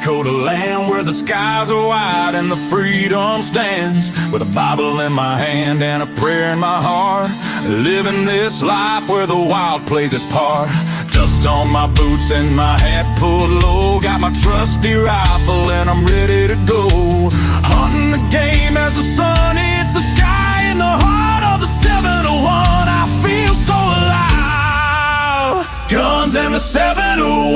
Dakota land where the skies are wide and the freedom stands. With a Bible in my hand and a prayer in my heart, living this life where the wild plays its part. Dust on my boots and my hat pulled low, got my trusty rifle and I'm ready to go. Hunting the game as the sun hits the sky in the heart of the 701. I feel so alive. Guns and the 701,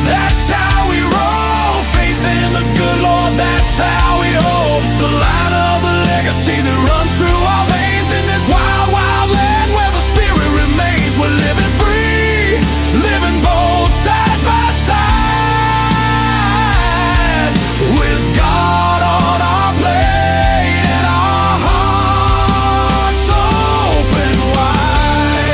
that's how we roll. Faith in the good Lord, that's how we hold the line of the legacy that runs through our veins in this wild, wild land where the spirit remains. We're living free, living bold, side by side, with God on our plate and our hearts open wide.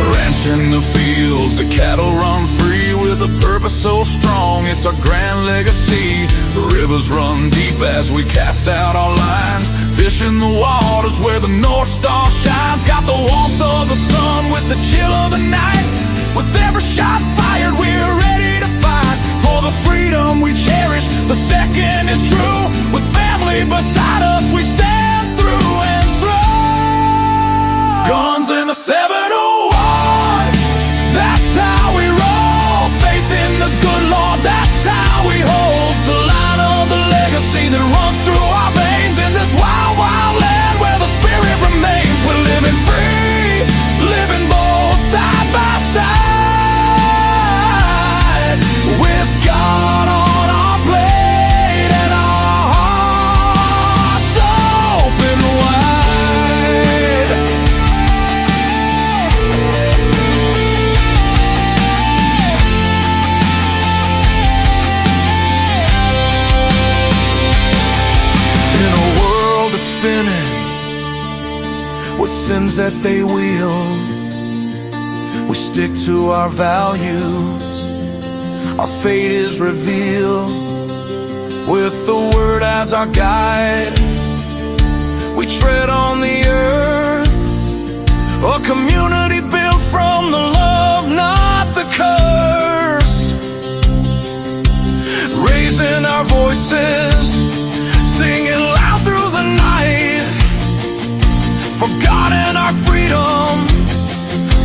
Ranch in the fields, the cattle run free with a purpose so strong, it's our grand legacy. The rivers run deep as we cast out our lines, fish in the waters where the North Star shines. Got the warmth of the sun with the chill of the night. With every shot fired, we're ready to fight for the freedom we cherish. The second is true. With family beside us, we stand through and through. Guns in the 701, that's how we roll. Faith in the good Lord, that's how we hold the line of the legacy that runs through our veins in this wild, wild land where the spirit remains. We're living free, living bold, side by side, with God on our plate and our hearts open wide. In a world that's spinning with sins that they wield, we stick to our values. Our fate is revealed with the word as our guide. We tread on the earth, a community built from the love, not the curse. Raising our voices, singing loud through the night, for God and our freedom,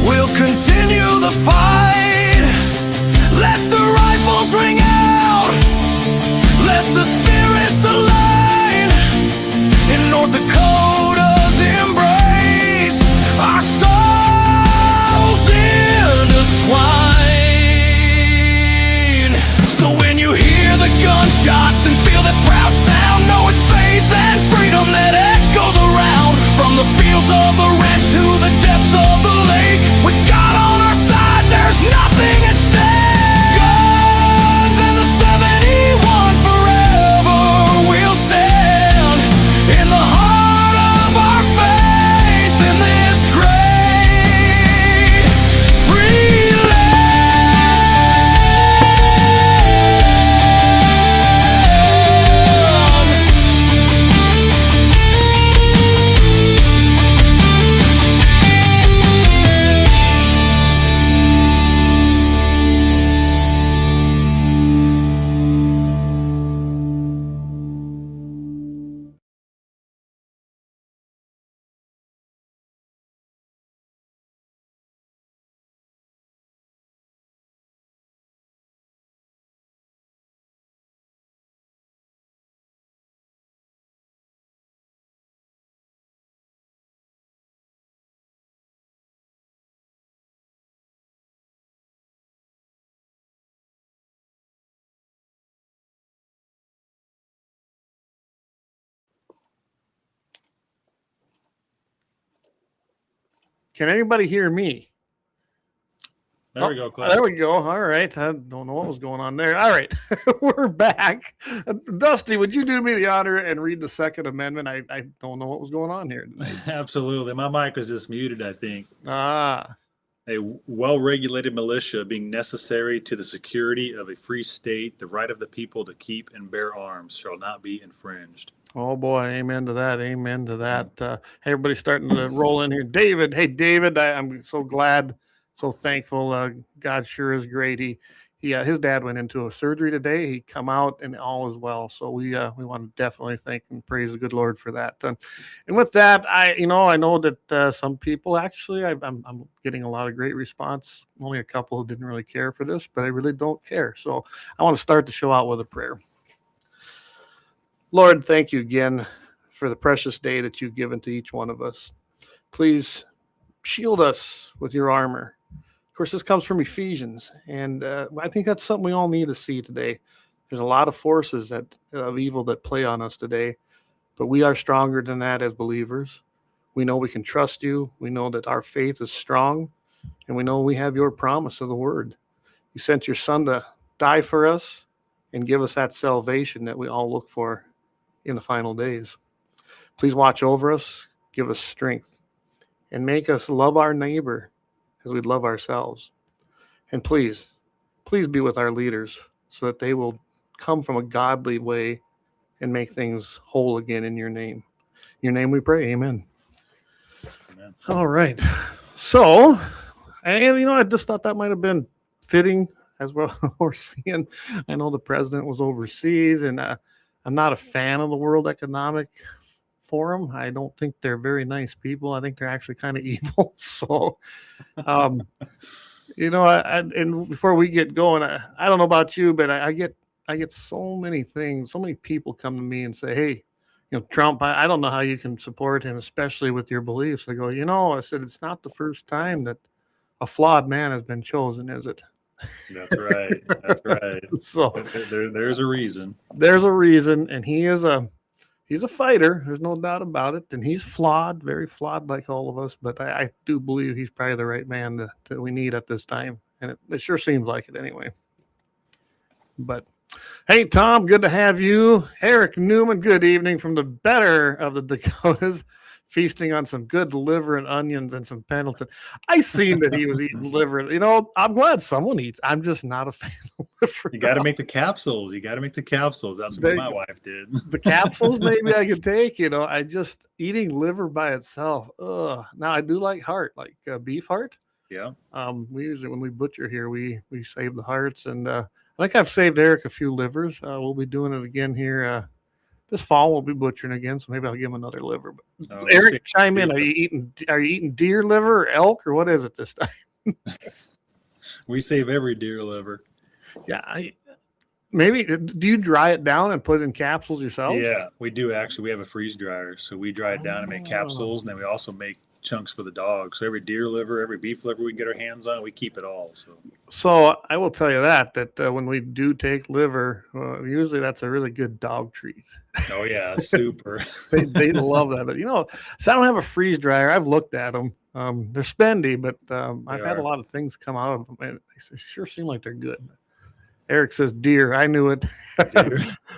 we'll continue the fight. Let the rifles ring out, let the spirits align. In North Dakota's embrace, our souls intertwine. So when you hear the gunshots and feel that proud sound, know it's faith and freedom that echoes around. From the fields of the ranch to the depths of the lake, with God on our side, there's nothing at stake. Guns and the 71 forever will stand in the heart of our faith in this great free Can anybody hear me? There we go, Cliff. There we go. All right. I don't know what was going on there. All right. We're back. Dusty, would you do me the honor and read the Second Amendment? I don't know what was going on here. Absolutely. My mic was just muted, I think. Ah. A well-regulated militia being necessary to the security of a free state, the right of the people to keep and bear arms shall not be infringed. Oh boy, amen to that. Amen to that. Hey, everybody's starting to roll in here. David, hey David, I'm so glad, so thankful. God sure is great. His dad went into a surgery today. He come out and all is well. So we want to definitely thank and praise the good Lord for that. And with that, I know that some people actually, I'm getting a lot of great response. Only a couple who didn't really care for this, but I really don't care. So I want to start the show out with a prayer. Lord, thank you again for the precious day that you've given to each one of us. Please shield us with your armor. Of course, this comes from Ephesians, and I think that's something we all need to see today. There's a lot of forces of evil that play on us today, but we are stronger than that as believers. We know we can trust you. We know that our faith is strong, and we know we have your promise of the word. You sent your son to die for us and give us that salvation that we all look for in the final days. Please watch over us, give us strength, and make us love our neighbor as we love ourselves. And please be with our leaders so that they will come from a godly way and make things whole again in your name. In your name we pray, amen. Amen. All right. So, and I just thought that might have been fitting as well. We're seeing, I know the president was overseas, and I'm not a fan of the World Economic Forum. I don't think they're very nice people. I think they're actually kind of evil. So, and before we get going, I don't know about you, but I get so many things. So many people come to me and say, "Hey, Trump, I don't know how you can support him, especially with your beliefs." I go, I said, it's not the first time that a flawed man has been chosen, is it? That's right. That's right. So there's a reason. There's a reason, and he's a fighter. There's no doubt about it. And he's flawed, very flawed, like all of us. But I do believe he's probably the right man that we need at this time, and it sure seems like it anyway. But hey, Tom, good to have you. Eric Newman, good evening from the better of the Dakotas. Feasting on some good liver and onions and some Pendleton. I seen that he was eating liver. I'm glad someone eats. I'm just not a fan of liver. You got to make the capsules. That's what my wife did. The capsules, maybe I could take. I just eating liver by itself. Ugh. Now I do like heart, like beef heart. Yeah. We usually, when we butcher here, we save the hearts, and I think I've saved Eric a few livers. We'll be doing it again here. This fall we'll be butchering again, so maybe I'll give him another liver. But Eric, chime in. Are you eating deer liver or elk, or what is it this time? We save every deer liver. Yeah, maybe. Do you dry it down and put it in capsules yourself? Yeah, we do actually. We have a freeze dryer, so we dry it down and make capsules, and then we also make chunks for the dog. So every deer liver, every beef liver we can get our hands on, we keep it all. So I will tell you that when we do take liver, usually that's a really good dog treat. Oh yeah, super. they love that. But so I don't have a freeze dryer. I've looked at them. They're spendy, but I've had a lot of things come out of them, and they sure seem like they're good. Eric says deer. I knew it.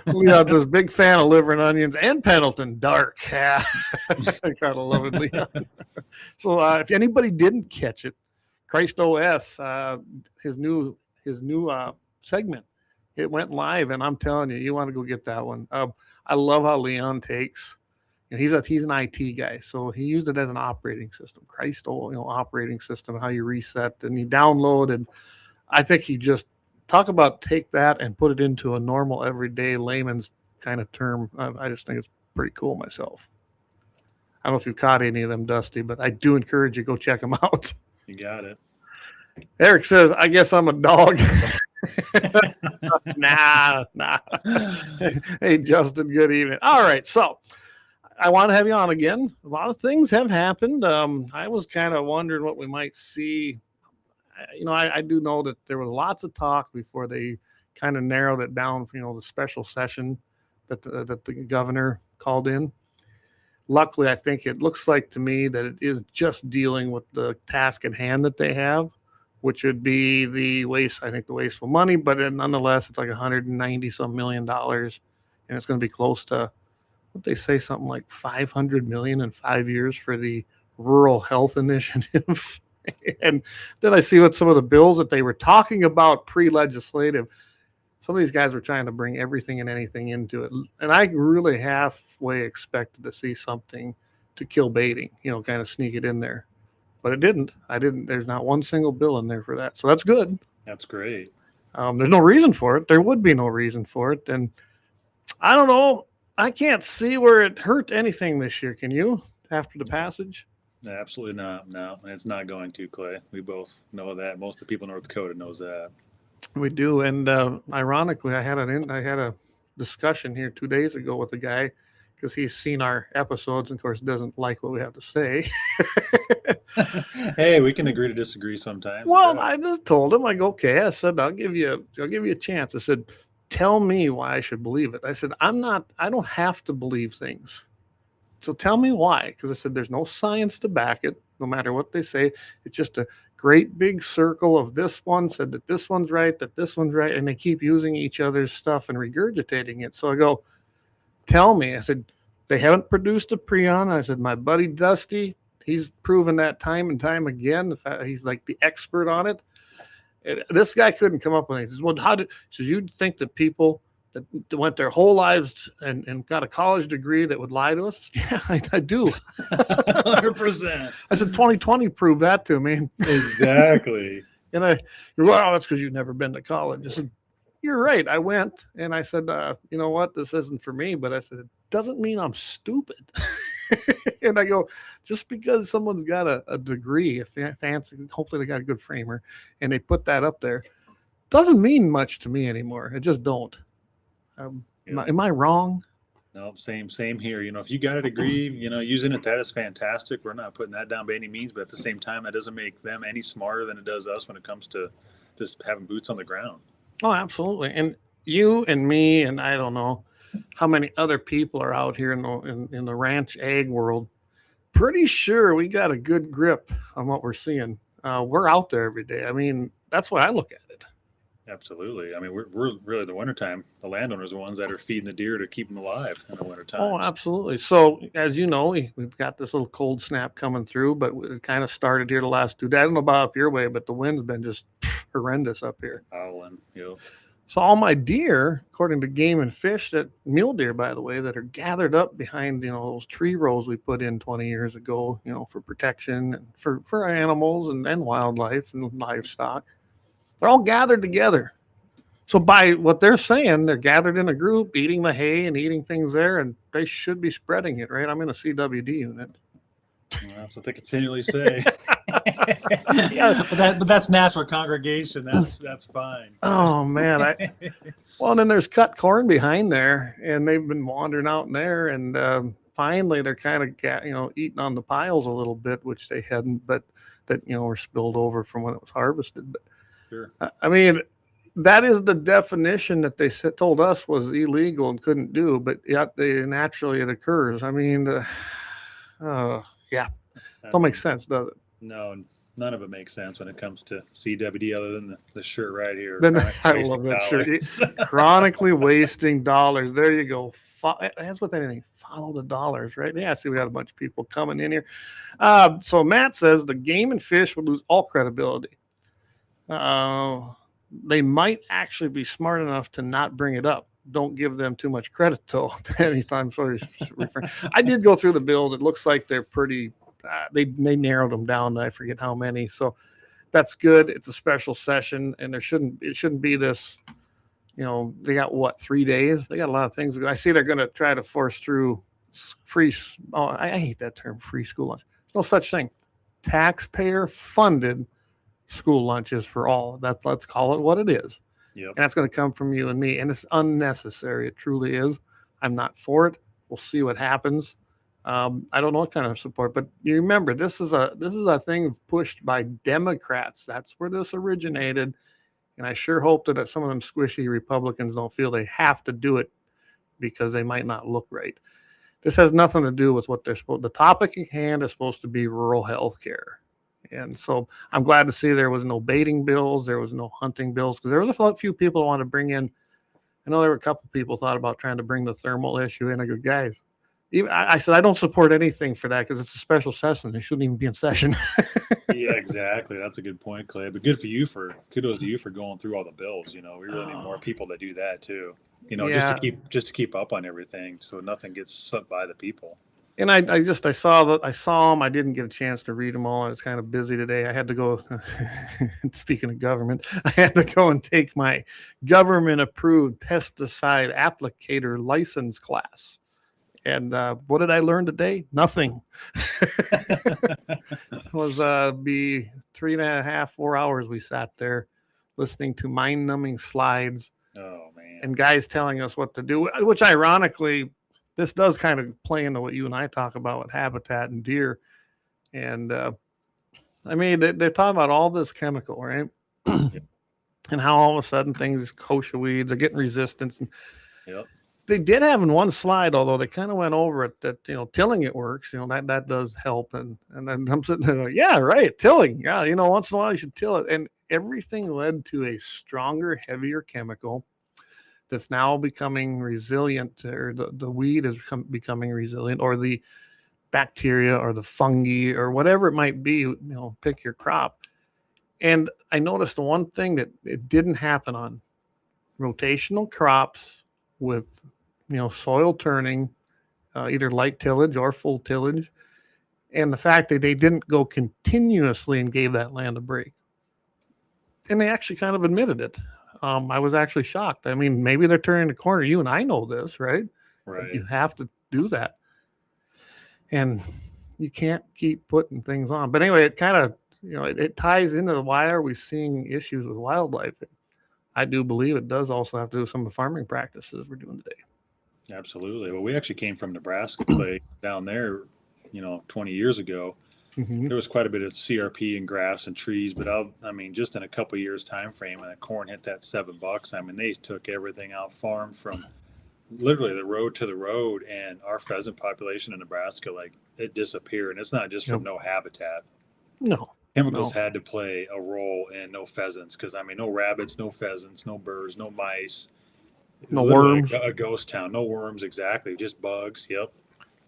Leon says big fan of liver and onions and Pendleton dark. Yeah. I gotta love it, Leon. So if anybody didn't catch it, Christ OS, his new segment, it went live, and I'm telling you want to go get that one. I love how Leon takes. He's an IT guy, so he used it as an operating system. Christ, operating system, how you reset and you download, and I think he just. Talk about take that and put it into a normal, everyday layman's kind of term. I just think it's pretty cool myself. I don't know if you've caught any of them, Dusty, but I do encourage you go check them out. You got it. Eric says, I guess I'm a dog. Nah. Hey, Justin, good evening. All right, so I want to have you on again. A lot of things have happened. I was kind of wondering what we might see. I do know that there was lots of talk before they kind of narrowed it down for, the special session that the governor called in. Luckily, I think it looks like to me that it is just dealing with the task at hand that they have, which would be the wasteful money, but nonetheless, it's like $190-some million, and it's going to be close to, what they say, something like $500 million in 5 years for the rural health initiative. And then I see what some of the bills that they were talking about pre-legislative. Some of these guys were trying to bring everything and anything into it. And I really halfway expected to see something to kill baiting, kind of sneak it in there. But it didn't. There's not one single bill in there for that. So that's good. That's great. There's no reason for it. There would be no reason for it. And I don't know. I can't see where it hurt anything this year. Can you, after the passage? Absolutely not. No, it's not going to, Clay. We both know that. Most of the people in North Dakota knows that. We do. And ironically, I had a discussion here 2 days ago with a guy because he's seen our episodes and, of course, doesn't like what we have to say. Hey, we can agree to disagree sometimes. Well, I just told him, okay. I said, I'll give you a chance. I said, tell me why I should believe it. I said, I don't have to believe things. So tell me why. Because I said, there's no science to back it, no matter what they say. It's just a great big circle of this one said that this one's right, that this one's right. And they keep using each other's stuff and regurgitating it. So I go, tell me. I said, they haven't produced a Prion. I said, my buddy Dusty, he's proven that time and time again. He's like the expert on it. And this guy couldn't come up with anything. He says, well, you'd think that people that went their whole lives and got a college degree that would lie to us? Yeah, I do. 100%. I said, 2020 proved that to me. Exactly. And well, that's because you've never been to college. I said, you're right. I went and I said, you know what? This isn't for me. But I said, it doesn't mean I'm stupid. And I go, just because someone's got a degree, fancy, hopefully they got a good framer, and they put that up there, doesn't mean much to me anymore. It just don't. Am I wrong? No, same here. If you got a degree, using it, that is fantastic. We're not putting that down by any means, but at the same time, that doesn't make them any smarter than it does us when it comes to just having boots on the ground. Oh, absolutely. And you and me, and I don't know how many other people are out here in the ranch ag world. Pretty sure we got a good grip on what we're seeing. We're out there every day. I mean, that's what I look at it. Absolutely. I mean, we're really the wintertime. The landowners are the ones that are feeding the deer to keep them alive in the wintertime. Oh, absolutely. So, as you know, we've got this little cold snap coming through, but it kind of started here the last 2 days. I don't know about up your way, but the wind's been just horrendous up here. Howling, So all my deer, according to Game and Fish, that mule deer, by the way, that are gathered up behind, those tree rows we put in 20 years ago, for protection and for animals and wildlife and livestock. They're all gathered together. So by what they're saying, they're gathered in a group, eating the hay and eating things there, and they should be spreading it, right? I'm in a CWD unit. Well, that's what they continually say. Yeah, but that's natural congregation. That's fine. Oh man! Well, and then there's cut corn behind there, and they've been wandering out in there, and finally they're kind of eating on the piles a little bit, which they hadn't, but that were spilled over from when it was harvested. But sure. I mean, that is the definition that they told us was illegal and couldn't do, but yet naturally it occurs. I mean, yeah, don't make sense, does it? No, none of it makes sense when it comes to CWD other than the shirt right here. Then I love that shirt. Chronically wasting dollars. There you go. That's what anything. Follow the dollars, right? Yeah, I see we got a bunch of people coming in here. So Matt says the Game and Fish would lose all credibility. They might actually be smart enough to not bring it up. Don't give them too much credit, though. Anytime, sorry. I did go through the bills. It looks like they're pretty. They narrowed them down to I forget how many. So that's good. It's a special session, and it shouldn't be this. They got 3 days? They got a lot of things to go. I see they're going to try to force through free. Oh, I hate that term, free school lunch. There's no such thing. Taxpayer-funded school lunches for all. Let's call it what it is. Yep. And that's going to come from you and me, and it's unnecessary. It truly is. I'm not for it. We'll see what happens. I don't know what kind of support, but you remember this is a thing pushed by Democrats. That's where this originated. And I sure hope that some of them squishy Republicans don't feel they have to do it because they might not look right. This has nothing to do with what they're supposed. The topic at hand is supposed to be rural health care. And so I'm glad to see there was no baiting bills. There was no hunting bills because there was a few people who want to bring in. I know there were a couple people thought about trying to bring the thermal issue in. I go, guys, even I said I don't support anything for that because it's a special session. They shouldn't even be in session. Yeah, exactly. That's a good point, Clay. But kudos to you for going through all the bills. You know, we really need more people that do that too. You know, just to keep up on everything, so nothing gets slipped by the people. And I saw them. I didn't get a chance to read them all. I was kind of busy today. I had to go. Speaking of government, I had to go and take my government-approved pesticide applicator license class. And what did I learn today? Nothing. It was be 3.5, 4 hours we sat there listening to mind-numbing slides. Oh man! And guys telling us what to do, which ironically, this does kind of play into what you and I talk about with habitat and deer. And I mean, they're talking about all this chemical, right? And how all of a sudden things, kochia weeds, are getting resistance. And yep. They did have in one slide, although they kind of went over it, that, you know, tilling it works. You know, that does help. And then I'm sitting there like, yeah, right, tilling. Yeah, you know, once in a while you should till it. And everything led to a stronger, heavier chemical that's now becoming resilient, or the weed is becoming resilient, or the bacteria or the fungi or whatever it might be, you know, pick your crop. And I noticed the one thing that it didn't happen on rotational crops with, you know, soil turning, either light tillage or full tillage, and the fact that they didn't go continuously and gave that land a break. And they actually kind of admitted it. I was actually shocked. I mean, maybe they're turning the corner. You and I know this, right? Right. But you have to do that. And you can't keep putting things on. But anyway, it kind of, you know, it ties into why are we seeing issues with wildlife. I do believe it does also have to do with some of the farming practices we're doing today. Absolutely. Well, we actually came from Nebraska, Clay, down there, you know, 20 years ago. There was quite a bit of CRP and grass and trees, but I mean, just in a couple of years time frame, when the corn hit that $7, I mean, they took everything out farm from literally the road to the road, and our pheasant population in Nebraska, like, it disappeared. And it's not just from no habitat. No. Chemicals had to play a role in no pheasants, because I mean, no rabbits, no pheasants, no birds, no mice, no worms, a ghost town, no worms, exactly, just bugs. Yep.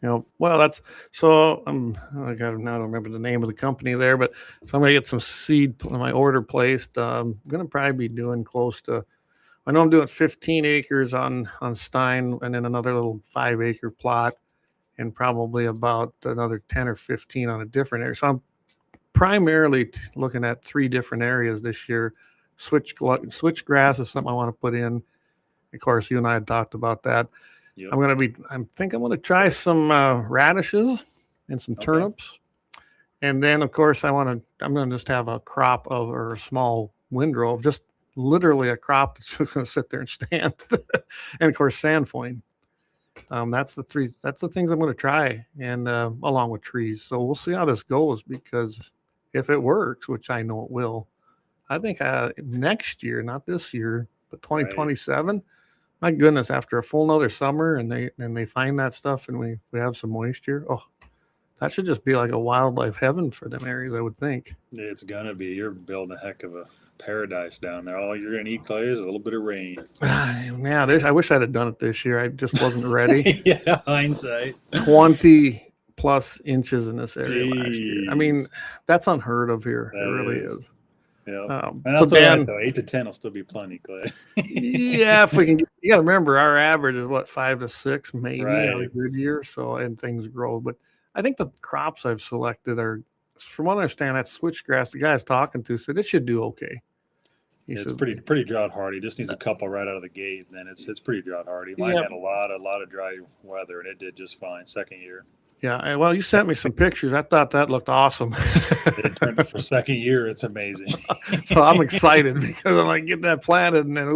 You know, well, that's so. I don't remember the name of the company there, but so I'm gonna get some seed on my order placed. I'm gonna probably be doing close to. I know I'm doing 15 acres on Stein, and then another little 5-acre plot, and probably about another 10 or 15 on a different area. So I'm primarily looking at 3 different areas this year. Switchgrass is something I want to put in. Of course, you and I had talked about that. Yep. I think I'm going to try some radishes and some turnips. And then, of course, I'm going to just have a crop or a small windrow of just literally a crop that's just going to sit there and stand. And, of course, sandfoin. That's the things I'm going to try, and along with trees. So we'll see how this goes, because if it works, which I know it will, I think next year, not this year, but 2027, right. My goodness, after a full another summer and they find that stuff and we have some moisture, oh, that should just be like a wildlife heaven for them areas, I would think. It's going to be. You're building a heck of a paradise down there. All you're going to eat, Clay, is a little bit of rain. Yeah, I wish I'd have done it this year. I just wasn't ready. Yeah, hindsight. 20 plus inches in this area last year. I mean, that's unheard of here. It really is. Yeah. So Dan, though, 8 to 10 will still be plenty, Clay. Yeah, if we can. You got to remember, our average is what, 5 to 6, maybe a good year. So, and things grow. But I think the crops I've selected are, from what I understand, that switchgrass. The guy I was talking to said it should do okay. It's pretty drought hardy. Just needs a couple right out of the gate, and then it's pretty drought hardy. Mine had a lot of dry weather, and it did just fine second year. Yeah, well, you sent me some pictures. I thought that looked awesome. It turned for second year. It's amazing. So I'm excited because I'm like, get that planted, and then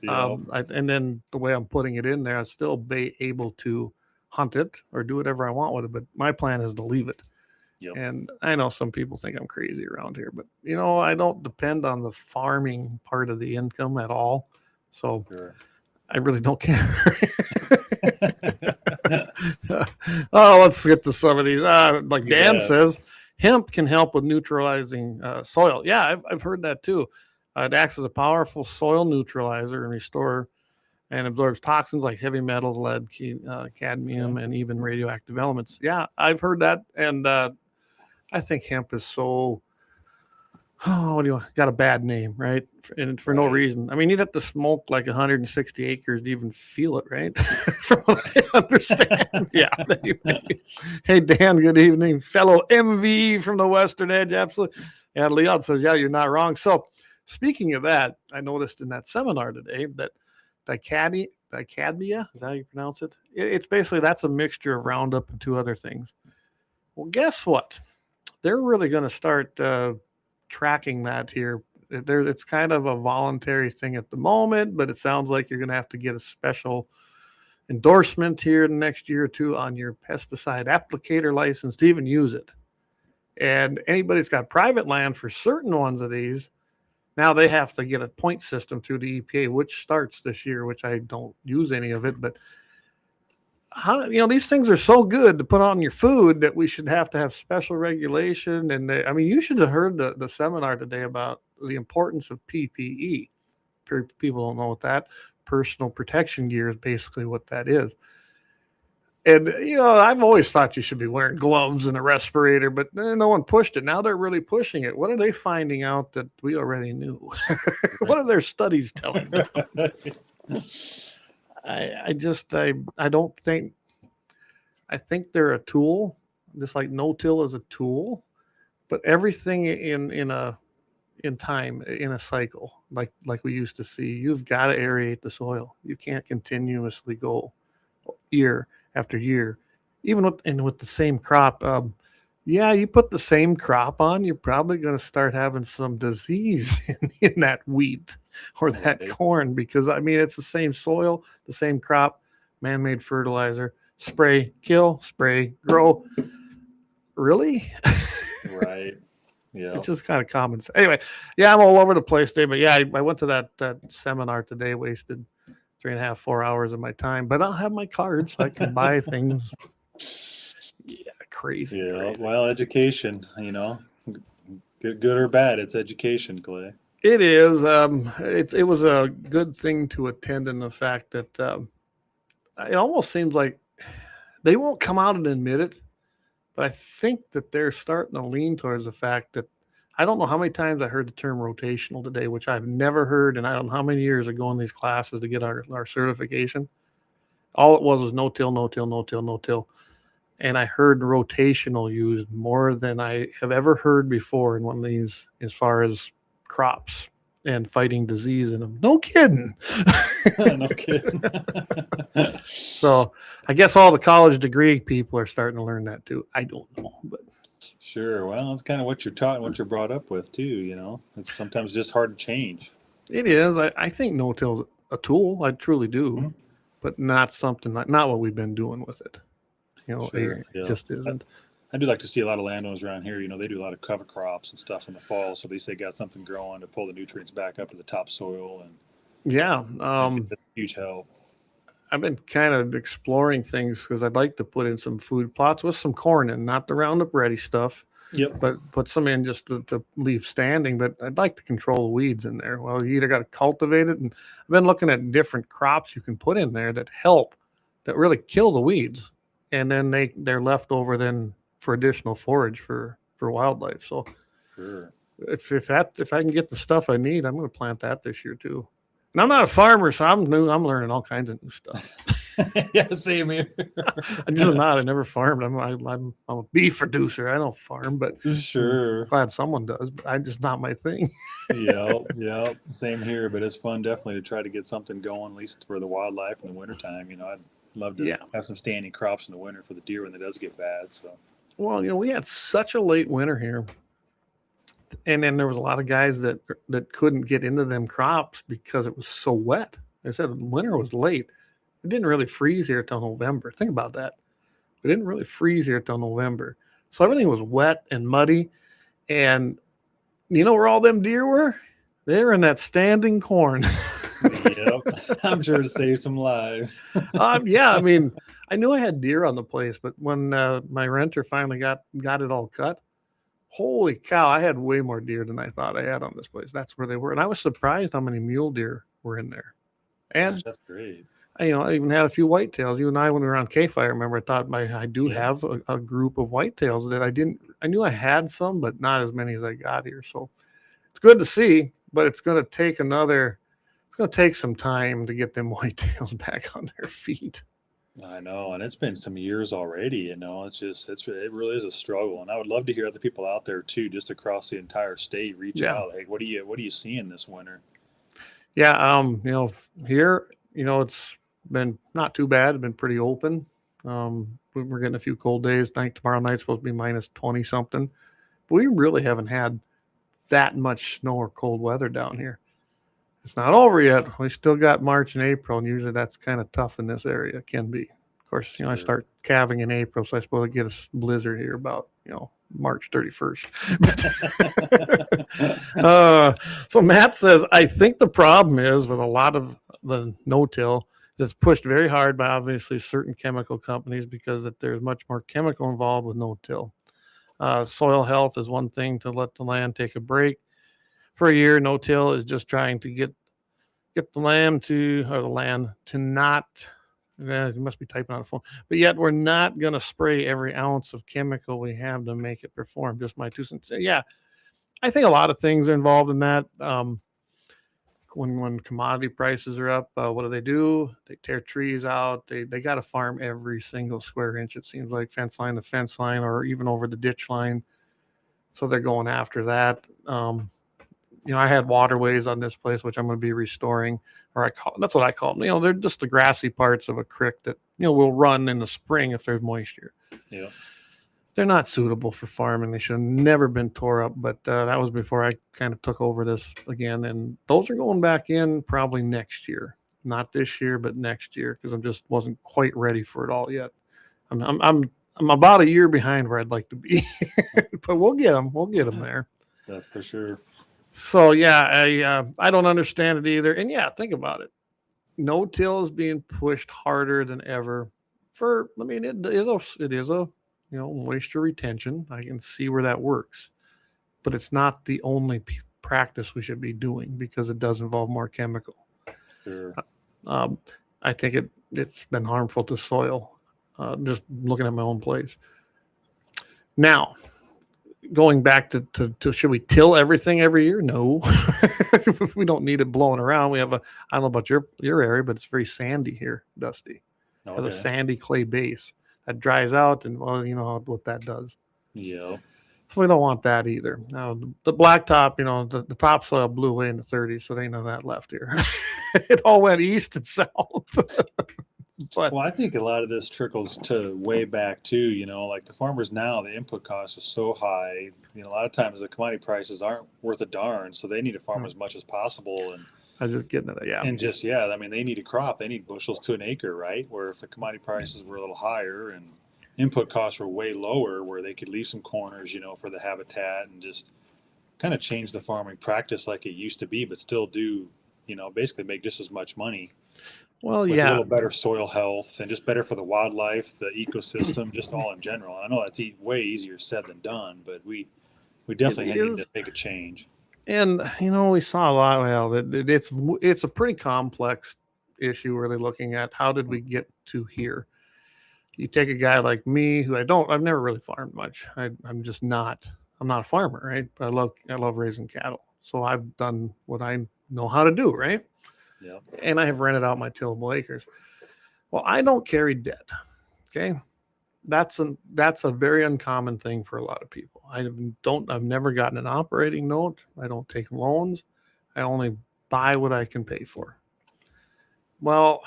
and then the way I'm putting it in there, I'll still be able to hunt it or do whatever I want with it. But my plan is to leave it. Yep. And I know some people think I'm crazy around here, but I don't depend on the farming part of the income at all. So I really don't care. Let's get to some of these. Like Dan says, hemp can help with neutralizing soil. Yeah, I've heard that too. It acts as a powerful soil neutralizer and restore and absorbs toxins like heavy metals, lead, cadmium, and even radioactive elements. Yeah, I've heard that, and I think hemp is so. Oh, what do you got a bad name, right? And for no reason. I mean, you'd have to smoke like 160 acres to even feel it, right? From what I understand. Yeah. Hey, Dan, good evening. Fellow MV from the Western Edge. Absolutely. And Leon says, yeah, you're not wrong. So, speaking of that, I noticed in that seminar today that dicadmia, is that how you pronounce it? It's basically that's a mixture of Roundup and 2 other things. Well, guess what? They're really going to start tracking that here. It's kind of a voluntary thing at the moment, but it sounds like you're going to have to get a special endorsement here in the next year or 2 on your pesticide applicator license to even use it. And anybody's got private land for certain ones of these, now they have to get a point system through the EPA, which starts this year, which I don't use any of it, but these things are so good to put on your food that we should have to have special regulation. And you should have heard the seminar today about the importance of PPE. People don't know what that personal protection gear is basically what that is. And, I've always thought you should be wearing gloves and a respirator, but no one pushed it. Now they're really pushing it. What are they finding out that we already knew? What are their studies telling them? I think they're a tool, just like no-till is a tool, but everything in a cycle, like we used to see, you've got to aerate the soil. You can't continuously go year after year, even with the same crop. You put the same crop on, you're probably going to start having some disease in that wheat or that corn, because it's the same soil, the same crop, man-made fertilizer, spray, kill, spray, grow. Really? Right. Yeah. It's just kind of common. Anyway, I'm all over the place today, but I went to that seminar today, wasted 3.5, 4 hours of my time, but I'll have my card so I can buy things. Yeah, crazy. Yeah, crazy. Well, education, good or bad, it's education, Clay. It is. It was a good thing to attend in the fact that it almost seems like they won't come out and admit it, but I think that they're starting to lean towards the fact that I don't know how many times I heard the term rotational today, which I've never heard, and I don't know how many years ago in these classes to get our certification. All it was no-till, no-till, no-till, no-till. And I heard rotational used more than I have ever heard before in one of these, as far as crops and fighting disease in them. No kidding. No kidding. So I guess all the college degree people are starting to learn that too. I don't know, but sure. Well, it's kind of what you're taught and what you're brought up with too. It's sometimes just hard to change. It is. I think no-till is a tool. I truly do, but not something not what we've been doing with it. Sure, it just isn't. I do like to see a lot of landowners around here. They do a lot of cover crops and stuff in the fall, so at least they got something growing to pull the nutrients back up to the topsoil, and that's huge help. I've been kind of exploring things because I'd like to put in some food plots with some corn in, not the Roundup Ready stuff. Yep. But put some in just to leave standing. But I'd like to control the weeds in there. Well, you either got to cultivate it, and I've been looking at different crops you can put in there that really kill the weeds, and then they're left over then for additional forage for wildlife. So sure. if I can get the stuff I need, I'm going to plant that this year too. And I'm not a farmer, so I'm learning all kinds of new stuff. Yeah, same here. I'm just not. I never farmed. I'm a beef producer. I don't farm, but sure. I'm glad someone does. But I'm just not my thing. Yeah. Same here. But it's fun, definitely, to try to get something going, at least for the wildlife in the wintertime. I'd love to have some standing crops in the winter for the deer when it does get bad. So, well, we had such a late winter here, and then there was a lot of guys that couldn't get into them crops because it was so wet. They said winter was late. It didn't really freeze here till November. Think about that. It didn't really freeze here till November. So everything was wet and muddy. And you know where all them deer were? They were in that standing corn. Yep. I'm sure to save some lives. Yeah, I knew I had deer on the place, but when my renter finally got it all cut, holy cow, I had way more deer than I thought I had on this place. That's where they were. And I was surprised how many mule deer were in there. And Gosh, that's great. I even had a few whitetails. You and I, when we were on KFYR, remember, I thought I do have a group of whitetails that I knew I had some, but not as many as I got here. So it's good to see, but it's going to take some time to get them whitetails back on their feet. I know, and it's been some years already. It really is a struggle. And I would love to hear other people out there too, just across the entire state, reach out. Like, what are you seeing this winter? Yeah, here, it's been not too bad. It's been pretty open. We're getting a few cold days. Tomorrow night's supposed to be minus 20 something. But we really haven't had that much snow or cold weather down here. It's not over yet. We still got March and April, and usually that's kind of tough in this area. It can be. Of course, I start calving in April, so I suppose I get a blizzard here about, March 31st. So Matt says, I think the problem is with a lot of the no-till, it's pushed very hard by obviously certain chemical companies because there's much more chemical involved with no-till. Soil health is one thing to let the land take a break. For a year, no-till is just trying to get the land to not. You must be typing on the phone. But yet we're not going to spray every ounce of chemical we have to make it perform. Just my 2 cents. Yeah, I think a lot of things are involved in that. When commodity prices are up, what do? They tear trees out. They got to farm every single square inch, it seems like, fence line to fence line or even over the ditch line. So they're going after that. I had waterways on this place, which I'm going to be restoring, that's what I call them. They're just the grassy parts of a creek that, will run in the spring if there's moisture. Yeah. They're not suitable for farming. They should have never been tore up, but that was before I kind of took over this again. And those are going back in probably next year, not this year, but next year, because I just wasn't quite ready for it all yet. I'm about a year behind where I'd like to be, but we'll get them. We'll get them there. That's for sure. So yeah, I don't understand it either. And yeah, think about it. No-till is being pushed harder than ever. It is a moisture retention. I can see where that works, but it's not the only practice we should be doing because it does involve more chemical. Sure. I think it's been harmful to soil. Just looking at my own place. Now, going back to should we till everything every year? No, we don't need it blowing around. I don't know about your area, but it's very sandy here, Dusty. It has a sandy clay base that dries out, and you know what that does. Yeah. So we don't want that either. Now the blacktop, the topsoil blew away in the 30s, so there ain't none of that left here. It all went east and south. Well, I think a lot of this trickles to way back too, like the farmers now, the input costs are so high, a lot of times the commodity prices aren't worth a darn. So they need to farm as much as possible. And I was just getting at that. Yeah. And they need a crop, they need bushels to an acre, right? Where if the commodity prices were a little higher and input costs were way lower, where they could leave some corners, for the habitat and just kind of change the farming practice like it used to be, but still do, basically make just as much money. Well, with a little better soil health and just better for the wildlife, the ecosystem, just all in general. I know that's way easier said than done, but we definitely need to make a change. And we saw a lot. Well, it's a pretty complex issue. Really looking at how did we get to here. You take a guy like me, who I've never really farmed much. I'm not a farmer, right? But I love raising cattle, so I've done what I know how to do, right? Yeah. And I have rented out my tillable acres. Well, I don't carry debt. Okay. That's a very uncommon thing for a lot of people. I've never gotten an operating note. I don't take loans. I only buy what I can pay for. Well,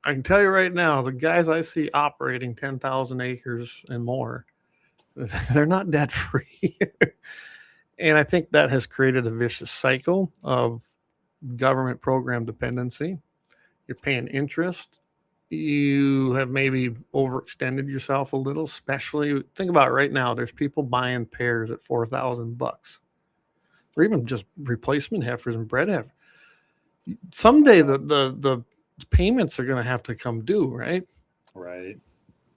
I can tell you right now, the guys I see operating 10,000 acres and more, they're not debt free. And I think that has created a vicious cycle of government program dependency. You're paying interest. You have maybe overextended yourself a little, especially think about it right now. There's people buying pairs at $4,000 or even just replacement heifers and bred heifers. Someday the payments are going to have to come due, right? Right.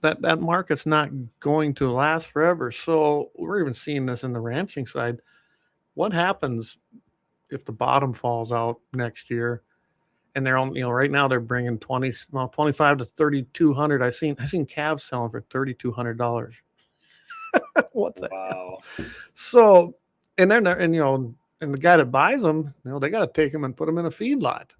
That market's not going to last forever. So we're even seeing this in the ranching side. What happens if the bottom falls out next year and they're on, right now they're bringing 25 to 3,200. I seen calves selling for $3,200. What the hell? So, and they're not, and the guy that buys them, they got to take them and put them in a feedlot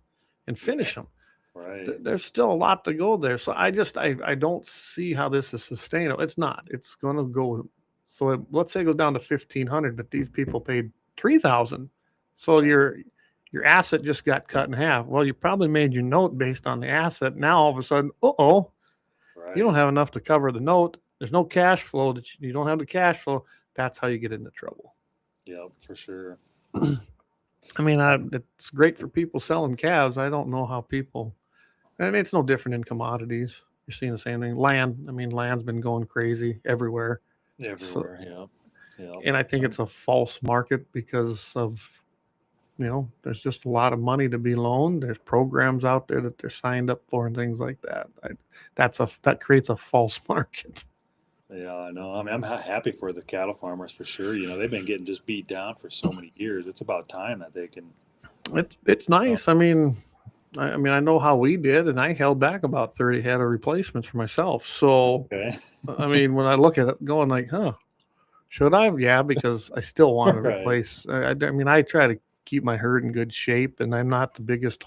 and finish them. Right. There's still a lot to go there. So I don't see how this is sustainable. It's not. It's going to go. So let's say it goes down to 1,500, but these people paid 3,000. So your asset just got cut in half. Well, you probably made your note based on the asset. Now all of a sudden, you don't have enough to cover the note. There's no cash flow. You don't have the cash flow. That's how you get into trouble. Yeah, for sure. I mean, it's great for people selling calves. I don't know how people. I mean, it's no different in commodities. You're seeing the same thing. Land. I mean, land's been going crazy everywhere. Yeah. And I think it's a false market because of, there's just a lot of money to be loaned. There's programs out there that they're signed up for and things like that. That creates a false market. Yeah, I know. I mean, I'm happy for the cattle farmers for sure. They've been getting just beat down for so many years. It's about time that they can. It's nice. I mean, I know how we did, and I held back about 30 head of replacements for myself. So, I mean, when I look at it, going like, should I? Yeah, because I still want to replace. I mean, I try to keep my herd in good shape, and I'm not the biggest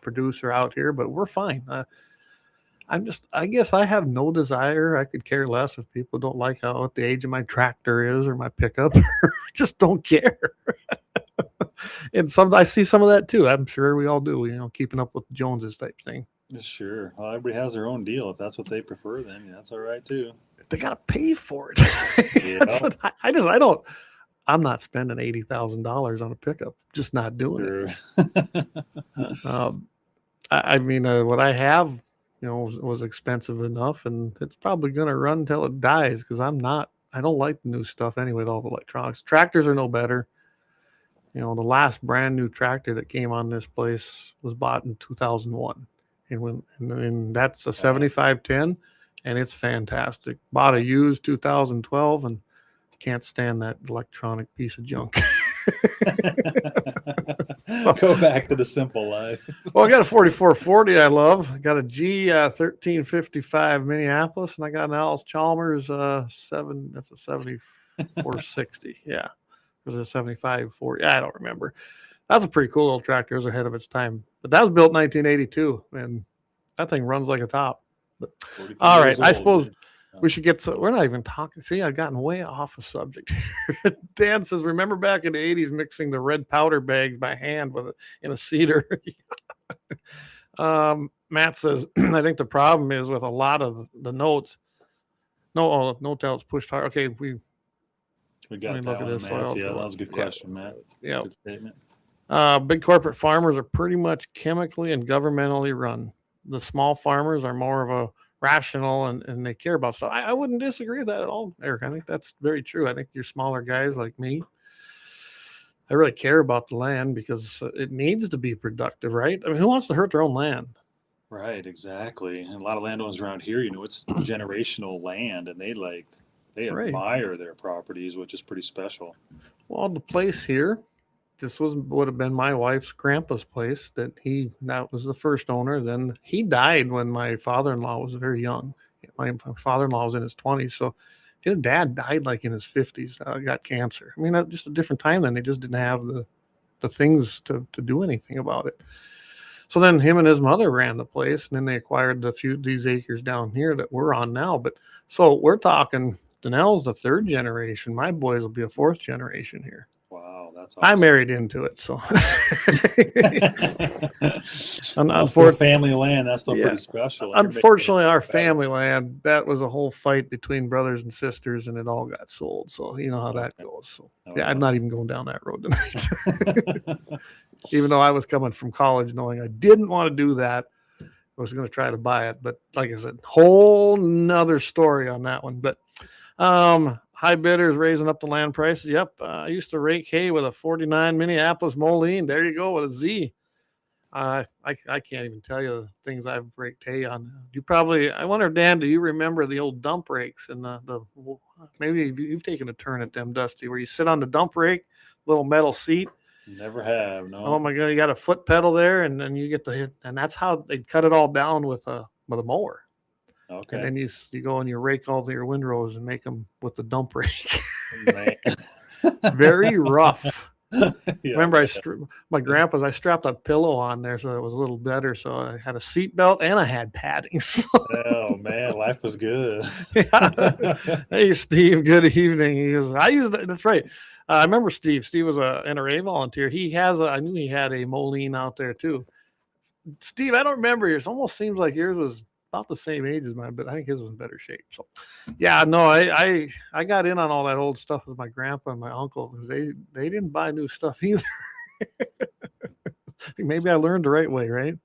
producer out here, but we're fine. I guess I have no desire. I could care less if people don't like what the age of my tractor is or my pickup. I just don't care. And I see some of that too. I'm sure we all do, keeping up with the Joneses type thing. Sure. Well, everybody has their own deal. If that's what they prefer, then that's all right too. They got to pay for it. That's what I'm not spending $80,000 on a pickup. Just not doing it. I mean, what I have, was expensive enough, and it's probably going to run until it dies because I don't like the new stuff anyway, all the electronics. Tractors are no better. The last brand new tractor that came on this place was bought in 2001. And that's a 7510, and it's fantastic. Bought a used 2012 and can't stand that electronic piece of junk. Go back to the simple life. Well, I got a 4440 I love. I got a G1355 Minneapolis, and I got an Alice Chalmers 7. That's a 7460. Yeah. It was a 7540. I don't remember. That's a pretty cool little tractor. It was ahead of its time. But that was built in 1982, and that thing runs like a top. But, all right, I suppose we should get we're not even talking. See, I've gotten way off of subject here. Dan says, remember back in the 80s mixing the red powder bag by hand in a cedar? Matt says, I think the problem is with a lot of the notes. No notes pushed hard. Okay, we got that one, Matt. Yeah, that was a good question, Matt. Yeah. Good statement. Big corporate farmers are pretty much chemically and governmentally run. The small farmers are more of a rational and they care about stuff. I wouldn't disagree with that at all, Eric. I think that's very true. I think you're smaller guys like me. I really care about the land because it needs to be productive, right? I mean, who wants to hurt their own land? Right, exactly. And a lot of landowners around here, it's generational land, and they admire their properties, which is pretty special. Well, the place here, this would have been my wife's grandpa's place that was the first owner. Then he died when my father-in-law was very young. My father-in-law was in his 20s. So his dad died like in his 50s, got cancer. I mean, just a different time then. They just didn't have the things to do anything about it. So then him and his mother ran the place, and then they acquired these acres down here that we're on now. But so we're talking, Donnell's the third generation. My boys will be a fourth generation here. Wow, that's awesome. I married into it, so. For family land, that's still pretty special. Unfortunately, our family land, that was a whole fight between brothers and sisters, and it all got sold. So you know how that goes. So I'm not even going down that road tonight. Even though I was coming from college knowing I didn't want to do that, I was going to try to buy it. But like I said, whole nother story on that one. But high bidders raising up the land prices. Yep. I used to rake hay with a 49 Minneapolis Moline. There you go, with a Z. I can't even tell you the things I've raked hay on. I wonder, Dan, do you remember the old dump rakes and maybe you've taken a turn at them, Dusty, where you sit on the dump rake, little metal seat, Never have. No. Oh my God, you got a foot pedal there, and then you get to hit, and that's how they cut it all down with a mower. Okay. And then you go and you rake all your windrows and make them with the dump rake. Very rough. Remember, my grandpa's. I strapped a pillow on there so it was a little better. So I had a seat belt and I had padding. Oh man, life was good. Hey Steve, good evening. He goes, I used that. That's right. I remember Steve. Steve was a NRA volunteer. I knew he had a Moline out there too. Steve, I don't remember yours. Almost seems like yours was about the same age as mine, but I think his was in better shape. So, yeah, no, I got in on all that old stuff with my grandpa and my uncle because they didn't buy new stuff either. Maybe I learned the right way, right?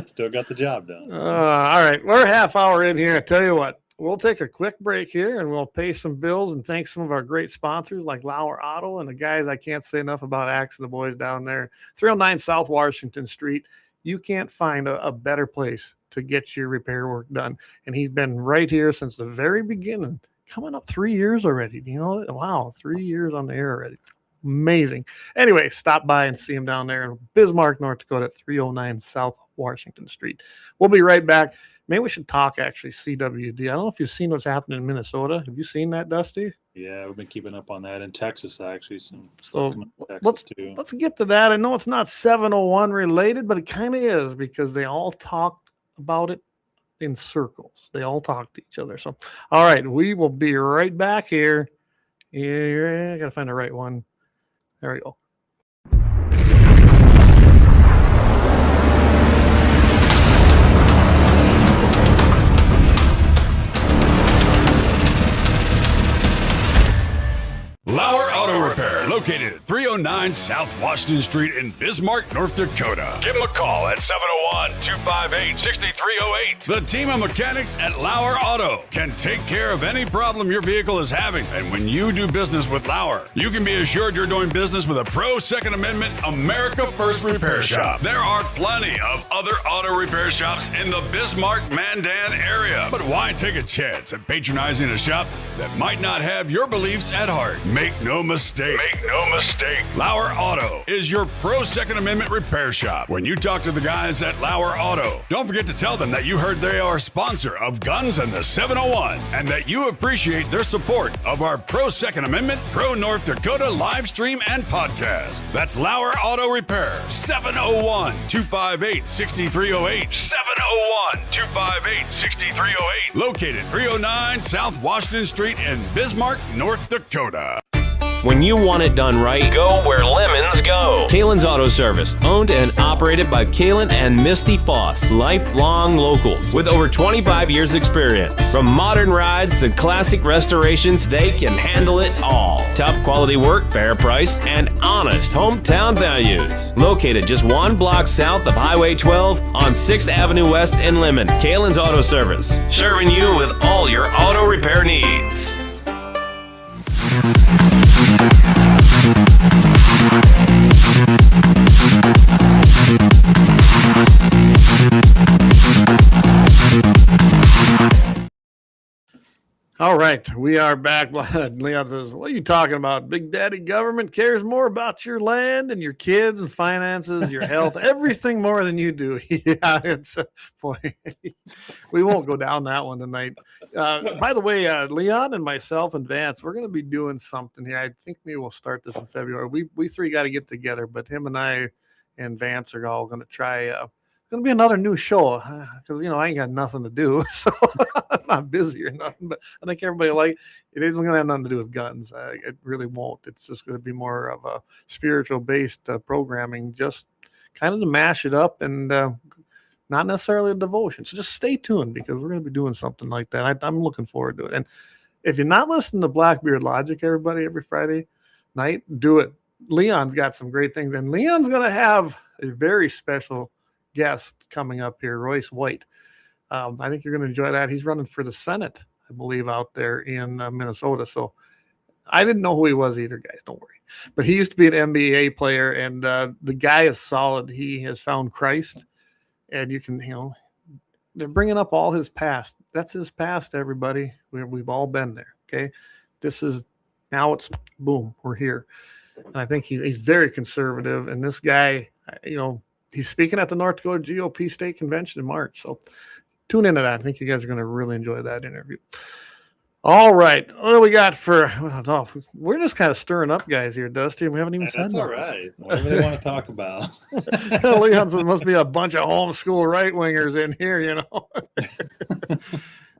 Still got the job done. All right, we're a half hour in here. I tell you what, we'll take a quick break here and we'll pay some bills and thank some of our great sponsors like Lauer Auto and the guys I can't say enough about. Axe and the boys down there, 309 South Washington Street. You can't find a better place to get your repair work done. And he's been right here since the very beginning, coming up 3 years already. You know, wow, 3 years on the air already. Amazing. Anyway, stop by and see him down there in Bismarck, North Dakota at 309 South Washington Street. We'll be right back. Maybe we should talk actually CWD. I don't know if you've seen what's happening in Minnesota. Have you seen that, Dusty? Yeah, we've been keeping up on that in Texas, actually. So let's get to that. I know it's not 701 related, but it kind of is because they all talk about it in circles. They all talk to each other. So, all right, we will be right back here. Yeah, I got to find the right one. There we go. Lauer Auto Repair, located at 309 South Washington Street in Bismarck, North Dakota. Give them a call at 701-258-6308. The team of mechanics at Lauer Auto can take care of any problem your vehicle is having. And when you do business with Lauer, you can be assured you're doing business with a pro Second Amendment America First repair shop. There are plenty of other auto repair shops in the Bismarck-Mandan area. But why take a chance at patronizing a shop that might not have your beliefs at heart? Make no mistake. Lauer Auto is your pro Second Amendment repair shop. When you talk to the guys at Lauer Auto, don't forget to tell them that you heard they are a sponsor of Guns and the 701 and that you appreciate their support of our pro Second Amendment, pro North Dakota live stream and podcast. That's Lauer Auto Repair, 701-258-6308. 701-258-6308. Located 309 South Washington Street in Bismarck, North Dakota. When you want it done right, go where lemons go. Kalon's Auto Service, owned and operated by Kalon and Misty Foss, lifelong locals with over 25 years experience. From modern rides to classic restorations, they can handle it all. Top quality work, fair price, and honest hometown values. Located just 1 block south of Highway 12 on 6th Avenue West in Lemmon. Kalon's Auto Service, serving you with all your auto repair needs. All right, we are back. Leon says, what are you talking about? Big Daddy government cares more about your land and your kids and finances, your health, everything more than you do. Yeah, it's boy, we won't go down that one tonight. By the way, Leon and myself and Vance, we're going to be doing something here. I think maybe we'll start this in February. We three got to get together, but him and I and Vance are all going to try going to be another new show because, I ain't got nothing to do. So I'm not busy or nothing, but I think everybody it isn't going to have nothing to do with guns. It really won't. It's just going to be more of a spiritual based programming, just kind of to mash it up and not necessarily a devotion. So just stay tuned because we're going to be doing something like that. I'm looking forward to it. And if you're not listening to Blackbeard Logic, everybody, every Friday night, do it. Leon's got some great things, and Leon's going to have a very special guest coming up here, Royce White. I think you're going to enjoy that. He's running for the Senate, I believe, out there in Minnesota. So I didn't know who he was either, guys. Don't worry. But he used to be an NBA player, and the guy is solid. He has found Christ, and you can, they're bringing up all his past. That's his past, everybody. We've all been there, okay? Now it's boom, we're here. And I think he's very conservative. And this guy, he's speaking at the North Dakota GOP State Convention in March. So tune into that. I think you guys are going to really enjoy that interview. All right. What do we got we're just kind of stirring up guys here, Dusty. We haven't even said that's nothing. All right. Whatever they want to talk about. Leon says there must be a bunch of homeschool right-wingers in here,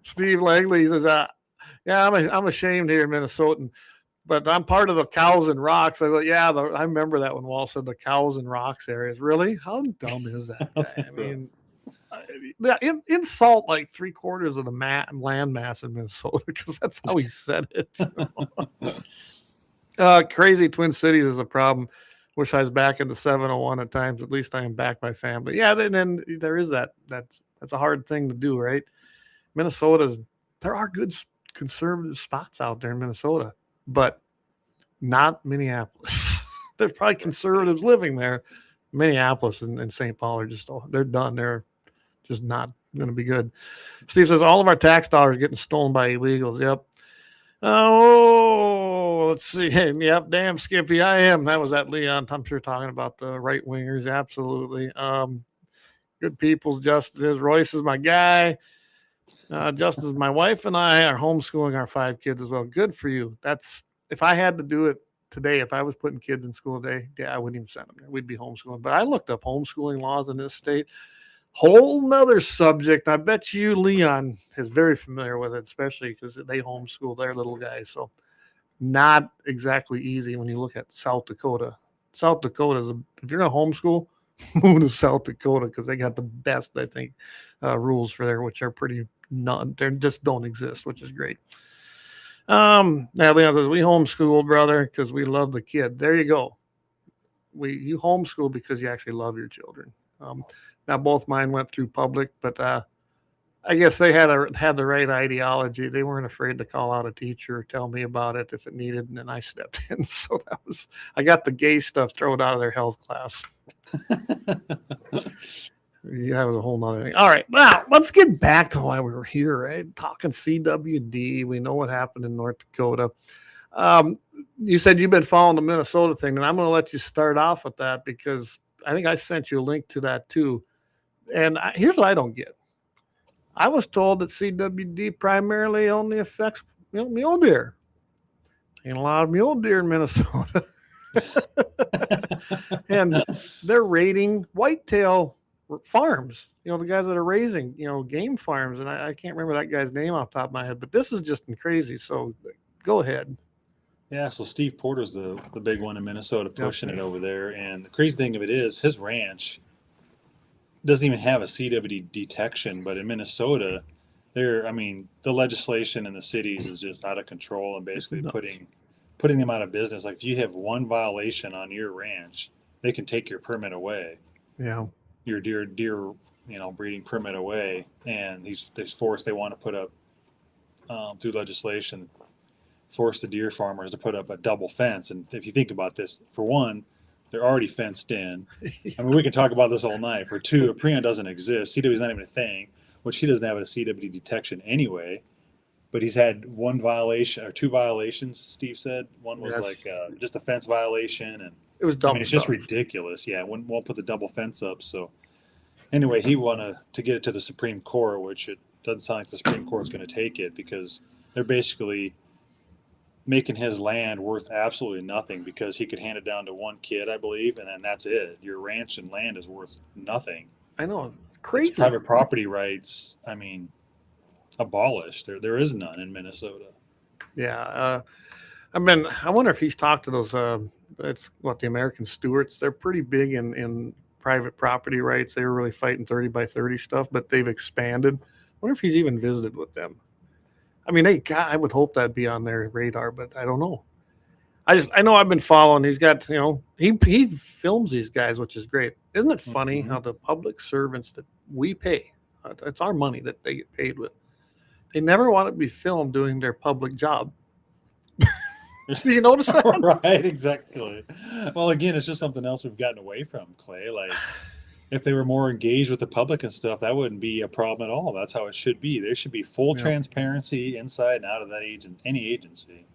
Steve Langley says, I'm ashamed here in Minnesota, but I'm part of the Cows and Rocks. I was like, I remember that when Wall said the Cows and Rocks areas. Really? How dumb is that guy? I mean, insult like 3/4 of the land mass in Minnesota because that's how he said it. Crazy Twin Cities is a problem. Wish I was back in the 701 at times. At least I am back by family. Yeah, then there is that. That's a hard thing to do, right? There are good conservative spots out there in Minnesota, but not Minneapolis. There's probably conservatives living there. Minneapolis and St. Paul are they're done. They're just not going to be good. Steve says all of our tax dollars are getting stolen by illegals. Yep. Oh, let's see. Yep. Damn, Skippy. I am. That was that Leon. I'm sure talking about the right wingers. Absolutely. Good people's Justice. Royce is my guy. Justice is my wife, and I are homeschooling our 5 kids as well. Good for you. If I had to do it today, if I was putting kids in school today, I wouldn't even send them there. We'd be homeschooling. But I looked up homeschooling laws in this state. Whole nother subject. I bet you Leon is very familiar with it, especially because they homeschool their little guys. So not exactly easy when you look at South Dakota. South Dakota if you're going to homeschool, move to South Dakota because they got the best, I think, rules for there, which are pretty they just don't exist, which is great. Leon says, we homeschool, brother, because we love the kid. There you go. You homeschool because you actually love your children. Now, both mine went through public, but I guess they had the right ideology. They weren't afraid to call out a teacher or tell me about it if it needed, and then I stepped in. So I got the gay stuff thrown out of their health class. Yeah, it was a whole nother thing. All right, now let's get back to why we were here, right? Talking CWD. We know what happened in North Dakota. You said you've been following the Minnesota thing, and I'm going to let you start off with that because I think I sent you a link to that too. And here's what I don't get. I was told that CWD primarily only affects mule deer. Ain't a lot of mule deer in Minnesota. And they're raiding whitetail farms, the guys that are raising, game farms. And I can't remember that guy's name off the top of my head, but this is just crazy. So go ahead. Yeah, so Steve Porter's the big one in Minnesota pushing it over there. And the crazy thing of it is his ranch doesn't even have a CWD detection, but in Minnesota, the legislation in the cities is just out of control and basically putting them out of business. Like if you have one violation on your ranch, they can take your permit away. Yeah. Your deer breeding permit away. And they want to put up through legislation, force the deer farmers to put up a double fence. And if you think about this, for one, they're already fenced in. I mean, we can talk about this all night. For two, a Prion doesn't exist. CW is not even a thing, which he doesn't have a CWD detection anyway. But he's had one violation or 2 violations, Steve said. One was just a fence violation. And it was dumb. It's just ridiculous. Yeah, won't put the double fence up. So anyway, he wanted to get it to the Supreme Court, which it doesn't sound like the Supreme Court's going to take it because they're basically making his land worth absolutely nothing because he could hand it down to one kid, I believe, and then that's it. Your ranch and land is worth nothing. I know. It's crazy. It's private property rights, abolished. There is none in Minnesota. Yeah. I wonder if he's talked to those, the American Stewards. They're pretty big in private property rights. They were really fighting 30 by 30 stuff, but they've expanded. I wonder if he's even visited with them. I would hope that'd be on their radar, but I don't know. I know I've been following. He's got, he films these guys, which is great. Isn't it funny how the public servants that we pay, it's our money that they get paid with, they never want to be filmed doing their public job. Do you notice that? Right, exactly. Well, again, it's just something else we've gotten away from, Clay. Like, if they were more engaged with the public and stuff, that wouldn't be a problem at all. That's how it should be. There should be full transparency inside and out of any agency.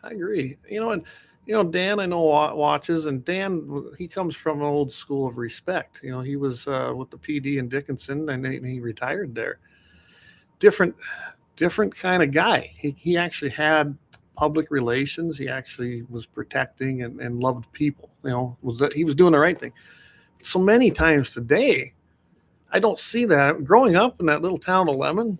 I agree. And Dan, I know watches, and Dan, he comes from an old school of respect. He was with the PD in Dickinson, and he retired there. Different kind of guy. He actually had public relations. He actually was protecting and loved people. He was doing the right thing. So many times today, I don't see that. Growing up in that little town of Lemmon,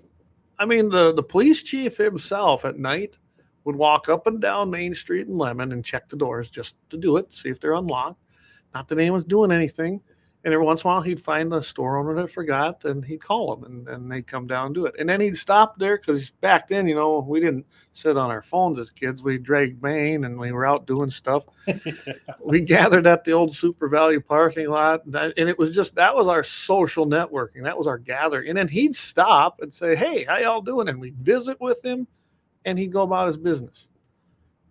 I mean, the police chief himself at night would walk up and down Main Street in Lemmon and check the doors just to do it, see if they're unlocked. Not that anyone's doing anything. And every once in a while, he'd find the store owner that forgot, and he'd call them, and they'd come down and do it. And then he'd stop there because back then, we didn't sit on our phones as kids. We dragged Maine, and we were out doing stuff. We gathered at the old Super Value parking lot, and it was that was our social networking. That was our gathering. And then he'd stop and say, "Hey, how y'all doing?" And we'd visit with him, and he'd go about his business.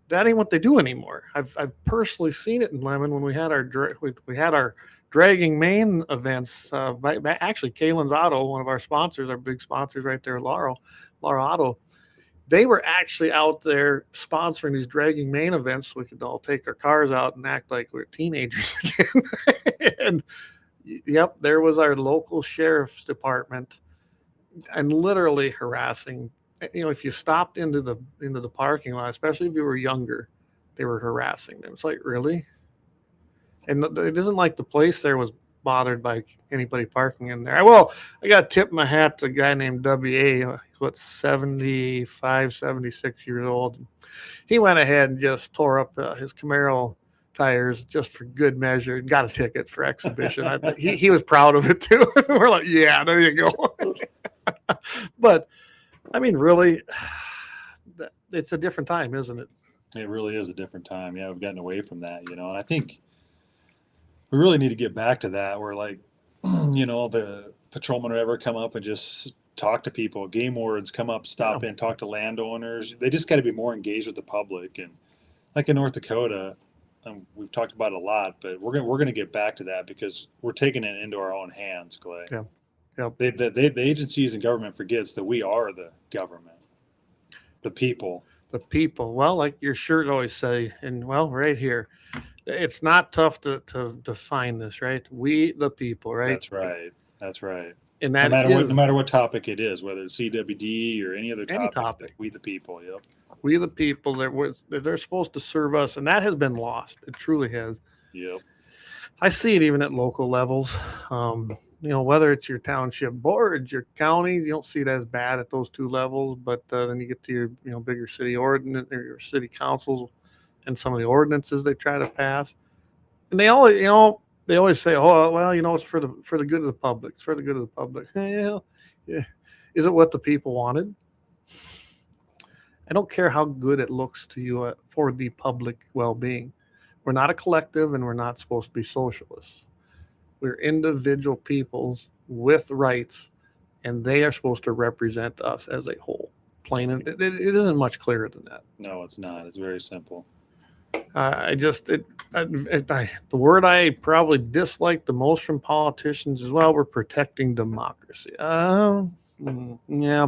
That ain't what they do anymore. I've personally seen it in Lemmon when we had our dragging Maine events. Actually, Kalon's Auto, one of our sponsors, our big sponsors right there, Laurel Auto, they were actually out there sponsoring these dragging Maine events so we could all take our cars out and act like we were teenagers again. And yep, there was our local sheriff's department and literally harassing. If you stopped into the parking lot, especially if you were younger, they were harassing them. It's like, really? And it isn't like the place there was bothered by anybody parking in there. Well, I got to tip my hat to a guy named W.A. He's 75, 76 years old. He went ahead and just tore up his Camaro tires just for good measure. Got a ticket for exhibition. He was proud of it too. We're like, yeah, there you go. But I mean, really, it's a different time, isn't it? It really is a different time. Yeah, we've gotten away from that, and I think we really need to get back to that where, like, the patrolmen would ever come up and just talk to people. Game wardens come up, stop in, talk to landowners. They just got to be more engaged with the public. And like in North Dakota, we've talked about it a lot, but we're going to get back to that because we're taking it into our own hands, Clay. Yeah. Yep. The agencies and government forgets that we are the government, the people. The people. Well, like your shirt always say, and right here, it's not tough to define this, right? We the people, right? That's right. And that no matter what topic it is, whether it's CWD or any other topic. We the people. Yep. We the people. They're supposed to serve us, and that has been lost. It truly has. Yep. I see it even at local levels. Whether it's your township boards, your counties, you don't see it as bad at those two levels. But then you get to your, bigger city ordinance or your city councils and some of the ordinances they try to pass. And they always say, "Oh, well, it's for the good of the public. It's for the good of the public." Yeah. Is it what the people wanted? I don't care how good it looks to you for the public well-being. We're not a collective, and we're not supposed to be socialists. We're individual peoples with rights, and they are supposed to represent us as a whole. Plain and it isn't much clearer than that. No, it's not. It's very simple. The word I probably dislike the most from politicians is, well, we're protecting democracy. Yeah.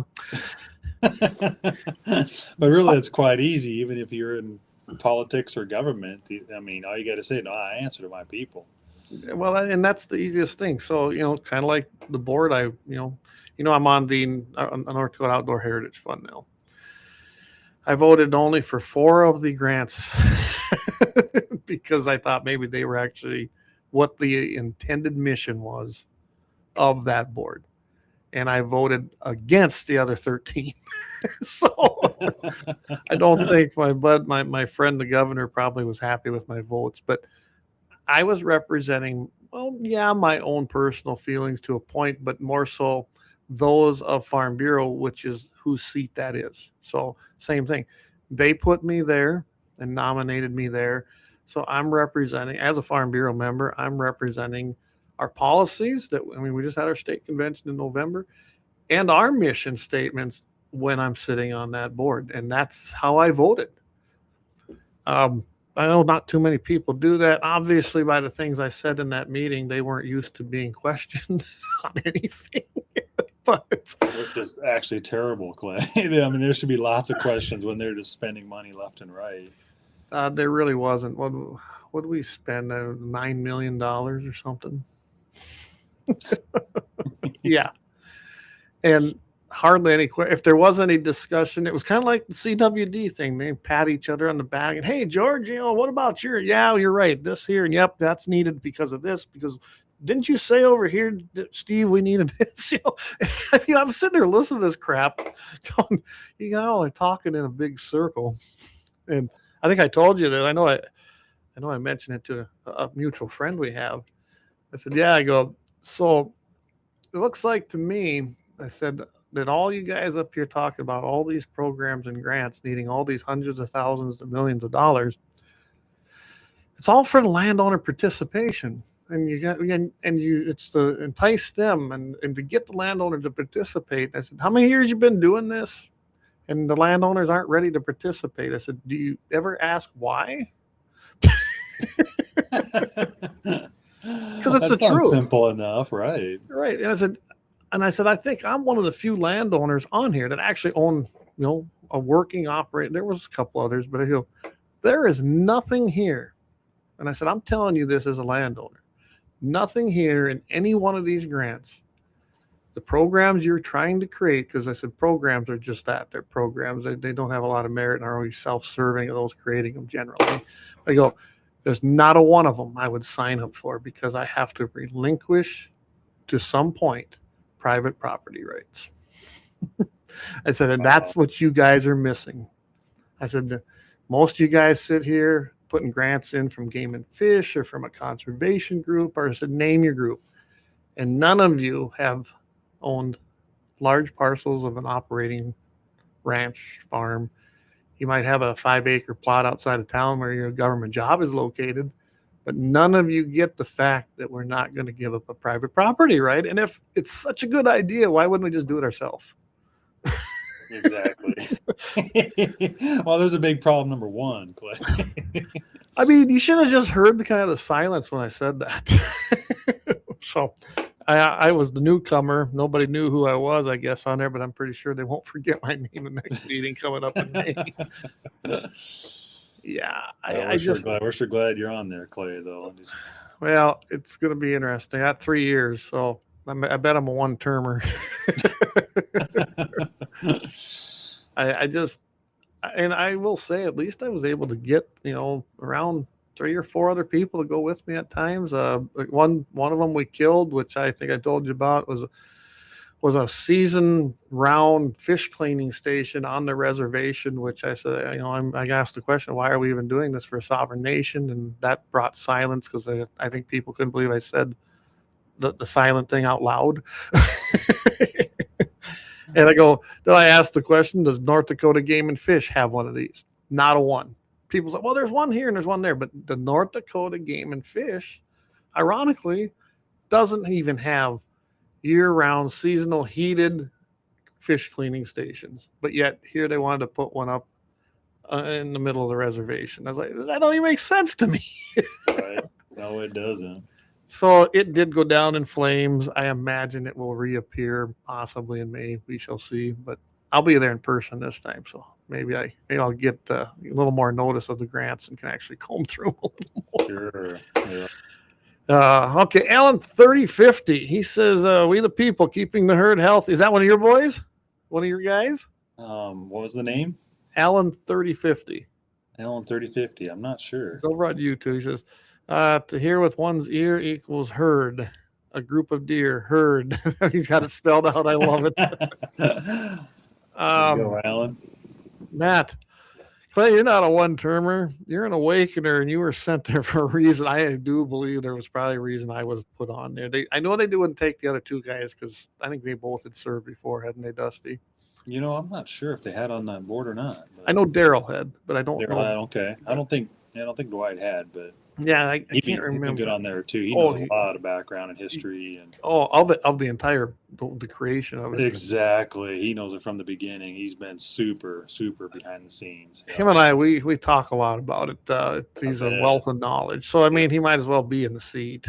But really, it's quite easy, even if you're in politics or government. I mean, all you got to say, no, I answer to my people. Well, and that's the easiest thing. So, kind of like the board, I'm on the North Dakota Outdoor Heritage Fund now. I voted only for 4 of the grants because I thought maybe they were actually what the intended mission was of that board. And I voted against the other 13. So I don't think my friend, the governor, probably was happy with my votes, but I was representing, my own personal feelings to a point, but more so those of Farm Bureau, which is whose seat that is. So same thing. They put me there and nominated me there. So I'm representing, as a Farm Bureau member, I'm representing our policies we just had our state convention in November, and our mission statements when I'm sitting on that board. And that's how I voted. I know not too many people do that. Obviously, by the things I said in that meeting, they weren't used to being questioned on anything. Which is actually terrible, Clay. I mean, there should be lots of questions when they're just spending money left and right. There really wasn't. What did we spend? $9 million or something? Yeah. And hardly any, if there was any discussion, it was kind of like the CWD thing. They pat each other on the back and, hey, George, what about yeah, you're right. This here. And yep, that's needed because of this, because didn't you say over here, Steve, we needed this? I mean, I'm sitting there listening to this crap. You know, they're talking in a big circle. And I think I told you that. I know I mentioned it to a mutual friend we have. I said, yeah, I go, so it looks like to me, I said, that all you guys up here talking about all these programs and grants needing all these hundreds of thousands to millions of dollars, it's all for the landowner participation. And it's to entice them and to get the landowner to participate. I said, how many years you been doing this? And the landowners aren't ready to participate. I said, do you ever ask why? Because it's the truth. Simple enough, right? Right. And I said, I think I'm one of the few landowners on here that actually own, a working operator. There was a couple others, but there is nothing here. And I said, I'm telling you this as a landowner. Nothing here in any one of these grants. The programs you're trying to create, because I said programs are just that. They're programs. They don't have a lot of merit and are always self-serving of those creating them generally. I go, there's not a one of them I would sign up for because I have to relinquish to some point private property rights. I said, and that's what you guys are missing. I said, most of you guys sit here putting grants in from Game and Fish or from a conservation group, or I said, name your group. And none of you have owned large parcels of an operating ranch farm. You might have a 5-acre plot outside of town where your government job is located, but none of you get the fact that we're not going to give up a private property right. And if it's such a good idea, why wouldn't we just do it ourselves? Exactly. Well, there's a big problem, number one, Clay. I mean, you should have just heard the kind of the silence when I said that. So I was the newcomer. Nobody knew who I was, I guess, on there, but I'm pretty sure they won't forget my name in the next meeting coming up in May. Yeah. We're sure glad you're on there, Clay, though. Well, it's going to be interesting. I got 3 years, so I bet I'm a one-termer. I will say, at least I was able to get, around 3 or 4 other people to go with me at times. One of them we killed, which I think I told you about, was a season round fish cleaning station on the reservation, which I said, I asked the question, why are we even doing this for a sovereign nation? And that brought silence because I think people couldn't believe I said the silent thing out loud. And I go, then I asked the question, does North Dakota Game and Fish have one of these? Not a one. People say, well, there's one here and there's one there. But the North Dakota Game and Fish, ironically, doesn't even have year-round seasonal heated fish cleaning stations. But yet here they wanted to put one up in the middle of the reservation. I was like, that don't even make sense to me. Right. No, it doesn't. So it did go down in flames. I imagine it will reappear possibly in May. We shall see. But I'll be there in person this time. So maybe I'll get a little more notice of the grants and can actually comb through them a little more. Sure. Yeah. Okay, Alan 3050. He says, we the people keeping the herd healthy. Is that one of your boys? One of your guys? What was the name? Alan 3050. Alan 3050. I'm not sure. It's over on YouTube. He says, to hear with one's ear equals herd. A group of deer, herd. He's got it spelled out. I love it. Go, Alan. Matt, Clay, you're not a one-termer. You're an awakener, and you were sent there for a reason. I do believe there was probably a reason I was put on there. I know they wouldn't take the other two guys because I think they both had served before, hadn't they, Dusty? I'm not sure if they had on that board or not. I know Daryl had, but I don't know. Okay. I don't think Dwight had, but yeah, I can't remember. He'd be good on there too. He knows a lot of background and history of the entire the creation of it. Exactly. He knows it from the beginning. He's been super, super behind the scenes. Him and I, we talk a lot about it. He's a wealth of knowledge. So I mean, he might as well be in the seat.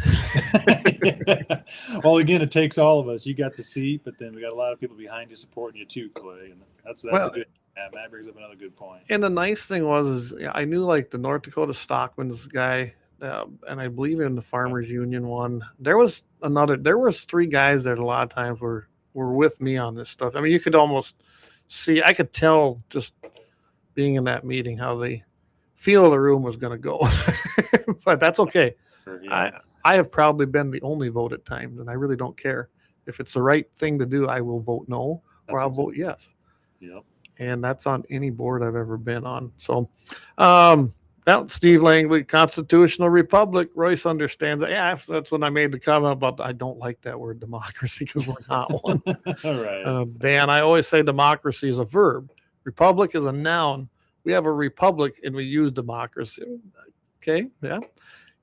Well, again, it takes all of us. You got the seat, but then we got a lot of people behind you supporting you too, Clay. And that's a good Matt brings up another good point. And the nice thing was I knew like the North Dakota Stockman's guy, and I believe in the Farmers Union one. There was 3 guys that a lot of times were with me on this stuff. I mean, you could almost see, I could tell just being in that meeting how the feel of the room was going to go. But that's okay. Sure, yeah. I have probably been the only vote at times, and I really don't care. If it's the right thing to do, I will vote no, or I'll vote yes. Yep. And that's on any board I've ever been on. So, that Steve Langley, Constitutional Republic. Royce understands that. Yeah, that's when I made the comment about I don't like that word democracy because we're not one. All right. Dan, I always say democracy is a verb. Republic is a noun. We have a republic and we use democracy. Okay, yeah.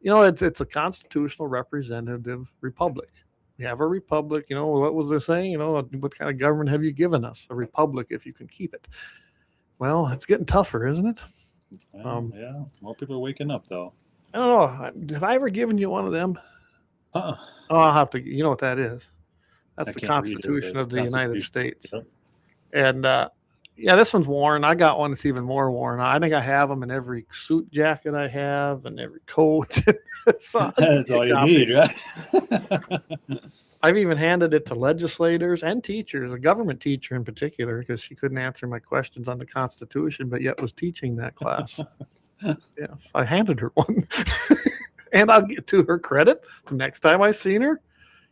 You know, it's a constitutional representative republic. We have a republic. You know, what was the saying? You know, what kind of government have you given us? A republic if you can keep it. Well, it's getting tougher, isn't it? Yeah, more people are waking up, though. I don't know. Have I ever given you one of them? Oh, I'll have to. You know what that is? That's the Constitution of the United States. Yep. And yeah, this one's worn. I got one that's even more worn. I think I have them in every suit jacket I have and every coat. So that's all you need, right? I've even handed it to legislators and teachers, a government teacher in particular, because she couldn't answer my questions on the Constitution, but yet was teaching that class. Yes, I handed her one. And I'll get to her credit. The next time I seen her,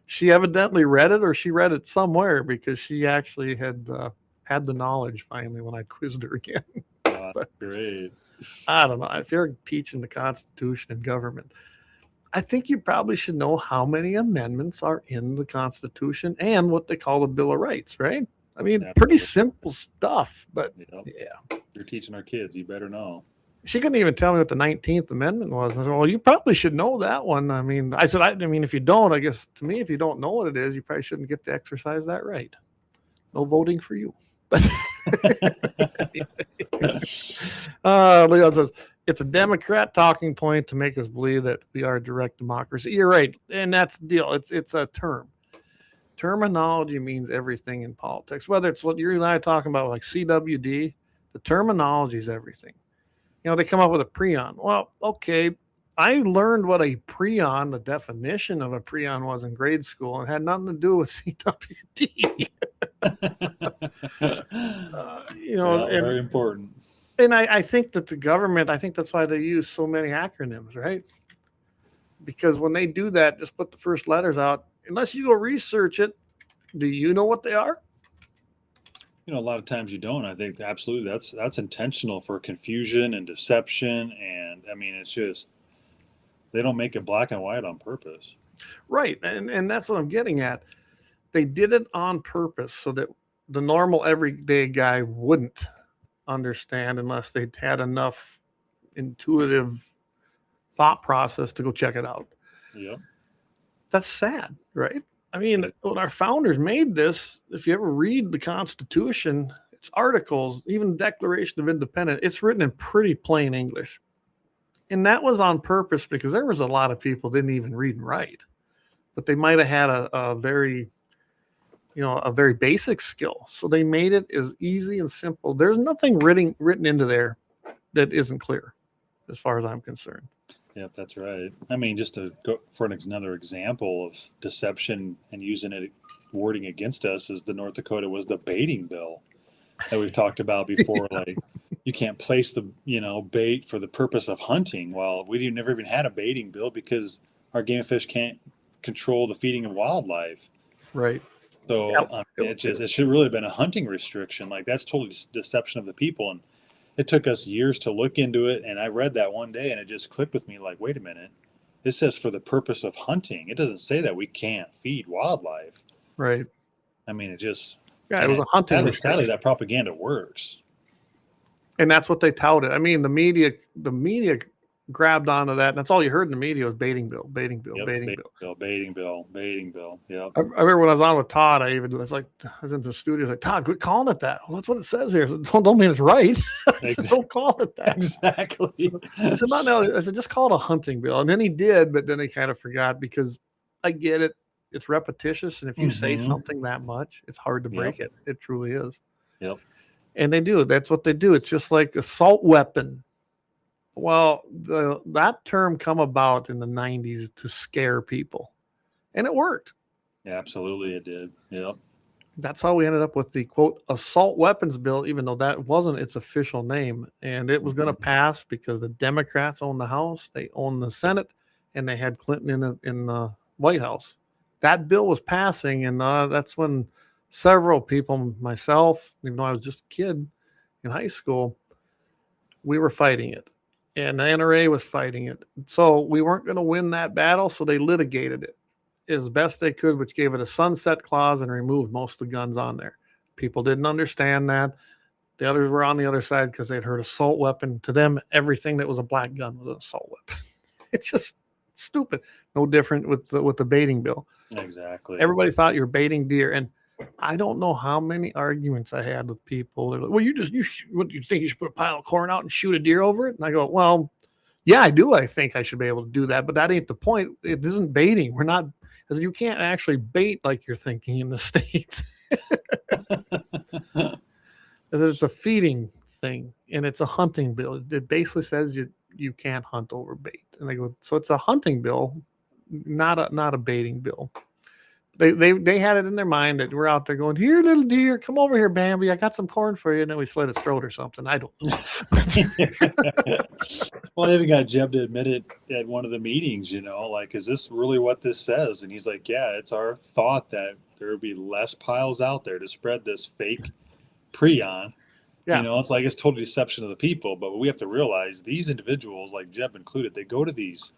she evidently read it, or she read it somewhere, because she actually had the knowledge finally when I quizzed her again. But, great. I don't know. If you're teaching the Constitution and government, I think you probably should know how many amendments are in the Constitution and what they call the Bill of Rights, right? I mean, pretty simple stuff, but yeah. You're teaching our kids. You better know. She couldn't even tell me what the 19th Amendment was. I said, well, you probably should know that one. I mean, I mean, if you don't, I guess to me, if you don't know what it is, you probably shouldn't get to exercise that right. No voting for you. Leon says, it's a Democrat talking point to make us believe that we are a direct democracy. You're right. And that's the deal. It's a term. Terminology means everything in politics, whether it's what you and I are talking about, like CWD, the terminology is everything. You know, they come up with a prion. Well, okay, I learned what a prion, the definition of a prion was in grade school, and had nothing to do with CWD. You know, yeah, very important. And I think that the government, I think that's why they use so many acronyms, right? Because when they do that, just put the first letters out. Unless you go research it, do you know what they are? You know, a lot of times you don't. I think absolutely that's intentional for confusion and deception. And I mean, it's just, they don't make it black and white on purpose. Right. And that's what I'm getting at. They did it on purpose so that the normal everyday guy wouldn't understand unless they had enough intuitive thought process to go check it out. Yeah. That's sad, right? I mean, when our founders made this, if you ever read the Constitution, its articles, even the Declaration of Independence, it's written in pretty plain English. And that was on purpose because there was a lot of people didn't even read and write, but they might have had a very basic skill. So they made it as easy and simple. There's nothing written into there that isn't clear as far as I'm concerned. Yep, that's right. I mean, just to go for another example of deception and using it wording against us is the North Dakota was the baiting bill that we've talked about before. Yeah. Like, you can't place the bait for the purpose of hunting. Well, we never even had a baiting bill because our game and fish can't control the feeding of wildlife. Right. So it should really have been a hunting restriction. Like, that's totally deception of the people. And it took us years to look into it. And I read that one day and it just clicked with me like, wait a minute, this says for the purpose of hunting. It doesn't say that we can't feed wildlife. Right. I mean, it just, it was a hunting. Sadly, that propaganda works. And that's what they touted. I mean, the media grabbed onto that, and that's all you heard in the media was baiting bill. Yep, baiting bill. Yeah. I remember when I was on with Todd, I was in the studio, like, Todd, quit calling it that. Well, that's what it says here. So don't mean it's right. Exactly. Don't call it that. Exactly. I said, just call it a hunting bill. And then he did, but then he kind of forgot because I get it. It's repetitious, and if you say something that much, it's hard to break it. It truly is. Yep. And they do. That's what they do. It's just like assault weapon. Well, that term come about in the 90s to scare people. And it worked. Yeah, absolutely it did. Yep. That's how we ended up with the, quote, assault weapons bill, even though that wasn't its official name. And it was going to pass because the Democrats own the House, they own the Senate, and they had Clinton in the White House. That bill was passing, and that's when several people, myself, even though I was just a kid in high school, we were fighting it. And the NRA was fighting it. So we weren't going to win that battle, so they litigated it as best they could, which gave it a sunset clause and removed most of the guns on there. People didn't understand that. The others were on the other side because they'd heard assault weapon. To them, everything that was a black gun was an assault weapon. It's just stupid. No different with the baiting bill. Exactly. Everybody thought you're baiting deer. And I don't know how many arguments I had with people. They're like, well, you think you should put a pile of corn out and shoot a deer over it? And I go, well, yeah, I do. I think I should be able to do that, but that ain't the point. It isn't baiting. We're not, because you can't actually bait like you're thinking in the States. It's a feeding thing, and it's a hunting bill. It basically says you can't hunt over bait. And I go, so it's a hunting bill, not a baiting bill. They had it in their mind that we're out there going, here, little deer, come over here, Bambi. I got some corn for you. And then we slit its throat or something. I don't know. Well, I even got Jeb to admit it at one of the meetings, like, is this really what this says? And he's like, yeah, it's our thought that there would be less piles out there to spread this fake prion. Yeah. It's like it's total deception of the people. But we have to realize these individuals, like Jeb included, they go to these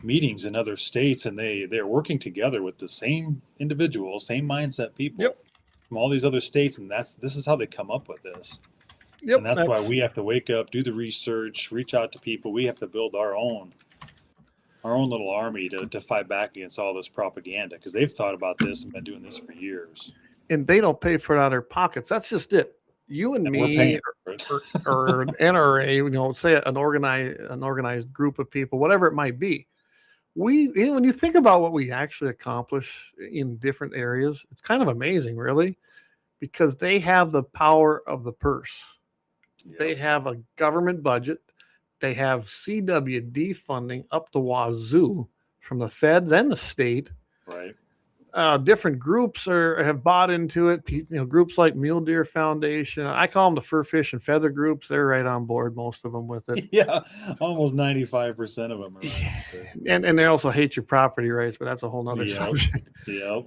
meetings in other states, and they're working together with the same individuals, same mindset people from all these other states, and this is how they come up with this. And that's why we have to wake up, do the research, reach out to people. We have to build our own little army to fight back against all this propaganda, because they've thought about this and been doing this for years. And they don't pay for it out of their pockets. That's just it. You and me or NRA, say an organized group of people, whatever it might be. When you think about what we actually accomplish in different areas, it's kind of amazing, really, because they have the power of the purse. Yep. They have a government budget. They have CWD funding up the wazoo from the feds and the state. Right. Different groups have bought into it. Groups like Mule Deer Foundation. I call them the Fur, Fish, and Feather groups. They're right on board, most of them, with it. Yeah, almost 95% of them are right. And they also hate your property rights, but that's a whole nother subject. Yep.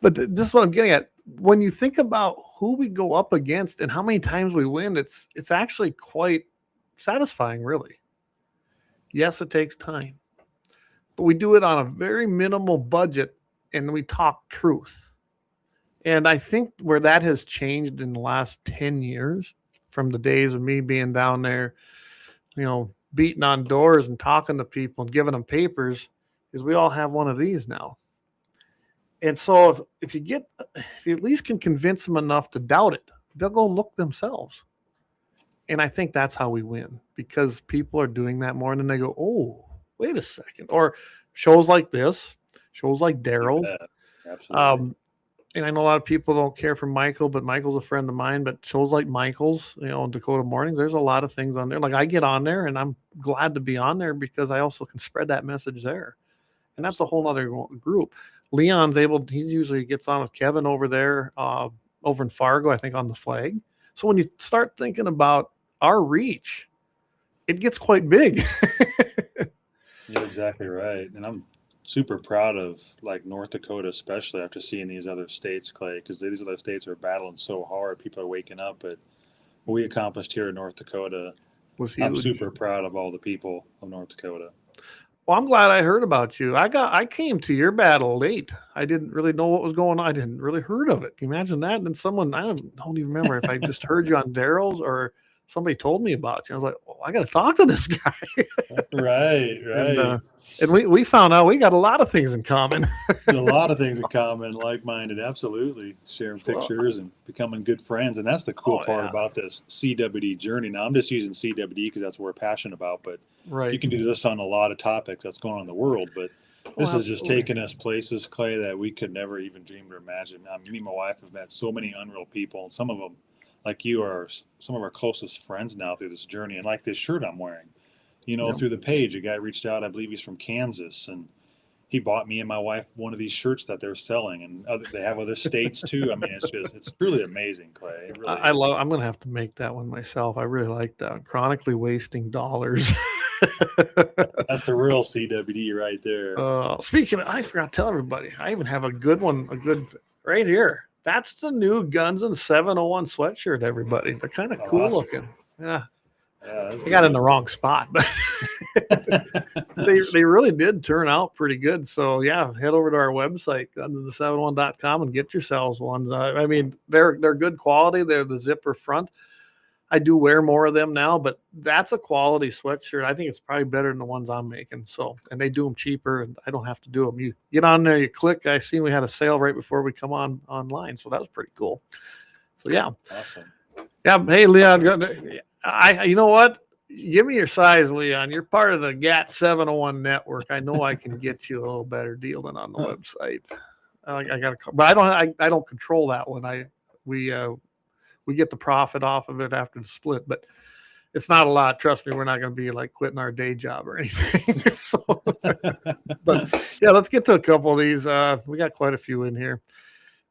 But this is what I'm getting at. When you think about who we go up against and how many times we win, it's actually quite satisfying, really. Yes, it takes time, but we do it on a very minimal budget. And we talk truth. And I think where that has changed in the last 10 years, from the days of me being down there, beating on doors and talking to people and giving them papers, is we all have one of these now. And so if you at least can convince them enough to doubt it, they'll go look themselves. And I think that's how we win, because people are doing that more, and then they go, oh, wait a second. Or shows like this. Shows like Daryl's. Yeah, absolutely. And I know a lot of people don't care for Michael, but Michael's a friend of mine. But shows like Michael's, Dakota Mornings, there's a lot of things on there. Like, I get on there, and I'm glad to be on there because I also can spread that message there. And that's a whole other group. Leon's he usually gets on with Kevin over there, over in Fargo, I think, on the flag. So when you start thinking about our reach, it gets quite big. You're exactly right. And I'm super proud of, like, North Dakota, especially after seeing these other states, Clay, because these other states are battling so hard. People are waking up. But what we accomplished here in North Dakota, I'm super proud of all the people of North Dakota. Well, I'm glad I heard about you. I came to your battle late. I didn't really know what was going on. I didn't really heard of it. Can you imagine that? And then someone, I don't even remember if I just heard you on Daryl's or somebody told me about you. I was like, oh, I got to talk to this guy. Right. And we found out we got a lot of things in common. A lot of things in common, like-minded, absolutely. Sharing pictures and becoming good friends. And that's the cool part about this CWD journey. Now, I'm just using CWD because that's what we're passionate about, but you can do this on a lot of topics that's going on in the world. But this is just taking us places, Clay, that we could never even dream or imagine. Me and my wife have met so many unreal people, and some of them like you are some of our closest friends now through this journey. And like this shirt I'm wearing, you know, through the page, a guy reached out, I believe he's from Kansas, and he bought me and my wife one of these shirts that they're selling, and they have other states too. I mean, it's truly amazing, Clay. It really I'm going to have to make that one myself. I really like that. Chronically wasting dollars. That's the real CWD right there. Speaking of, I forgot to tell everybody, I even have a good one, right here. That's the new Guns and 701 sweatshirt, everybody. They're kind of cool looking. Yeah. I got in the wrong spot, but they really did turn out pretty good. So yeah, head over to our website, gunsand701.com, and get yourselves ones. I mean, they're good quality. They're the zipper front. I do wear more of them now, but that's a quality sweatshirt. I think it's probably better than the ones I'm making. So, and they do them cheaper, and I don't have to do them. You get on there, you click. I seen we had a sale right before we come online, so that was pretty cool. So yeah, awesome. Yeah, hey Leon, you know what? Give me your size, Leon. You're part of the GAT701 network. I know I can get you a little better deal than on the website. I got, but I don't control that one. We get the profit off of it after the split, but it's not a lot. Trust me, we're not going to be like quitting our day job or anything. So, but yeah, let's get to a couple of these. We got quite a few in here.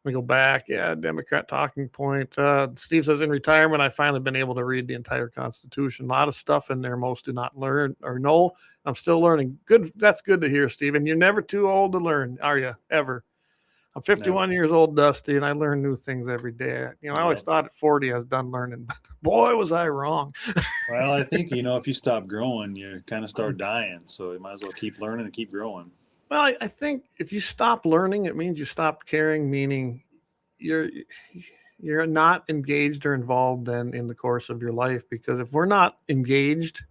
We go back. Yeah, Democrat talking point. Steve says, in retirement, I've finally been able to read the entire Constitution. A lot of stuff in there most do not learn or know. I'm still learning. Good. That's good to hear, Steve. And you're never too old to learn, are you? Ever. I'm 51 years old, Dusty, and I learn new things every day. You know, I always thought at 40 I was done learning, but boy, was I wrong. Well, I think, you know, if you stop growing, you kind of start dying. So you might as well keep learning and keep growing. Well, I think if you stop learning, it means you stop caring, meaning you're not engaged or involved then in the course of your life. Because if we're not engaged,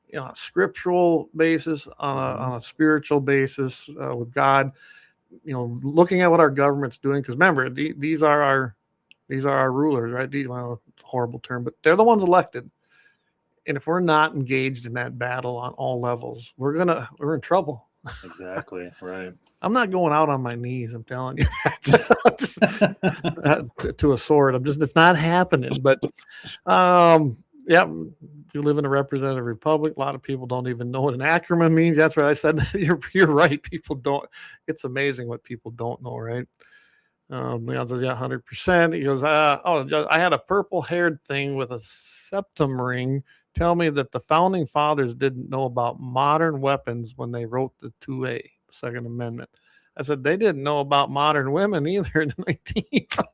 you know, on a scriptural basis, on a spiritual basis with God, you know, looking at what our government's doing, because remember, these are our rulers, right? It's a horrible term, but they're the ones elected. And if we're not engaged in that battle on all levels, we're in trouble. Exactly. Right. I'm not going out on my knees. I'm telling you that. To a sword. it's not happening. But yeah, you live in a representative republic. A lot of people don't even know what an acronym means. That's what I said. You're right. People don't. It's amazing what people don't know, right? Leon says, yeah, 100%. He goes, I had a purple-haired thing with a septum ring tell me that the founding fathers didn't know about modern weapons when they wrote the 2A, Second Amendment. I said, they didn't know about modern women either in the 19th.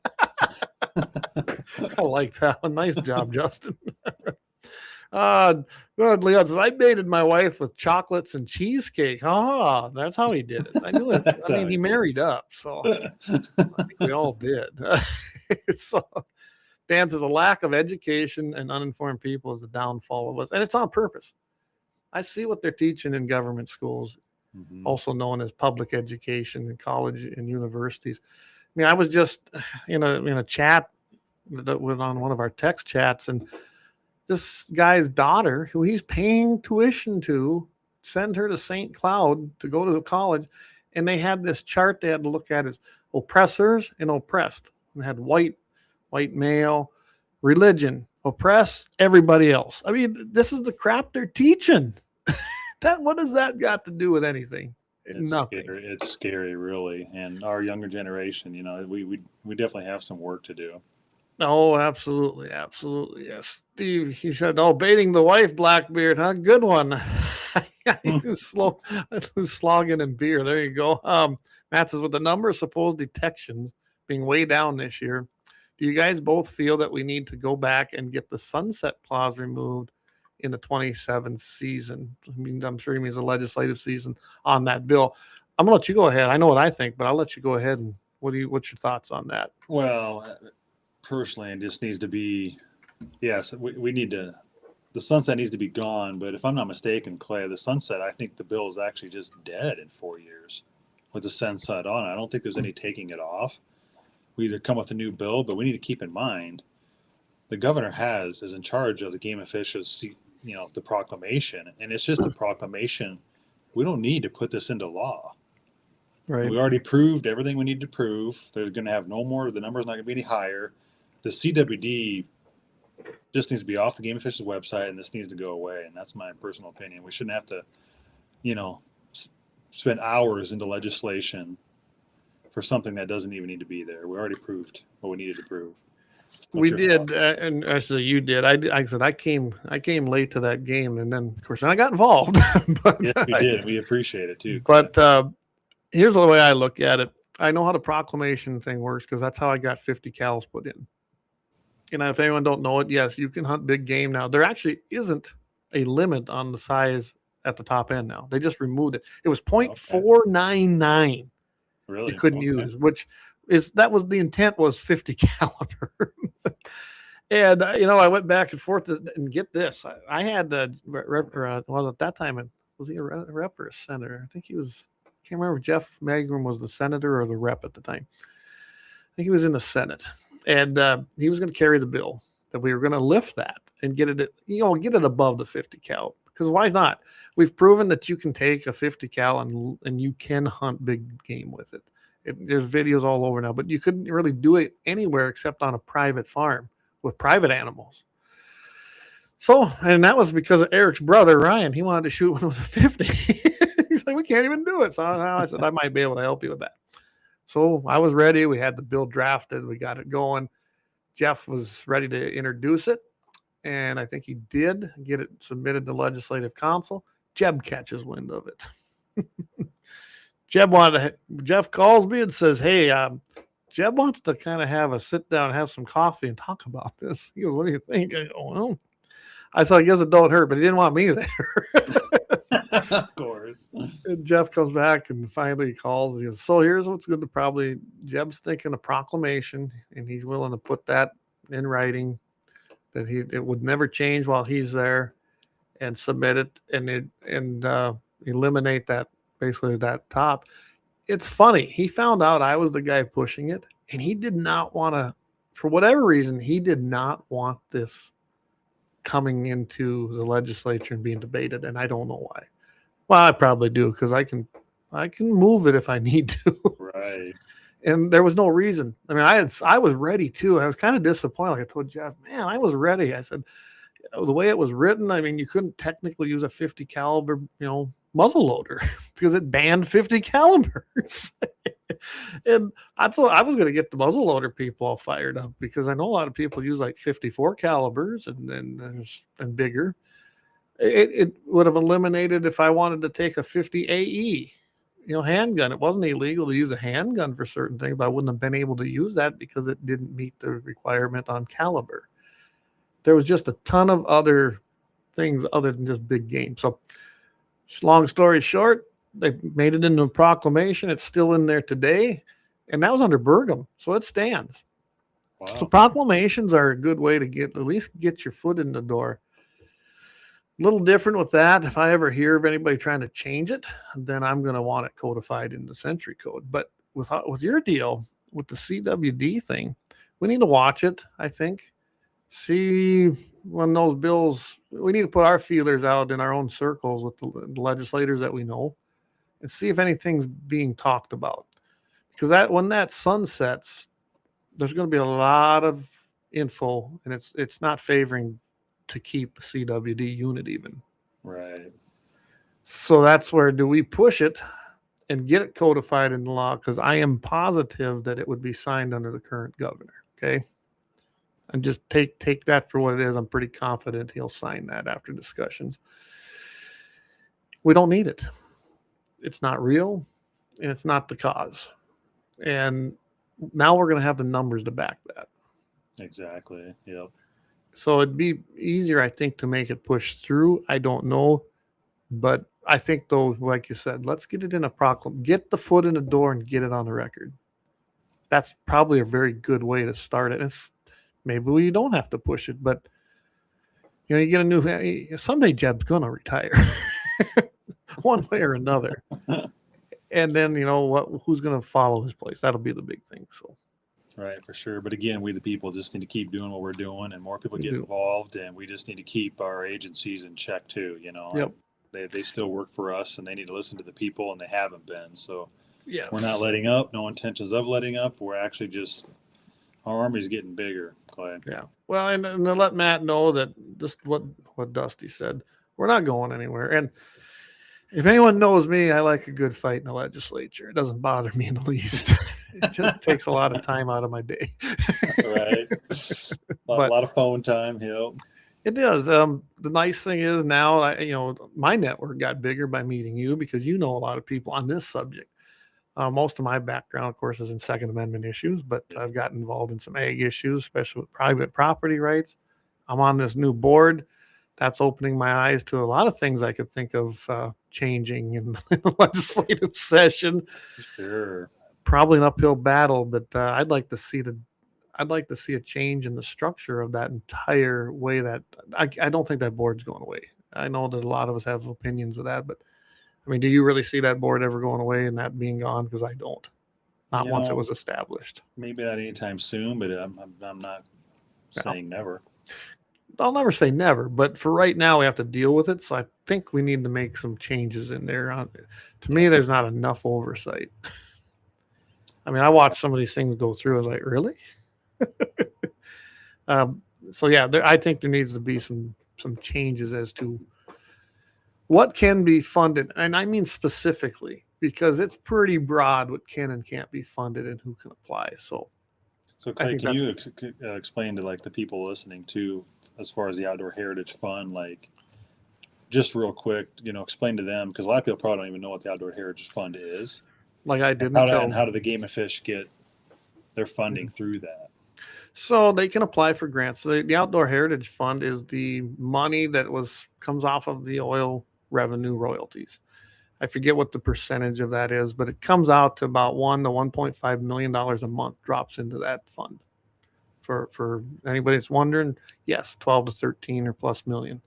I like that one. Nice job, Justin. Good. Leon says, I baited my wife with chocolates and cheesecake. That's how he did it. I knew it. I mean, he married up, so I think we all did. So Dan says, a lack of education and uninformed people is the downfall of us. And it's on purpose. I see what they're teaching in government schools, also known as public education in college and universities. I mean, I was just in a chat that went on one of our text chats, and this guy's daughter, who he's paying tuition to, send her to St. Cloud to go to college. And they had this chart they had to look at as oppressors and oppressed. And they had white male, religion, oppress everybody else. I mean, this is the crap they're teaching. What does that got to do with anything? Nothing. It's scary, really. And our younger generation, you know, we definitely have some work to do. Oh, absolutely. Absolutely. Yes. Steve, he said, baiting the wife, Blackbeard, huh? Good one. Who's slogging in beer. There you go. Matt says, with the number of supposed detections being way down this year, do you guys both feel that we need to go back and get the sunset clause removed in the 27 season? I mean, I'm sure he means the legislative season on that bill. I'm gonna let you go ahead. I know what I think, but I'll let you go ahead. And what's your thoughts on that? Well, personally, it just needs to be, yes, we need to, the sunset needs to be gone. But if I'm not mistaken, Clay, the sunset, I think the bill is actually just dead in 4 years with the sunset on it. I don't think there's any taking it off. We need to come with a new bill, but we need to keep in mind the governor is in charge of the game officials, you know, the proclamation, and it's just a proclamation. We don't need to put this into law. Right. We already proved everything we need to prove. There's going to have no more. The number's not going to be any higher. the CWD just needs to be off the game official's website, and this needs to go away. And that's my personal opinion. We shouldn't have to, spend hours into legislation for something that doesn't even need to be there. We already proved what we needed to prove. We did, and actually you did. I said I came late to that game, and then of course I got involved. But yes, we did. We appreciate it too. But here's the way I look at it. I know how the proclamation thing works because that's how I got 50 cals put in. And if anyone don't know it, yes, you can hunt big game now. There actually isn't a limit on the size at the top end now. They just removed it. It was .499. Really? You couldn't use, which is the intent was 50 caliber. And I went back and forth and get this. I had at that time, was he a rep or a senator? I think he was. I can't remember if Jeff Magrum was the senator or the rep at the time. I think he was in the Senate, and he was going to carry the bill that we were going to lift that and get it above the 50 cal. Because why not? We've proven that you can take a 50 cal and you can hunt big game with it. There's videos all over now, but you couldn't really do it anywhere except on a private farm with private animals. So, and that was because of Eric's brother, Ryan. He wanted to shoot one with a 50. He's like, we can't even do it. So I said, I might be able to help you with that. So I was ready. We had the bill drafted. We got it going. Jeff was ready to introduce it. And I think he did get it submitted to Legislative Council. Jeb catches wind of it. Jeff calls me and says, hey, Jeb wants to kind of have a sit down, have some coffee and talk about this. He goes, what do you think? I go, well, I said, I guess it don't hurt, but he didn't want me there. Of course. And Jeff comes back and finally calls. He goes, so here's what's going to Jeb's thinking a proclamation, and he's willing to put that in writing that it would never change while he's there, and submit it and eliminate that, basically that top. It's funny. He found out I was the guy pushing it, and he did not want to, for whatever reason, he did not want this coming into the legislature and being debated, and I don't know why. Well, I probably do, because I can move it if I need to. Right. And there was no reason. I mean, I was ready too. I was kind of disappointed. Like I told Jeff, man, I was ready. I said, the way it was written, I mean, you couldn't technically use a 50 caliber, muzzle loader because it banned 50 calibers. And that's what I was going to get the muzzle loader people all fired up, because I know a lot of people use like 54 calibers and bigger. It would have eliminated if I wanted to take a 50 AE, handgun. It wasn't illegal to use a handgun for certain things, but I wouldn't have been able to use that because it didn't meet the requirement on caliber. There was just a ton of other things other than just big game. So long story short, they made it into a proclamation. It's still in there today, and that was under Burgum, so it stands. Wow. So proclamations are a good way to at least get your foot in the door. A little different with that. If I ever hear of anybody trying to change it, then I'm going to want it codified in the Century Code. But with your deal, with the CWD thing, we need to watch it, I think. See when those bills, we need to put our feelers out in our own circles with the legislators that we know and see if anything's being talked about. Because when that sunsets, there's going to be a lot of info, and it's not favoring to keep CWD unit even. Right. So that's where, do we push it and get it codified in the law? Because I am positive that it would be signed under the current governor. Okay. And just take that for what it is. I'm pretty confident he'll sign that after discussions. We don't need it. It's not real, and it's not the cause. And now we're going to have the numbers to back that. Exactly. Yep. So it'd be easier, I think, to make it push through. I don't know. But I think, though, like you said, let's get it in a proclamation. Get the foot in the door and get it on the record. That's probably a very good way to start it. Maybe we don't have to push it, but you get a new. Someday Jeb's gonna retire, one way or another, and then who's gonna follow his place? That'll be the big thing. So, right, for sure. But again, we the people just need to keep doing what we're doing, and more people get involved, and we just need to keep our agencies in check too. Yep. They still work for us, and they need to listen to the people, and they haven't been. So, yeah, we're not letting up. No intentions of letting up. We're actually just Our army's getting bigger, Clay. Yeah. Well, and to let Matt know that just what Dusty said, we're not going anywhere. And if anyone knows me, I like a good fight in the legislature. It doesn't bother me in the least. It just takes a lot of time out of my day. Right. A lot of phone time. Yep. It does. The nice thing is now, my network got bigger by meeting you because you know a lot of people on this subject. Most of my background, of course, is in Second Amendment issues, but I've gotten involved in some ag issues, especially with private property rights. I'm on this new board. That's opening my eyes to a lot of things I could think of changing in the legislative session. Sure. Probably an uphill battle, but I'd like to see a change in the structure of that entire way. That I don't think that board's going away. I know that a lot of us have opinions of that, but I mean, do you really see that board ever going away and that being gone? Because I don't. Not once it was established. Maybe not anytime soon, but I'm not saying never. I'll never say never, but for right now, we have to deal with it. So I think we need to make some changes in there. To me, there's not enough oversight. I mean, I watched some of these things go through. I was like, really? So yeah, I think there needs to be some changes as to what can be funded, and I mean specifically because it's pretty broad what can and can't be funded and who can apply. So Clay, can you explain to like the people listening too, as far as the Outdoor Heritage Fund, like just real quick, explain to them, because a lot of people probably don't even know what the Outdoor Heritage Fund is. Like I didn't. And how do the Game and Fish get their funding through that? So they can apply for grants. So the Outdoor Heritage Fund is the money that comes off of the oil revenue royalties. I forget what the percentage of that is, but it comes out to about $1 to $1.5 million a month drops into that fund. For anybody that's wondering, yes, 12 to 13 or plus million.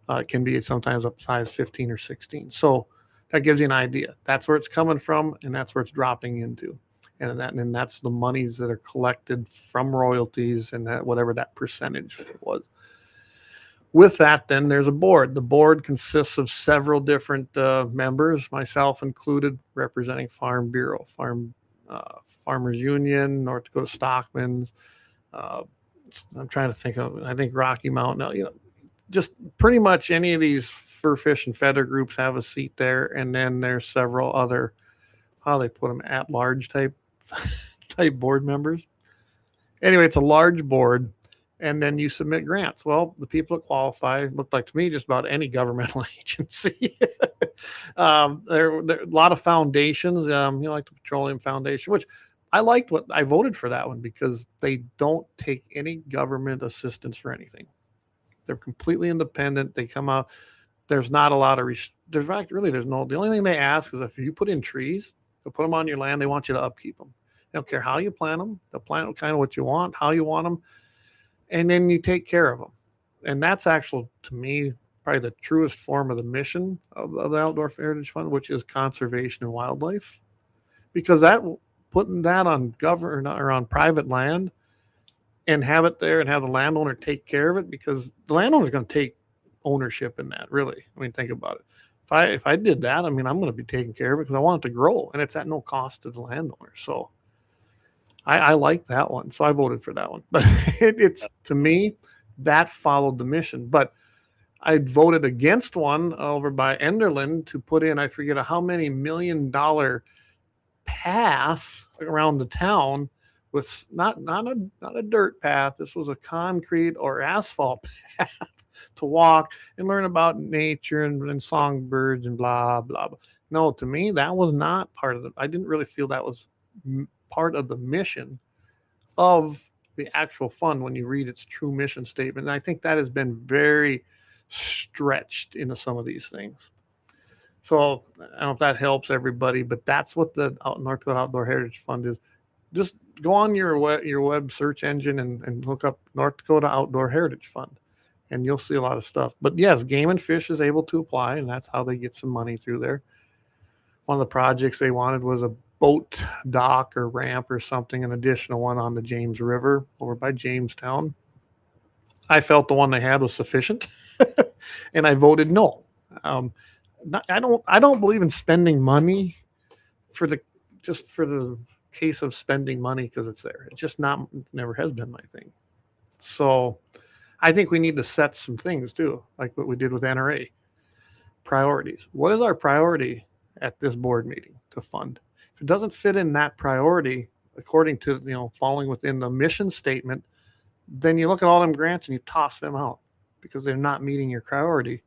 It can be sometimes up as high as 15 or 16. So that gives you an idea. That's where it's coming from, and that's where it's dropping into. And that's the monies that are collected from royalties and that whatever that percentage was. With that, then there's a board. The board consists of several different members, myself included, representing Farm Bureau, Farmers Union, North Dakota Stockman's. I'm trying to think of, I think Rocky Mountain, just pretty much any of these fur, fish, and feather groups have a seat there. And then there's several other, how they put them, at-large type board members. Anyway, it's a large board. And then you submit grants. Well, the people that qualify looked like to me just about any governmental agency. There are a lot of foundations, like the Petroleum Foundation, which I liked. I voted for that one because they don't take any government assistance for anything. They're completely independent. They come out. There's not a lot of there's no. The only thing they ask is if you put in trees, they'll put them on your land. They want you to upkeep them. They don't care how you plant them. They'll plant kind of what you want, how you want them. And then you take care of them. And that's actually, to me, probably the truest form of the mission of the Outdoor Heritage Fund, which is conservation and wildlife. Because putting that on government or on private land and have it there and have the landowner take care of it, because the landowner's going to take ownership in that, really. I mean, think about it. If I did that, I mean, I'm going to be taking care of it because I want it to grow, and it's at no cost to the landowner. So I like that one, so I voted for that one. But it's to me, that followed the mission. But I voted against one over by Enderlin to put in, I forget how many $1 million path around the town with not a dirt path. This was a concrete or asphalt path to walk and learn about nature and songbirds and blah, blah, blah. No, to me, that was not part of I didn't really feel that was part of the mission of the actual fund when you read its true mission statement. And I think that has been very stretched into some of these things. So I don't know if that helps everybody, but that's what the North Dakota Outdoor Heritage Fund is. Just go on your web search engine and look up North Dakota Outdoor Heritage Fund, and you'll see a lot of stuff. But yes, Game and Fish is able to apply, and that's how they get some money through there. One of the projects they wanted was a boat dock or ramp or something, an additional one on the James River over by Jamestown. I felt the one they had was sufficient, and I voted no. I don't believe in spending money for the case of spending money because it's there. It's just never has been my thing. So I think we need to set some things too, like what we did with NRA. Priorities. What is our priority at this board meeting to fund? If it doesn't fit in that priority, according to, falling within the mission statement, then you look at all them grants and you toss them out because they're not meeting your priority.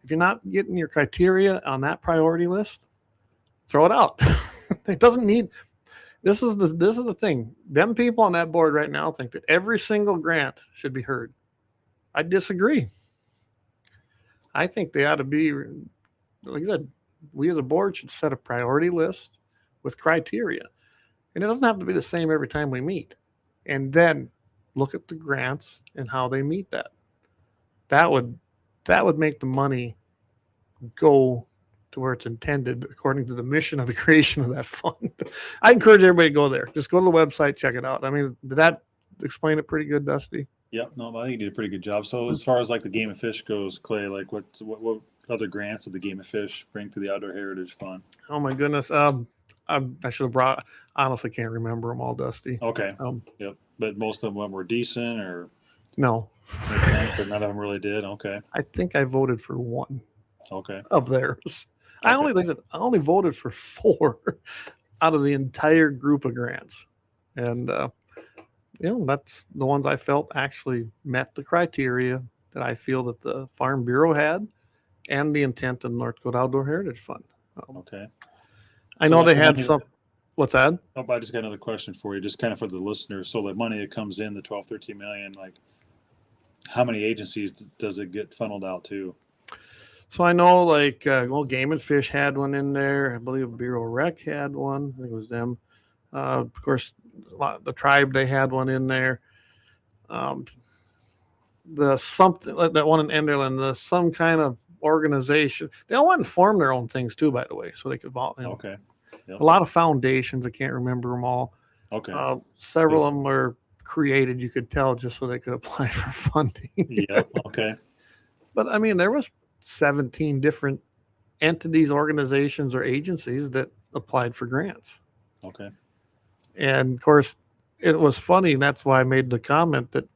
If you're not getting your criteria on that priority list, throw it out. It doesn't need. This is the thing. Them people on that board right now think that every single grant should be heard. I disagree. I think they ought to be, like I said, we as a board should set a priority list with criteria. And it doesn't have to be the same every time we meet. And then look at the grants and how they meet that. That would make the money go to where it's intended according to the mission of the creation of that fund. I encourage everybody to go there. Just go to the website, check it out. I mean, did that explain it pretty good, Dusty? Yep. No, I think you did a pretty good job. So as far as like the Game of Fish goes, Clay, like what other grants did the Game of Fish bring to the Outdoor Heritage Fund? Oh my goodness. I should have brought, honestly can't remember them all, Dusty. Okay. Yep. But most of them were decent or no. But none of them really did. Okay. I think I voted for one. Okay. Of theirs. Okay. I only voted for 4 out of the entire group of grants. And that's the ones I felt actually met the criteria that I feel that the Farm Bureau had and the intent of the North Dakota Outdoor Heritage Fund. Okay. I know they had some. What's that? Oh, I just got another question for you, just kind of for the listeners. So the money that comes in, the 12, 13 million, like how many agencies does it get funneled out to? So I know like, Game and Fish had one in there. I believe Bureau Rec had one. I think it was them. Of course, the tribe, they had one in there. The something like that one in Enderlin, some kind of organization. They all went and formed their own things too, by the way, so they could. Okay. Yep. A lot of foundations. I can't remember them all. Okay. Several of them were created, you could tell, just so they could apply for funding. Yeah. Okay. But I mean, there was 17 different entities, organizations, or agencies that applied for grants. Okay. And of course, it was funny. And that's why I made the comment that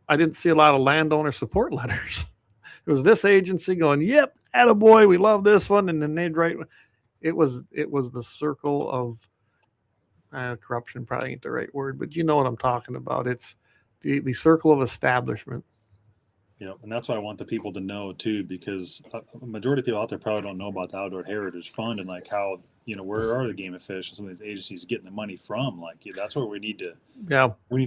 I didn't see a lot of landowner support letters. It was this agency going, "Yep, attaboy, we love this one," and then they'd write. It was the circle of corruption. Probably ain't the right word, but you know what I'm talking about. It's the circle of establishment. Yeah, and that's why I want the people to know too, because a majority of people out there probably don't know about the Outdoor Heritage Fund and like how, where are the Game of Fish and some of these agencies getting the money from? Like, that's where we need to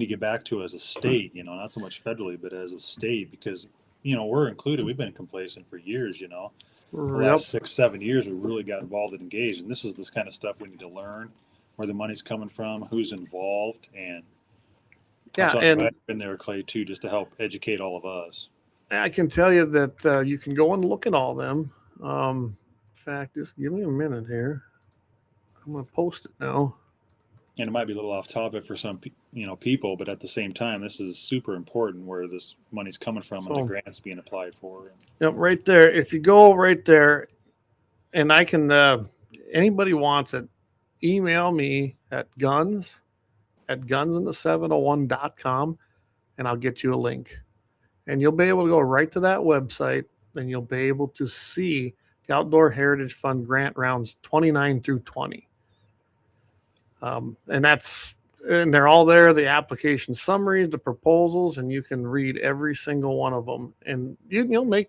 get back to as a state, not so much federally, but as a state, because we're included. We've been complacent for years. The last 6-7 years, we really got involved and engaged, and this is this kind of stuff we need to learn, where the money's coming from, who's involved, and I've been there, Clay, too, just to help educate all of us. I can tell you that you can go and look at all them. In fact, just give me a minute here. I'm going to post it now. And it might be a little off topic for some, people, but at the same time, this is super important where this money's coming from and the grants being applied for. Yep, right there. If you go right there, and I can, anybody wants it, email me at gunsandthe701.com, and I'll get you a link. And you'll be able to go right to that website, and you'll be able to see the Outdoor Heritage Fund grant rounds 29 through 20. And they're all there, the application summaries, the proposals, and you can read every single one of them. And you'll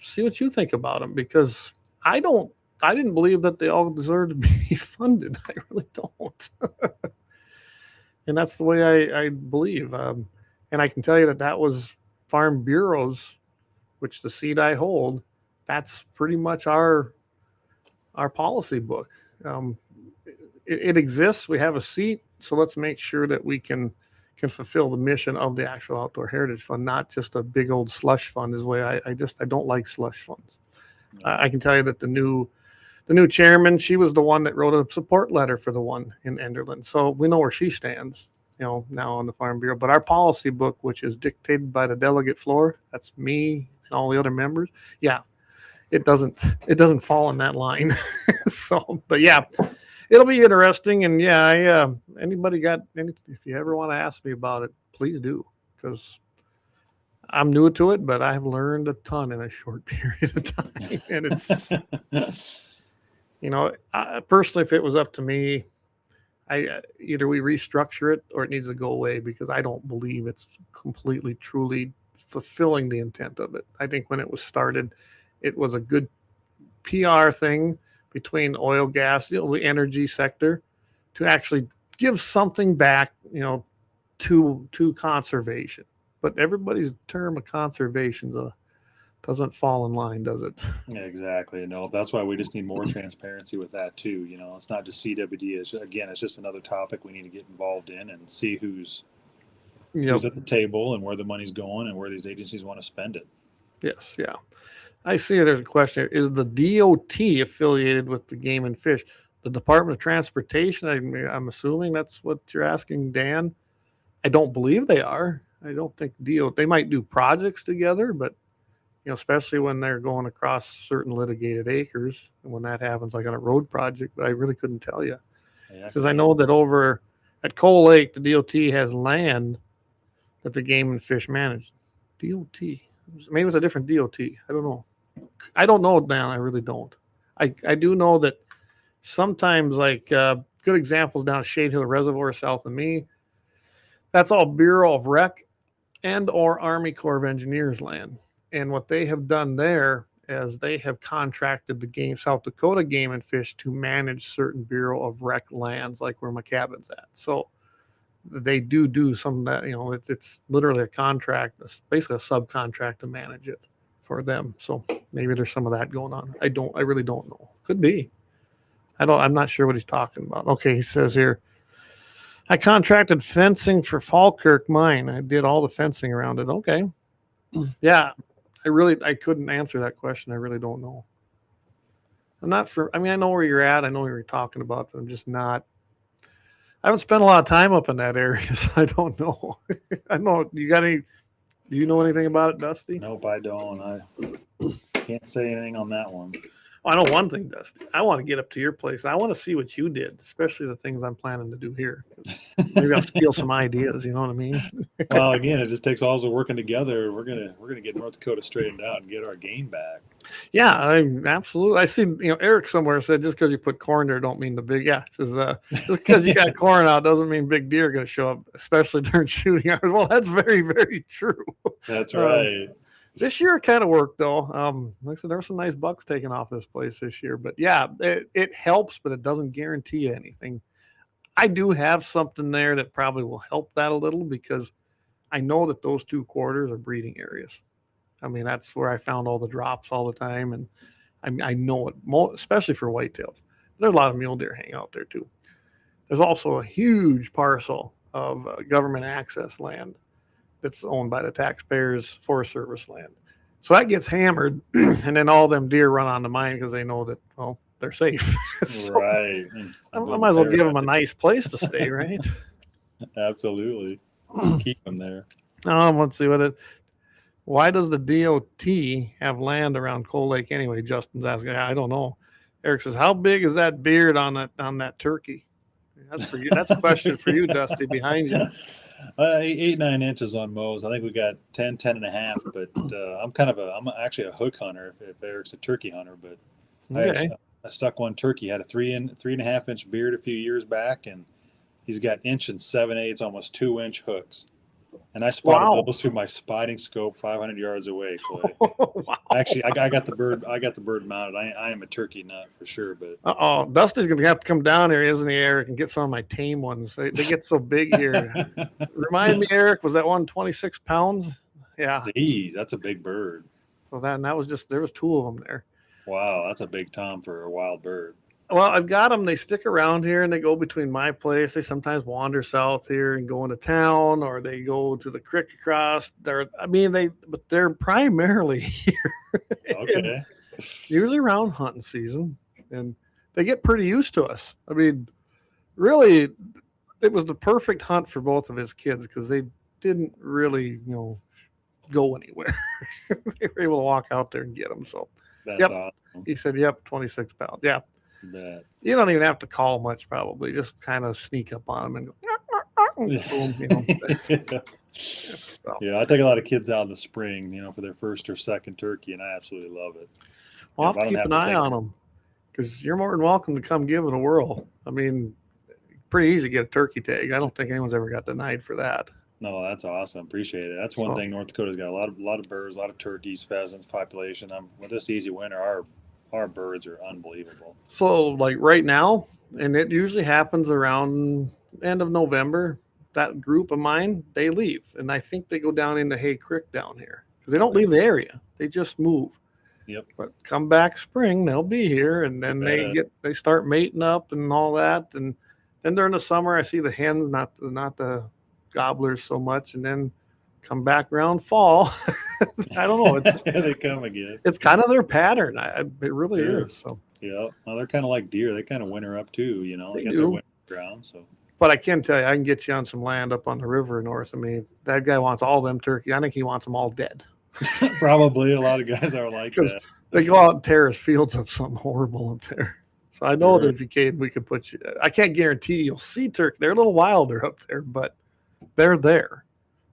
see what you think about them, because I didn't believe that they all deserve to be funded. I really don't. And that's the way I believe. And I can tell you that was Farm Bureaus, which the seat I hold, that's pretty much our policy book. It exists. We have a seat, so let's make sure that we can fulfill the mission of the actual Outdoor Heritage Fund, not just a big old slush fund. Is the way I don't like slush funds. I can tell you that the new chairman, she was the one that wrote a support letter for the one in Enderlin, so we know where she stands. Now on the Farm Bureau, but our policy book, which is dictated by the delegate floor, that's me and all the other members. Yeah, it doesn't fall in that line. So, but yeah, it'll be interesting. And yeah, anybody got any? If you ever want to ask me about it, please do, because I'm new to it, but I've learned a ton in a short period of time. And it's, personally, if it was up to me, either we restructure it or it needs to go away, because I don't believe it's completely, truly fulfilling the intent of it. I think when it was started, it was a good PR thing between oil, gas, the energy sector, to actually give something back, to conservation. But everybody's term of conservation doesn't fall in line, does it? Yeah, exactly. No, that's why we just need more transparency with that too. It's not just CWD. It's just another topic we need to get involved in and see who's at the table and where the money's going and where these agencies want to spend it. Yes, yeah. I see there's a question here. Is the DOT affiliated with the Game and Fish? The Department of Transportation, I'm assuming that's what you're asking, Dan. I don't believe they are. I don't think they might do projects together, but especially when they're going across certain litigated acres, and when that happens, like on a road project. But I really couldn't tell you, because I know that over at Coal Lake, the DOT has land that the Game and Fish manage. DOT, maybe it's a different DOT. I don't know, Dan. I really don't. I do know that sometimes, like good examples down at Shade Hill Reservoir south of me, that's all Bureau of Rec and or Army Corps of Engineers land. And what they have done there is they have contracted the South Dakota Game and Fish to manage certain Bureau of Rec lands, like where my cabin's at. So they do some of that, it's literally a contract, basically a subcontract to manage it for them. So maybe there's some of that going on. I really don't know. Could be. I'm not sure what he's talking about. Okay, he says here, I contracted fencing for Falkirk Mine. I did all the fencing around it. Okay. Yeah. I couldn't answer that question. I really don't know. I know where you're at. I know what you're talking about, but I'm just not. I haven't spent a lot of time up in that area, so I don't know. I know. Do you know anything about it, Dusty? Nope, I don't. I can't say anything on that one. I know one thing, Dusty. I want to get up to your place. I want to see what you did, especially the things I'm planning to do here. Maybe I'll steal some ideas. You know what I mean? Well, again, it just takes all of us working together. We're gonna get North Dakota straightened out and get our game back. Yeah, absolutely. I see. Eric somewhere said just because you put corn there don't mean the big. Yeah, says just because you got corn out doesn't mean big deer are going to show up, especially during shooting hours. Well, that's very, very true. That's right. This year it kind of worked though. Like I said, there were some nice bucks taken off this place this year, but yeah, it helps, but it doesn't guarantee you anything. I do have something there that probably will help that a little, because I know that those two quarters are breeding areas. I mean, that's where I found all the drops all the time, and I know it, especially for whitetails. There's a lot of mule deer hang out there too. There's also a huge parcel of government access land that's owned by the taxpayers, Forest Service land. So that gets hammered, and then all them deer run on the mine because they know that, they're safe. So right. I might as well give them a nice place to stay, right? Absolutely. Keep them there. Let's see why does the DOT have land around Coal Lake anyway? Justin's asking. I don't know. Eric says, how big is that beard on that turkey? That's for you. That's a question for you, Dusty, behind you. 8-9 inches on Moe's. I think we got 10.5, but I'm actually a hook hunter if Eric's a turkey hunter, but okay. I stuck one turkey, had a 3.5 inch beard a few years back, and he's got 1 7/8, almost 2 inch hooks. And I spotted those through my spotting scope 500 yards away, Clay. Wow. Actually, I got the bird mounted. I am a turkey nut for sure, but Dusty's gonna have to come down here, isn't he, Eric, and get some of my tame ones. They get so big here. Remind me, Eric, was that one 26 pounds? Yeah. Jeez, that's a big bird. So there was 2 of them there. Wow, that's a big tom for a wild bird. Well, I've got them. They stick around here, and they go between my place. They sometimes wander south here and go into town, or they go to the creek across. But they're primarily here. Okay. Usually around hunting season, and they get pretty used to us. I mean, really, it was the perfect hunt for both of his kids because they didn't really, go anywhere. They were able to walk out there and get them. So, that's awesome. He said, "Yep, 26 pounds." Yeah. You don't even have to call much, probably. Just kind of sneak up on them and go, boom, you know. So. Yeah, I take a lot of kids out in the spring, you know, for their first or second turkey, and I absolutely love it. Well, I'll have to keep an eye on them, because you're more than welcome to come give it a whirl. I mean, pretty easy to get a turkey tag. I don't think anyone's ever got denied for that. No, that's awesome. Appreciate it. That's one thing. North Dakota's got a lot of birds, a lot of turkeys, pheasants, population. With this easy winter, our birds are unbelievable. So, like right now, and it usually happens around end of November, that group of mine, they leave. And I think they go down into Hay Creek down here, because they don't leave the area. They just move. Yep. But come back spring, they'll be here, and then they start mating up and all that. And then during the summer, I see the hens, not the gobblers so much, and then come back around fall. I don't know. It's just, they come again. It's kind of their pattern. It really is. So yeah, well, they're kind of like deer. They kind of winter up too. You know, they got do. their winter ground. So. But I can tell you, I can get you on some land up on the river north. I mean, that guy wants all them turkey. I think he wants them all dead. Probably a lot of guys are like that. They go out and tear his fields up, something horrible up there. So I know that if you came, we could put you. I can't guarantee you'll see turkey. They're a little wilder up there, but they're there.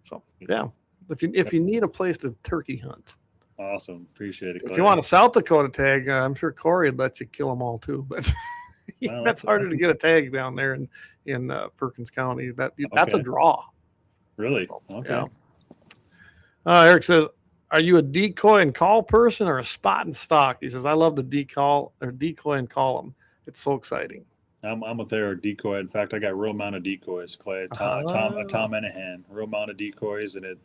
So yeah, if you need a place to turkey hunt, awesome, appreciate it. If you want a South Dakota tag, I'm sure Corey would let you kill them all too. But that's harder to get a tag down there in Perkins County. That's a draw. Really? So, okay. Yeah. Eric says, "Are you a decoy and call person or a spot and stock?" He says, "I love to decoy and call them. It's so exciting." I'm with their decoy. In fact, I got real amount of decoys, Clay. Tom Menahan, real amount of decoys, and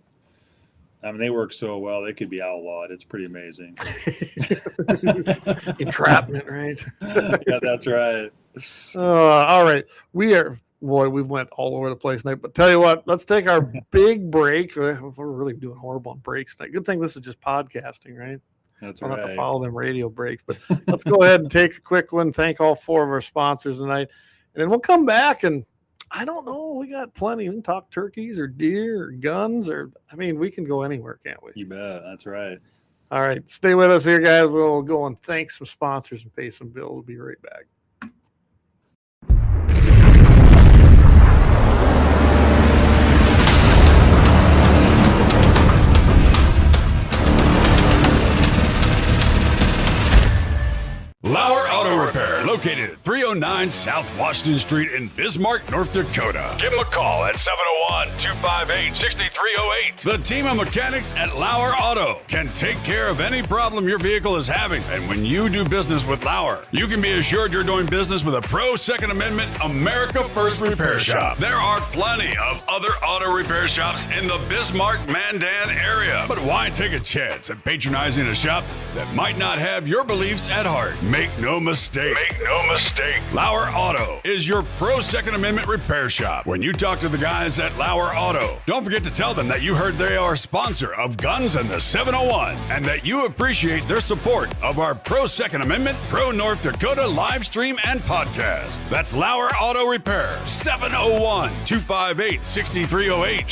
they work so well. They could be outlawed. It's pretty amazing. Entrapment, right? Yeah, that's right. All right, we went all over the place tonight. But tell you what, let's take our big break. We're really doing horrible on breaks tonight. Good thing this is just podcasting, right? That's right. I don't have to right. follow them radio breaks. But let's go ahead and take a quick one. Thank all 4 of our sponsors tonight. And then we'll come back, and I don't know. We got plenty. We can talk turkeys or deer or guns, we can go anywhere, can't we? You bet. That's right. All right. Stay with us here, guys. We'll go and thank some sponsors and pay some bills. We'll be right back. LAUER Auto Repair, located at 309 South Washington Street in Bismarck, North Dakota. Give them a call at 701-258-6308. The team of mechanics at LAUER Auto can take care of any problem your vehicle is having. And when you do business with LAUER, you can be assured you're doing business with a pro Second Amendment America First repair shop. There are plenty of other auto repair shops in the Bismarck-Mandan area. But why take a chance at patronizing a shop that might not have your beliefs at heart? Make no mistake. LAUER Auto is your pro Second Amendment repair shop. When you talk to the guys at LAUER Auto, don't forget to tell them that you heard they are a sponsor of Guns and the 701 and that you appreciate their support of our pro Second Amendment, pro North Dakota live stream and podcast. That's LAUER Auto Repair, 701-258-6308.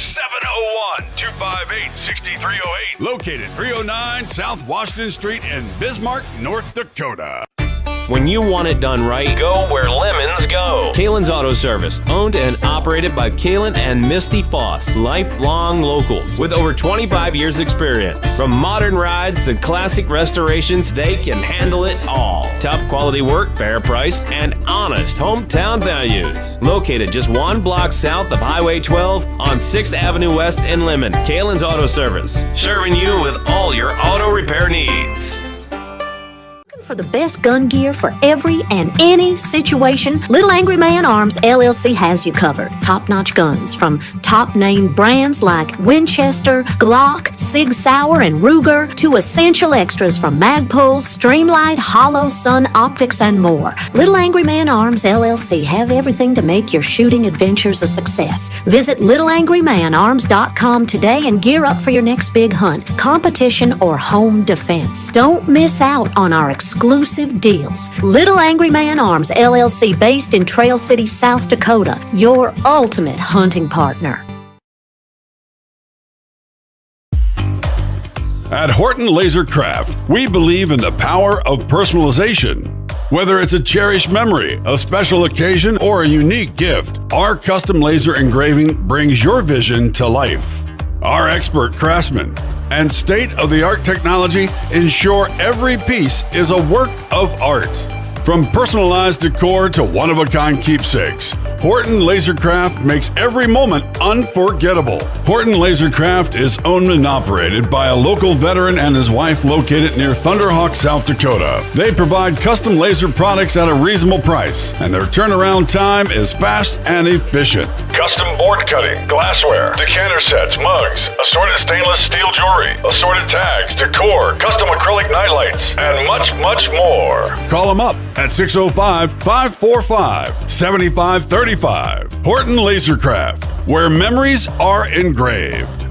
701-258-6308. Located 309 South Washington Street in Bismarck, North Dakota. When you want it done right, go where lemons go. Kalon's Auto Service, owned and operated by Kalon and Misty Foss, lifelong locals with over 25 years experience. From modern rides to classic restorations, they can handle it all. Top quality work, fair price, and honest hometown values. Located just 1 block south of Highway 12 on 6th Avenue West in Lemmon. Kalon's Auto Service, serving you with all your auto repair needs. For the best gun gear for every and any situation, Little Angry Man Arms LLC has you covered. Top-notch guns from top-name brands like Winchester, Glock, Sig Sauer, and Ruger to essential extras from Magpul, Streamlight, Hollow, Sun Optics, and more. Little Angry Man Arms LLC have everything to make your shooting adventures a success. Visit littleangrymanarms.com today and gear up for your next big hunt, competition, or home defense. Don't miss out on our exclusive deals. Little Angry Man Arms LLC, based in Trail City, South Dakota, your ultimate hunting partner. At Horton LaserCraft, we believe in the power of personalization. Whether it's a cherished memory, a special occasion, or a unique gift, our custom laser engraving brings your vision to life. Our expert craftsmen and state-of-the-art technology ensure every piece is a work of art. From personalized decor to one-of-a-kind keepsakes, Horton LaserCraft makes every moment unforgettable. Horton LaserCraft is owned and operated by a local veteran and his wife located near Thunderhawk, South Dakota. They provide custom laser products at a reasonable price, and their turnaround time is fast and efficient. Custom board cutting, glassware, decanter sets, mugs, assorted stainless steel jewelry, assorted tags, decor, custom acrylic nightlights, and much, much more. Call them up at 605-545-7535. Horton LaserCraft, where memories are engraved.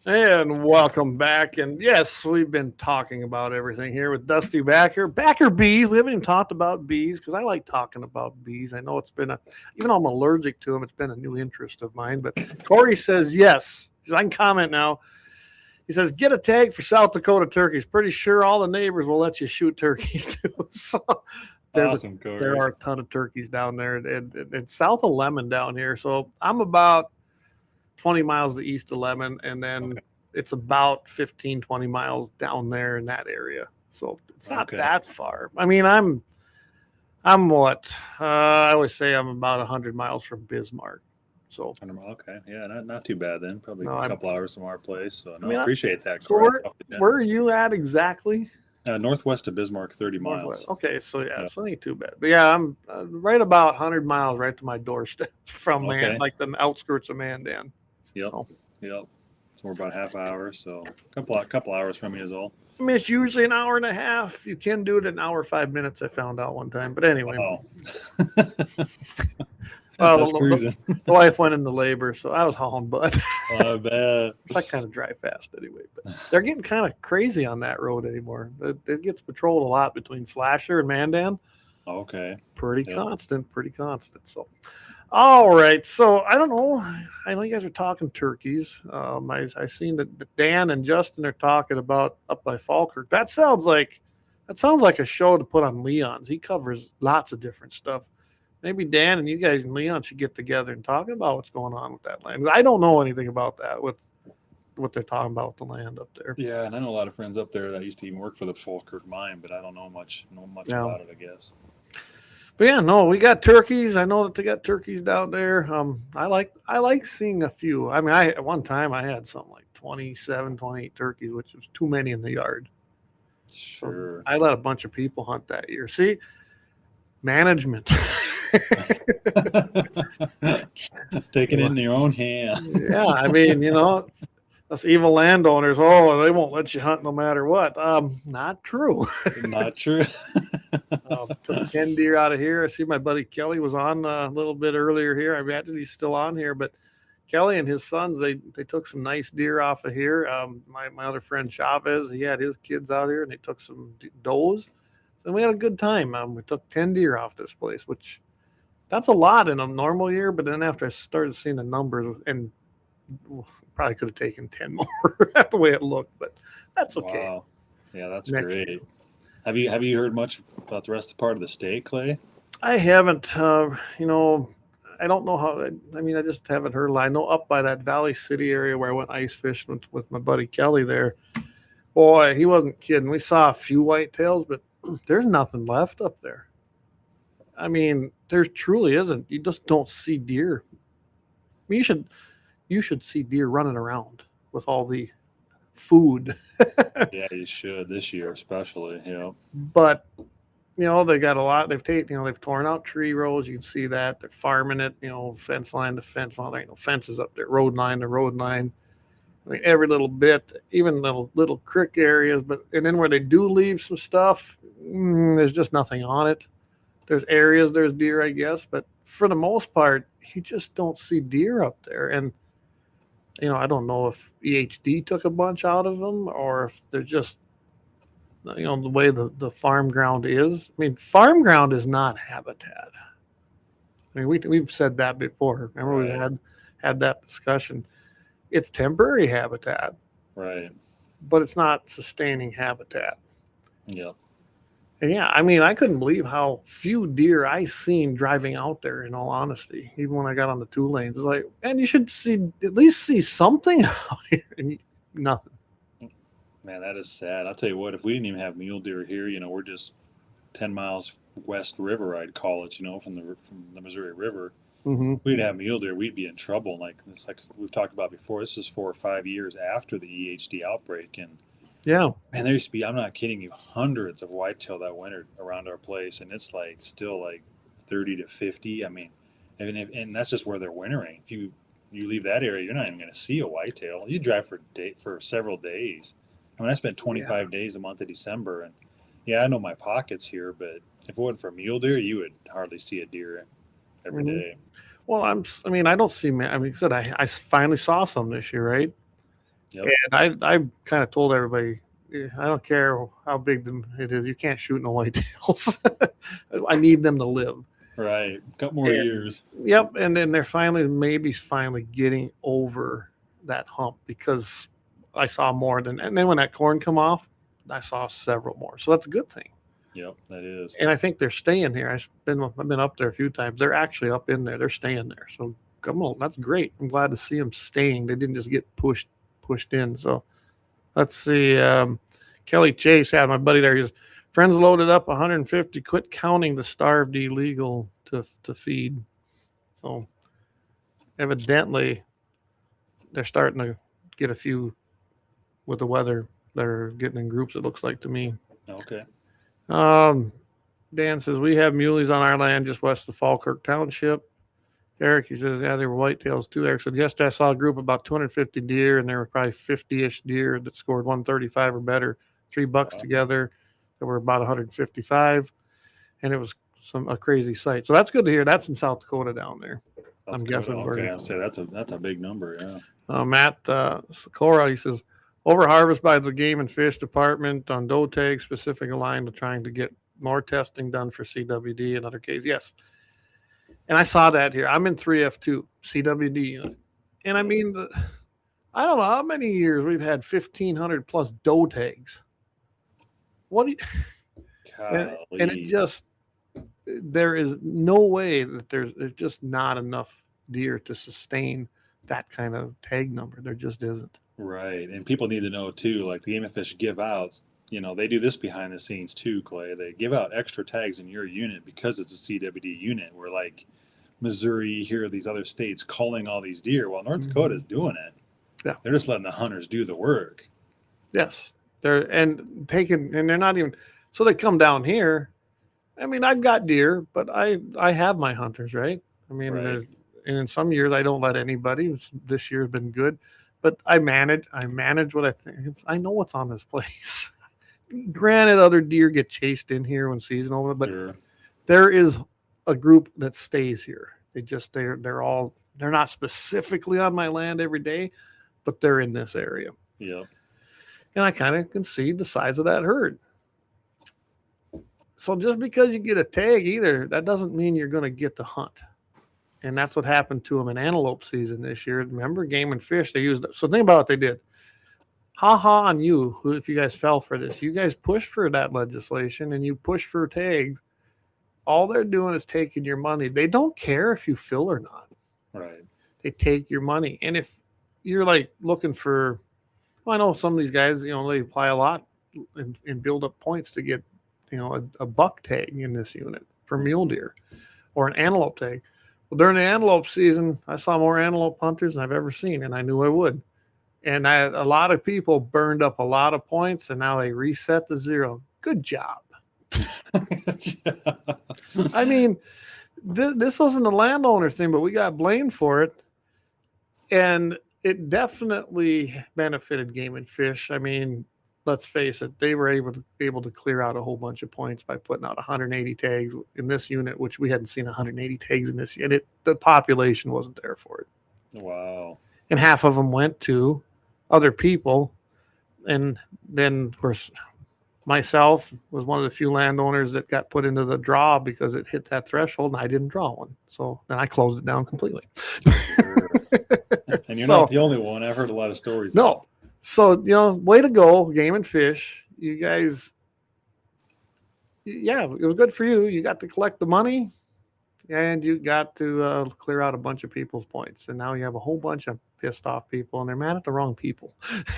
And welcome back. And yes, we've been talking about everything here with Dusty Backer. Backer bees. We haven't even talked about bees because I like talking about bees. I know it's been even though I'm allergic to them, it's been a new interest of mine. But Corey says yes. I can comment now. He says, get a tag for South Dakota turkeys. Pretty sure all the neighbors will let you shoot turkeys too. So Awesome, Corey. there are a ton of turkeys down there. It's south of Lemmon down here. So I'm about 20 miles to the east of Lemmon, and then it's about 15, 20 miles down there in that area. So it's not that far. I mean, I'm what? I always say I'm about 100 miles from Bismarck. So okay, yeah, not too bad then. Probably a couple hours from our place. So I mean, appreciate that. So where are you at exactly? Northwest of Bismarck, 30 miles. Northwest. Okay, so it's not too bad. But yeah, I'm right about 100 miles right to my doorstep from like the outskirts of Mandan. Yep. So we're about half hour, so a couple hours from you is all. I mean, it's usually an hour and a half. You can do it in an hour 5 minutes. I found out one time, but anyway. The wife went into labor, so I was hauling butt. I bet. I kind of drive fast anyway, but they're getting kind of crazy on that road anymore. It gets patrolled a lot between Flasher and Mandan. Okay. Pretty constant. So. All right, so I don't know. I know you guys are talking turkeys. I seen that Dan and Justin are talking about up by Falkirk. That sounds like a show to put on Leon's. He covers lots of different stuff. Maybe Dan and you guys and Leon should get together and talk about what's going on with that land. I don't know anything about that. With what they're talking about with the land up there. Yeah, and I know a lot of friends up there that used to even work for the Falkirk mine, but I don't know much about it, I guess. But yeah, no, we got turkeys. I know that they got turkeys down there. I like seeing a few. I mean, at one time I had something like 27, 28 turkeys, which was too many in the yard. Sure. So I let a bunch of people hunt that year. See, management. Take it in your own hands. Yeah, I mean, us evil landowners, they won't let you hunt no matter what. Not true. Not true. Took 10 deer out of here. I see my buddy Kelly was on a little bit earlier here. I imagine he's still on here, but Kelly and his sons, they took some nice deer off of here. My other friend Chavez, he had his kids out here, and they took some does. And we had a good time. We took 10 deer off this place, which that's a lot in a normal year. But then after I started seeing the numbers, and probably could have taken 10 more the way it looked, but that's okay. Wow. Yeah, that's great. Have you heard much about the rest of the part of the state, Clay? I haven't. I don't know how. I mean, I just haven't heard a lot. I know up by that Valley City area where I went ice fishing with my buddy Kelly there. Boy, he wasn't kidding. We saw a few whitetails, but there's nothing left up there. I mean, there truly isn't. You just don't see deer. I mean, you should see deer running around with all the food. Yeah, you should this year, especially. But they got a lot. They've torn out tree rows. You can see that they're farming it. Fence line to fence line. There ain't no fences up there. Road line to road line. I mean, every little bit, even little creek areas. And then where they do leave some stuff, there's just nothing on it. There's areas, there's deer, I guess, but for the most part, you just don't see deer up there. And I don't know if EHD took a bunch out of them or if they're just, the way the farm ground is. I mean, farm ground is not habitat. I mean, we've said that before. Remember, Right. we had that discussion. It's temporary habitat, Right. but it's not sustaining habitat. Yeah. And yeah, I mean, I couldn't believe how few deer I seen driving out there, in all honesty, even when I got on the 2 lanes. It's like, man, you should at least see something out here. And nothing. Man, that is sad. I'll tell you what, if we didn't even have mule deer here, we're just 10 miles west river, I'd call it, from the Missouri River. Mm-hmm. If we didn't have mule deer, we'd be in trouble. Like we've talked about before, this is 4 or 5 years after the EHD outbreak. And Yeah. man, there used to be, I'm not kidding you, hundreds of whitetail that wintered around our place. And it's like still like 30 to 50. I mean, and that's just where they're wintering. If you leave that area, you're not even going to see a whitetail. You drive for several days. I mean, I spent 25 days the month of December. And yeah, I know my pockets here, but if it wasn't for mule deer, you would hardly see a deer every day. Well, I don't see, I mean, like I said, I finally saw some this year, right? Yep. And I kind of told everybody, I don't care how big it is, you can't shoot no whitetails. I need them to live. Right. Couple more years. Yep. And then they're maybe finally getting over that hump, because I saw more and then when that corn come off, I saw several more. So that's a good thing. Yep, that is. And I think they're staying here. I've been up there a few times. They're actually up in there. They're staying there. So come on, that's great. I'm glad to see them staying. They didn't just get pushed in. So let's see. Kelly Chase had my buddy there. His friends loaded up 150. Quit counting the starved illegal to feed. So evidently, they're starting to get a few with the weather. They're getting in groups, it looks like to me. Okay. Dan says, we have muleys on our land just west of Falkirk Township. Eric, he says, yeah, they were whitetails too. Eric said, yesterday I saw a group of about 250 deer, and there were probably 50-ish deer that scored 135 or better. 3 bucks together. There were about 155, and it was a crazy sight. So that's good to hear. That's in South Dakota down there. I'm guessing. Okay, I'll say that's a big number, yeah. Matt Sikora, he says, over harvest by the Game and Fish Department on doe tags, specific aligned to trying to get more testing done for CWD and other cases. Yes. And I saw that here. I'm in 3F2, CWD. And I mean, I don't know how many years we've had 1,500 plus doe tags. What do you, and it just, there is no way that there's just not enough deer to sustain that kind of tag number. There just isn't. Right. And people need to know too, like the Game and Fish give outs, they do this behind the scenes too, Clay. They give out extra tags in your unit because it's a CWD unit. Where like Missouri, here are these other states calling all these deer. Well, North Dakota is doing it. Yeah. They're just letting the hunters do the work. Yes. They're not even, so they come down here. I mean, I've got deer, but I have my hunters, right? I mean, Right. And in some years I don't let anybody. This year has been good. But I manage what I think. I know what's on this place. Granted, other deer get chased in here when season over, but Sure. There is a group that stays here. They're not specifically on my land every day, but they're in this area. Yeah. And I kind of can see the size of that herd. So just because you get a tag either, that doesn't mean you're going to get to hunt. And that's what happened to them in antelope season this year. Remember, Game and Fish, they used it. So think about what they did. Ha ha on you, if you guys fell for this. You guys pushed for that legislation and you push for tags. All they're doing is taking your money. They don't care if you fill or not. Right. They take your money. And if you're like looking for, well, I know some of these guys, they apply a lot and build up points to get, a buck tag in this unit for mule deer or an antelope tag. Well, during the antelope season, I saw more antelope hunters than I've ever seen, and I knew I would. And a lot of people burned up a lot of points, and now they reset to 0. Good job. I mean, this wasn't a landowner thing, but we got blamed for it. And it definitely benefited Game and Fish. I mean, let's face it, they were able to clear out a whole bunch of points by putting out 180 tags in this unit, which we hadn't seen 180 tags in this unit. The population wasn't there for it. Wow. And half of them went to other people. And then, of course, myself was one of the few landowners that got put into the draw because it hit that threshold and I didn't draw one. So then I closed it down completely. Sure. And you're not the only one. I've heard a lot of stories. No. So, way to go, Game and Fish. You guys, yeah, it was good for you. You got to collect the money and you got to clear out a bunch of people's points. And now you have a whole bunch of pissed off people and they're mad at the wrong people.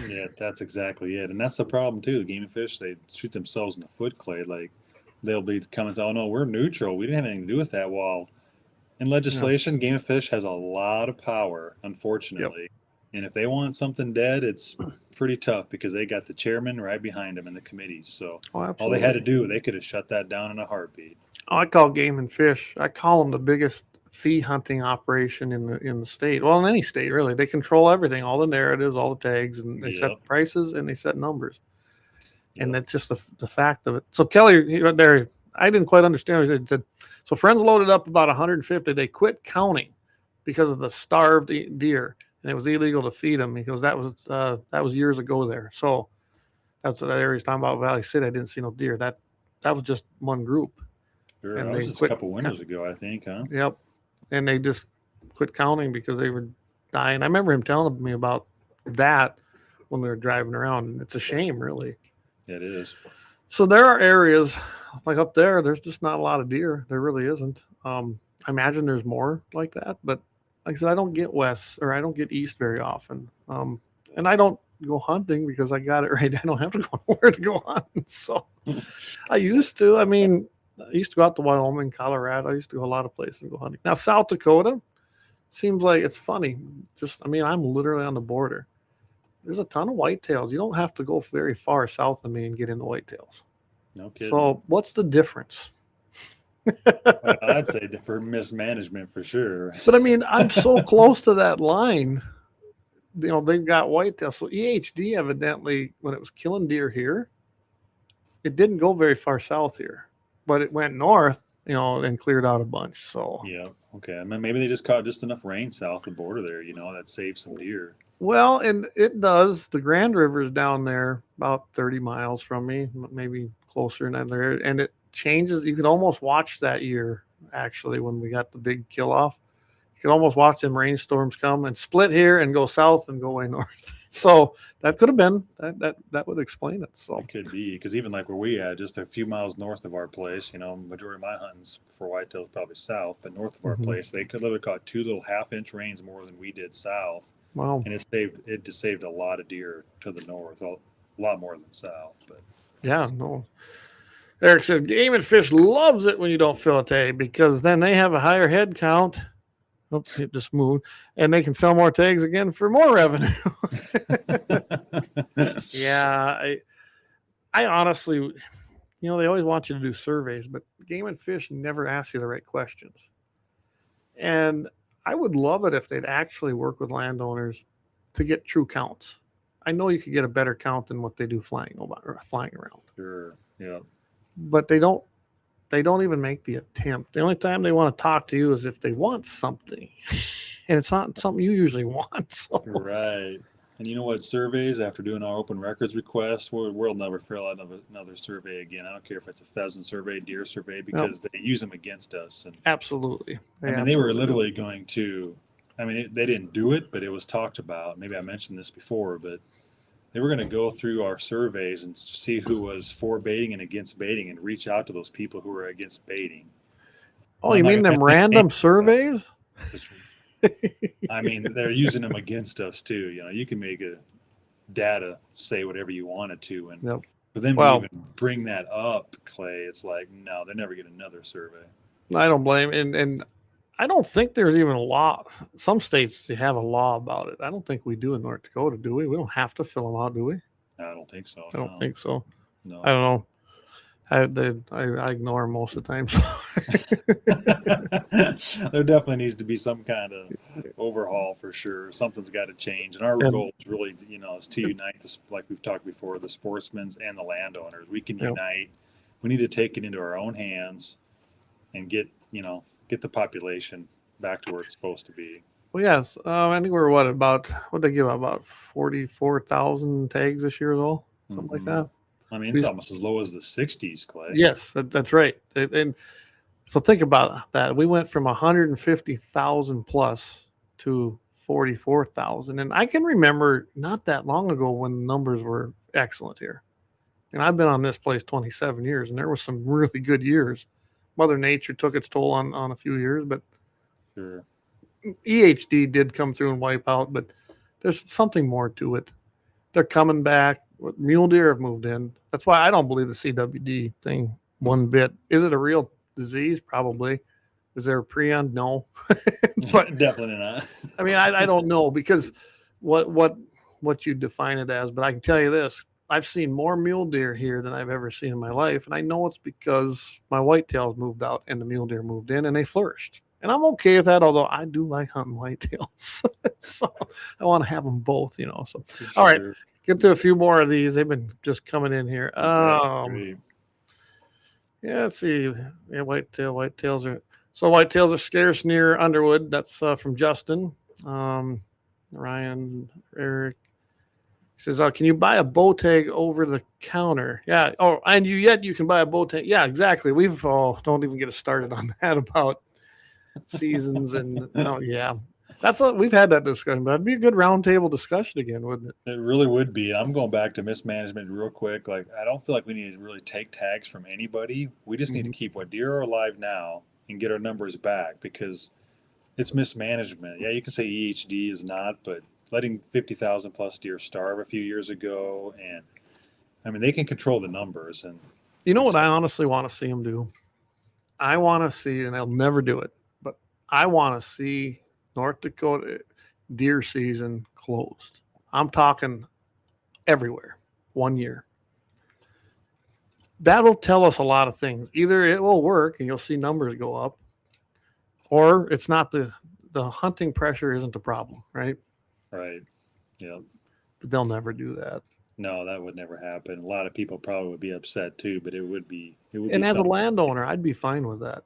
Yeah, that's exactly it. And that's the problem too. Game and Fish, they shoot themselves in the foot, Clay. Like they'll be coming to, oh no, we're neutral. We didn't have anything to do with that. Well, in legislation, Game and Fish has a lot of power, unfortunately. Yep. And if they want something dead, it's pretty tough because they got the chairman right behind them in the committees. So all they had to do, they could have shut that down in a heartbeat. Oh, I call Game and Fish, I call them the biggest fee hunting operation in the state. Well, in any state, really. They control everything, all the narratives, all the tags, and they set prices and they set numbers. Yep. And that's just the fact of it. So Kelly, there, I didn't quite understand. He said, so friends loaded up about 150. They quit counting because of the starved deer, and it was illegal to feed them. He goes, that was years ago there. So that's what that area he's talking about. Valley City. I didn't see no deer. That was just one group. Sure, and that was just a couple winters ago, I think, huh? Yep. And they just quit counting because they were dying. I remember him telling me about that when we were driving around. It's a shame, really. It is. So there are areas like up there, there's just not a lot of deer. There really isn't. I imagine there's more like that, but like I said, I don't get west or I don't get east very often. And I don't go hunting because I got it right. I don't have to go nowhere to go hunting. So I used to. I mean, I used to go out to Wyoming, Colorado. I used to go a lot of places to go hunting. Now, South Dakota seems like it's funny. I'm literally on the border. There's a ton of whitetails. You don't have to go very far south of me and get into whitetails. No kidding. So what's the difference? I'd say for mismanagement for sure. But I'm so close to that line. They've got whitetails. So EHD evidently, when it was killing deer here, it didn't go very far south here. But it went north, and cleared out a bunch. So yeah, okay. Maybe they just caught just enough rain south of the border there, that saved some deer. Well, and it does. The Grand River's down there about 30 miles from me, maybe closer than there. And it changes. You could almost watch that year, actually, when we got the big kill off. You could almost watch them rainstorms come and split here and go south and go way north. So that could have been that would explain it. So it could be because even like where we at, just a few miles north of our place, majority of my hunting's for whitetails probably south, but north of our place, they could literally caught 2 little half-inch rains more than we did south. Wow! And it just saved a lot of deer to the north, a lot more than south. But yeah, no. Eric says Game and Fish loves it when you don't fill a tag because then they have a higher head count. Oops, it just moved. And they can sell more tags again for more revenue. Yeah, I honestly, they always want you to do surveys, but Game and Fish never ask you the right questions. And I would love it if they'd actually work with landowners to get true counts. I know you could get a better count than what they do flying around. Sure, yeah. But they don't even make the attempt. The only time they want to talk to you is if they want something. And it's not something you usually want. So. Right. And you know what? Surveys, after doing our open records request, we'll never fill out another survey again. I don't care if it's a pheasant survey, deer survey, because they use them against us. And absolutely. They were literally going to, they didn't do it, but it was talked about. Maybe I mentioned this before, but they were going to go through our surveys and see who was for baiting and against baiting and reach out to those people who were against baiting. Oh, you mean them random surveys? They're using them against us too. You can make a data say whatever you want it to. And for them to even bring that up, Clay, it's like, no, they never get another survey. I don't blame. And I don't think there's even a law. Some states, they have a law about it. I don't think we do in North Dakota, do we? We don't have to fill them out, do we? I don't think so. I don't think so. No. I don't know. I ignore them most of the time. There definitely needs to be some kind of overhaul for sure. Something's got to change. And our goal is really, is to unite, like we've talked before, the sportsmen and the landowners. We can unite. We need to take it into our own hands and get the population back to where it's supposed to be. Well, yes. I think we're what they give about 44,000 tags this year, though? Something like that. I mean, it's almost as low as the 60s, Clay. Yes, that's right. And so think about that. We went from 150,000 plus to 44,000. And I can remember not that long ago when the numbers were excellent here. And I've been on this place 27 years, and there were some really good years. Mother Nature took its toll on a few years, but Sure. EHD did come through and wipe out, but there's something more to it. They're coming back. Mule deer have moved in. That's why I don't believe the CWD thing one bit. Is it a real disease? Probably. Is there a prion? No. But definitely not. I mean, I don't know, because what you define it as, but I can tell you this. I've seen more mule deer here than I've ever seen in my life, and I know it's because my whitetails moved out and the mule deer moved in, and they flourished. And I'm okay with that, although I do like hunting whitetails. So I want to have them both, So, all right, get to a few more of these. They've been just coming in here. Great. Yeah, let's see. Yeah, whitetails are scarce near Underwood. That's from Justin. Ryan, Eric. He says, can you buy a bow tag over the counter? Yeah. Oh, and you can buy a bow tag. Yeah, exactly. We've don't even get us started on that about seasons and yeah. We've had that discussion, but it'd be a good roundtable discussion again, wouldn't it? It really would be. I'm going back to mismanagement real quick. Like, I don't feel like we need to really take tags from anybody. We just need to keep what deer are alive now and get our numbers back, because it's mismanagement. Yeah, you can say EHD is not, but letting 50,000 plus deer starve a few years ago, and I mean, they can control the numbers. And you know what I honestly want to see them do? I want to see, and they'll never do it, but I want to see North Dakota deer season closed. I'm talking everywhere, 1 year. That'll tell us a lot of things. Either it will work and you'll see numbers go up, or it's not the hunting pressure isn't the problem, right? Right. Yeah. But they'll never do that. No, that would never happen. A lot of people probably would be upset too, but it would be. And as a landowner, I'd be fine with that.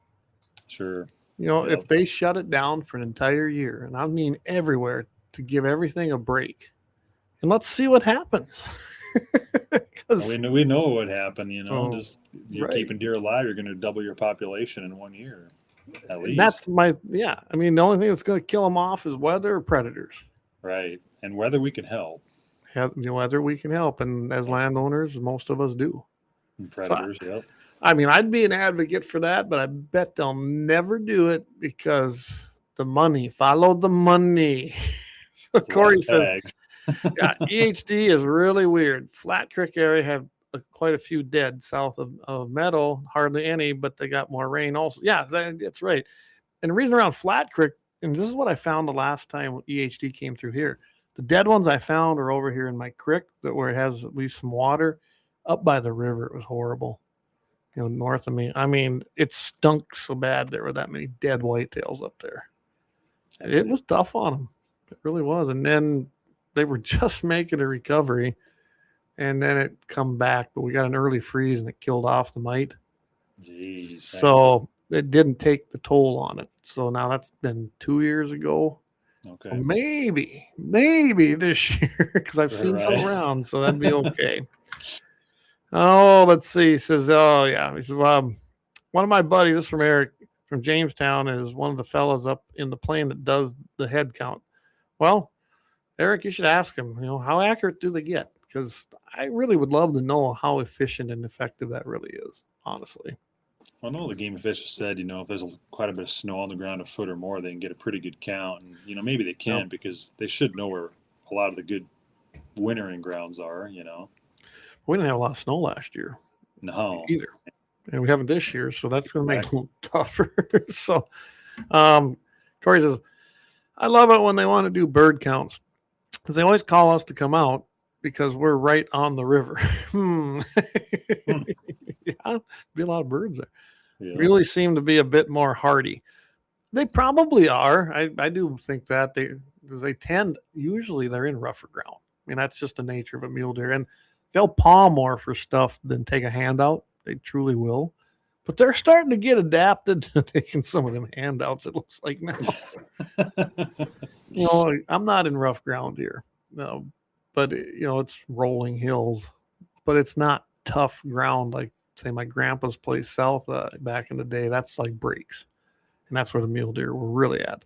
Sure. If they shut it down for an entire year, and I mean everywhere, to give everything a break, and let's see what happens. We know what happened. Just you're right. keeping deer alive, you're going to double your population in 1 year, at least. That's I mean, the only thing that's going to kill them off is weather or predators. Right, and whether we can help. Whether we can help, and as landowners, most of us do. And predators, yep. I mean, I'd be an advocate for that, but I bet they'll never do it because the money. Follow the money. Corey says, yeah, EHD is really weird. Flat Creek area have quite a few dead south of Meadow, hardly any, but they got more rain also. Yeah, that's right. And the reason around Flat Creek, and this is what I found the last time EHD came through here. The dead ones I found are over here in my creek, where it has at least some water. Up by the river, it was horrible. North of me. I mean, it stunk so bad there were that many dead whitetails up there. It was tough on them. It really was. And then they were just making a recovery, and then it come back. But we got an early freeze, and it killed off the mite. Jeez. So it didn't take the toll on it. So now that's been 2 years ago. Okay. So maybe this year, because I've seen some around, so that'd be okay. Oh, let's see. He says, oh, yeah. He says, one of my buddies, this is from Eric from Jamestown, is one of the fellas up in the plane that does the head count. Well, Eric, you should ask him, how accurate do they get? Because I really would love to know how efficient and effective that really is, honestly. Well, I know the game official said, if there's quite a bit of snow on the ground, a foot or more, they can get a pretty good count. And, maybe they can because they should know where a lot of the good wintering grounds are, We didn't have a lot of snow last year. No. Either. And we haven't this year, so that's going to make it a little tougher. So, Corey says, I love it when they want to do bird counts because they always call us to come out because we're right on the river. Yeah, be a lot of birds there. Yeah. Really seem to be a bit more hardy. They probably are. I do think that they tend, usually they're in rougher ground. I mean, that's just the nature of a mule deer. And they'll paw more for stuff than take a handout. They truly will. But they're starting to get adapted to taking some of them handouts, it looks like now. I'm not in rough ground here. No, but, it's rolling hills. But it's not tough ground, like say my grandpa's place south back in the day, that's like breaks. And that's where the mule deer were really at.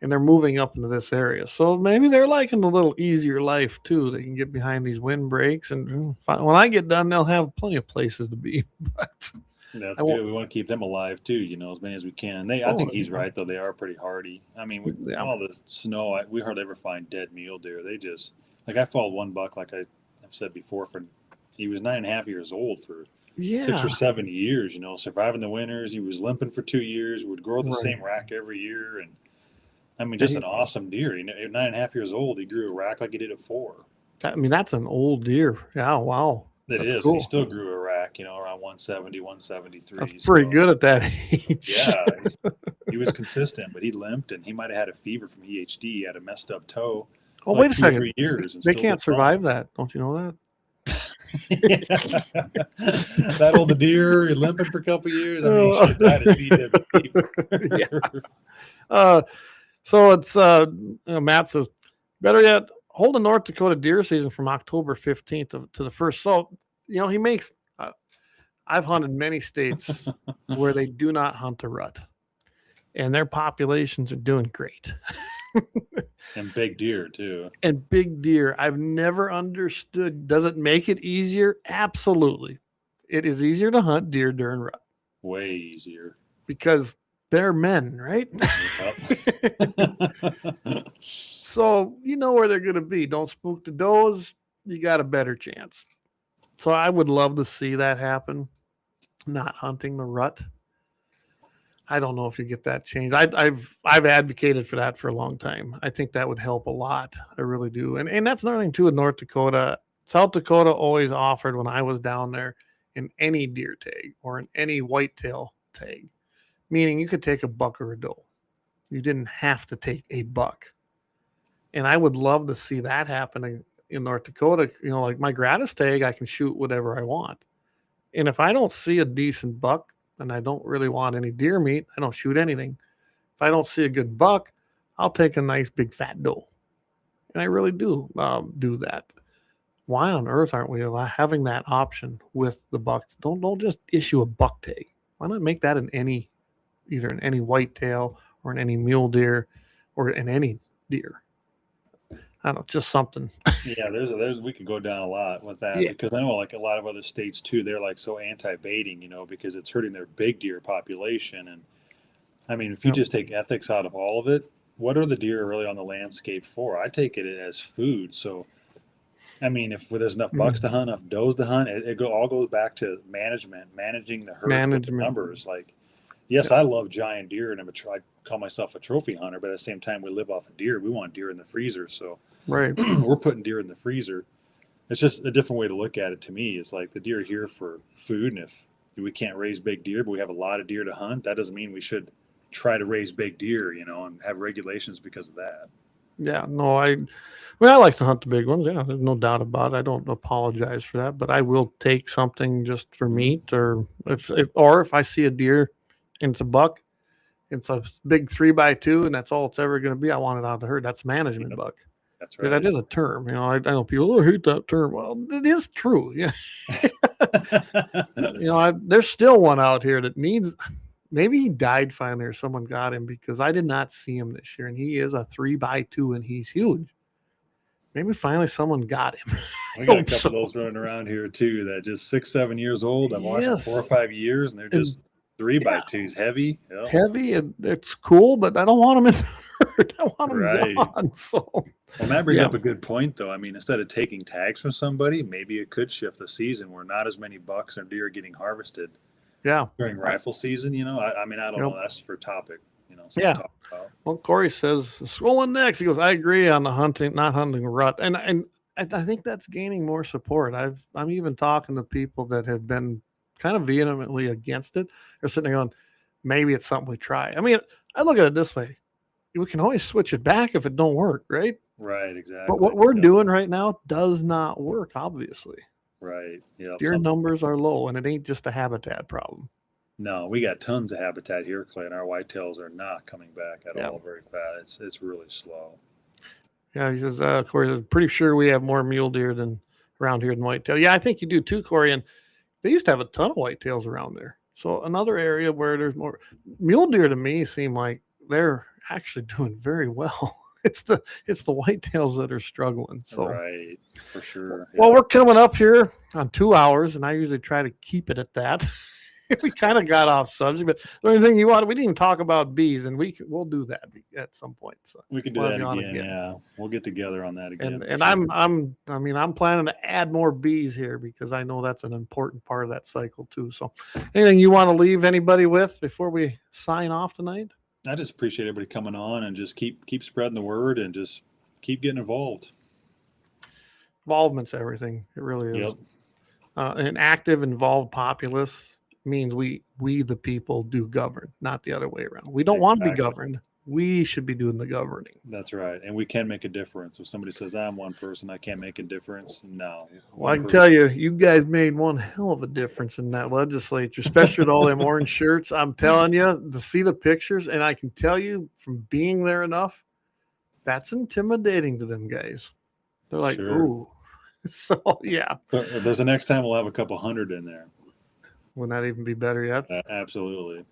And they're moving up into this area. So maybe they're liking a little easier life too. They can get behind these windbreaks. And when I get done, they'll have plenty of places to be. But that's good. We want to keep them alive too, as many as we can. I think he's right, though. They are pretty hardy. I mean, with all the snow, we hardly ever find dead mule deer. They just, like, I followed one buck, like I've said before, he was 9.5 years old for 6 or 7 years, surviving the winters. He was limping for 2 years, would grow the same rack every year. And I mean, just an awesome deer. 9.5 years old, he grew a rack like he did at 4. I mean, that's an old deer. Yeah, wow. It is. Cool. He still grew a rack, around 170, 173. That's pretty good at that age. Yeah. He was consistent, but he limped, and he might have had a fever from EHD. He had a messed up toe. Oh, wait a second. 3 years. They can't survive that. Don't you know that? That old deer limping for a couple of years. I mean, he should have died of CWD. Yeah. So it's Matt says, better yet, hold the North Dakota deer season from October 15th to the 1st. So, he makes, I've hunted many states where they do not hunt a rut, and their populations are doing great. And big deer too. And big deer. I've never understood. Does it make it easier? Absolutely. It is easier to hunt deer during rut. Way easier. Because they're men, right? So you know where they're going to be. Don't spook the does. You got a better chance. So I would love to see that happen. Not hunting the rut. I don't know if you get that changed. I've advocated for that for a long time. I think that would help a lot. I really do. And that's nothing too with North Dakota. South Dakota always offered, when I was down there, in any deer tag or in any whitetail tag, meaning you could take a buck or a doe. You didn't have to take a buck. And I would love to see that happening in North Dakota. Like my gratis tag, I can shoot whatever I want. And if I don't see a decent buck, and I don't really want any deer meat, I don't shoot anything. If I don't see a good buck, I'll take a nice big fat doe. And I really do do that. Why on earth aren't we having that option with the bucks? Don't just issue a buck tag. Why not make that either in any whitetail or in any mule deer or in any deer? I don't know, just something. Yeah, there's we could go down a lot with that because I know like a lot of other states too, they're like so anti-baiting, because it's hurting their big deer population. And I mean, if you just take ethics out of all of it, what are the deer really on the landscape for? I take it as food. So, I mean, if there's enough bucks to hunt, enough does to hunt, it all goes back to managing the herd for the numbers. Like, yes, I love giant deer, and I call myself a trophy hunter, but at the same time, we live off of deer. We want deer in the freezer, so we're putting deer in the freezer. It's just a different way to look at it to me. It's like the deer are here for food, and if we can't raise big deer, but we have a lot of deer to hunt, that doesn't mean we should try to raise big deer, and have regulations because of that. Yeah, no, I like to hunt the big ones. Yeah, there's no doubt about it. I don't apologize for that, but I will take something just for meat, or if I see a deer and it's a buck, it's a big 3x2, and that's all it's ever going to be. I want it out of the herd. That's management buck. That's right. That is a term. I know people hate that term. Well, it is true. Yeah. There's still one out here that needs. Maybe he died finally, or someone got him, because I did not see him this year, and he is a 3x2, and he's huge. Maybe finally someone got him. We got a couple of those running around here too. That just 6-7 years old. I'm watching 4 or 5 years, and they're just 3x2s, heavy. Yep. Heavy, and it's cool, but I don't want them in the herd. I want them gone. So, well, that brings up a good point, though. I mean, instead of taking tags from somebody, maybe it could shift the season where not as many bucks or deer are getting harvested. Yeah, during rifle season, I mean, I don't know. That's for topic, To talk about. Well, Corey says swollen necks. He goes, I agree on the not hunting rut, and I think that's gaining more support. I'm even talking to people that have been kind of vehemently against it. They're sitting there going, maybe it's something we try. I mean, I look at it this way: we can always switch it back if it don't work, right? Right, exactly. But what we're doing right now does not work, obviously. Right. Yeah. Deer numbers are low, and it ain't just a habitat problem. No, we got tons of habitat here, Clay, and our whitetails are not coming back at all very fast. It's really slow. Yeah, he says, Corey, I'm pretty sure we have more mule deer than around here than whitetail. Yeah, I think you do too, Corey. And they used to have a ton of whitetails around there. So another area where there's more mule deer, to me, seem like they're actually doing very well. It's the whitetails that are struggling. So right, for sure. Well, we're coming up here on 2 hours, and I usually try to keep it at that. We kind of got off subject, but the only thing we didn't even talk about bees, and we'll do that at some point. So we can do that again. Yeah, we'll get together on that again. And I'm planning to add more bees here because I know that's an important part of that cycle too. So, anything you want to leave anybody with before we sign off tonight? I just appreciate everybody coming on and just keep spreading the word and just keep getting involved. Involvement's everything. It really is. Yep. An active, involved populace means we the people do govern, not the other way around. We don't want to be governed. We should be doing the governing. That's right. And we can make a difference. If somebody says, I'm one person, I can't make a difference. No. Well, I can tell you, you guys made one hell of a difference in that legislature, especially with all them orange shirts. I'm telling you, to see the pictures, and I can tell you from being there enough, that's intimidating to them guys. They're like, ooh. So, yeah. If there's the next time, we'll have a couple hundred in there. Wouldn't that even be better yet? Absolutely.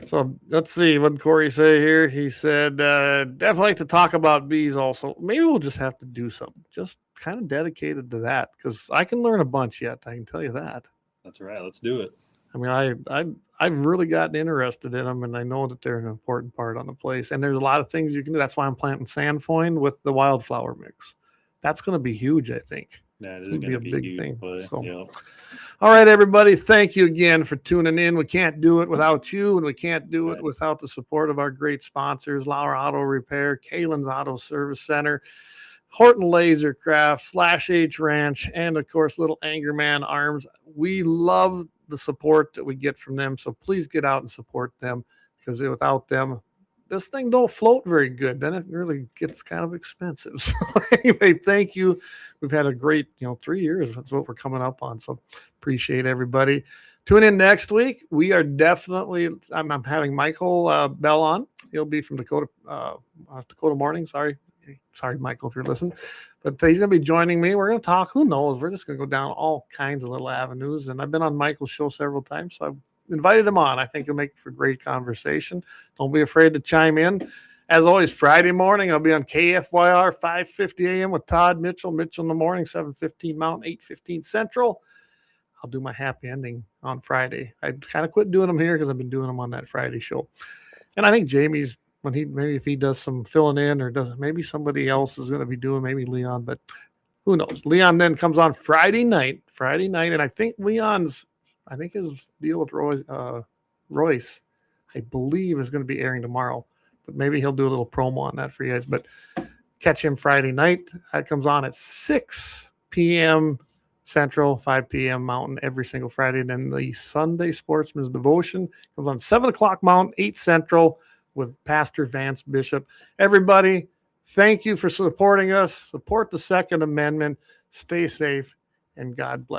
So let's see. What did Corey say here? He said, definitely like to talk about bees also. Maybe we'll just have to do something just kind of dedicated to that because I can learn a bunch yet. I can tell you that. That's right. Let's do it. I mean, I've really gotten interested in them, and I know that they're an important part on the place. And there's a lot of things you can do. That's why I'm planting sandfoin with the wildflower mix. That's going to be huge, I think. That is going to be a big huge thing. So, yeah. All right, everybody. Thank you again for tuning in. We can't do it without you, and we can't do it without the support of our great sponsors, Lauer Auto Repair, Kalon's Auto Service Center, Horton LaserCraft, /H Ranch, and, of course, Little Angerman Arms. We love the support that we get from them, so please get out and support them because without them, this thing don't float very good. Then it really gets kind of expensive. So anyway, thank you. We've had a great, 3 years. That's what we're coming up on. So appreciate everybody. Tune in next week. We are definitely, I'm having Michael Bell on. He'll be from Dakota Morning. Sorry, Michael, if you're listening. But he's going to be joining me. We're going to talk. Who knows? We're just going to go down all kinds of little avenues. And I've been on Michael's show several times. So I've invited him on. I think he'll make for great conversation. Don't be afraid to chime in. As always, Friday morning, I'll be on KFYR 5:50 a.m. with Todd Mitchell. Mitchell in the morning, 7:15 Mountain, 8:15 Central. I'll do my happy ending on Friday. I kind of quit doing them here because I've been doing them on that Friday show. And I think Jamie's, if he does some filling in or maybe somebody else is going to be doing, maybe Leon, but who knows? Leon then comes on Friday night. And I think his deal with Royce, I believe, is going to be airing tomorrow. But maybe he'll do a little promo on that for you guys. But catch him Friday night. That comes on at 6 p.m. Central, 5 p.m. Mountain every single Friday. And then the Sunday Sportsman's Devotion comes on 7 o'clock Mountain, 8 Central with Pastor Vance Bishop. Everybody, thank you for supporting us. Support the Second Amendment. Stay safe, and God bless.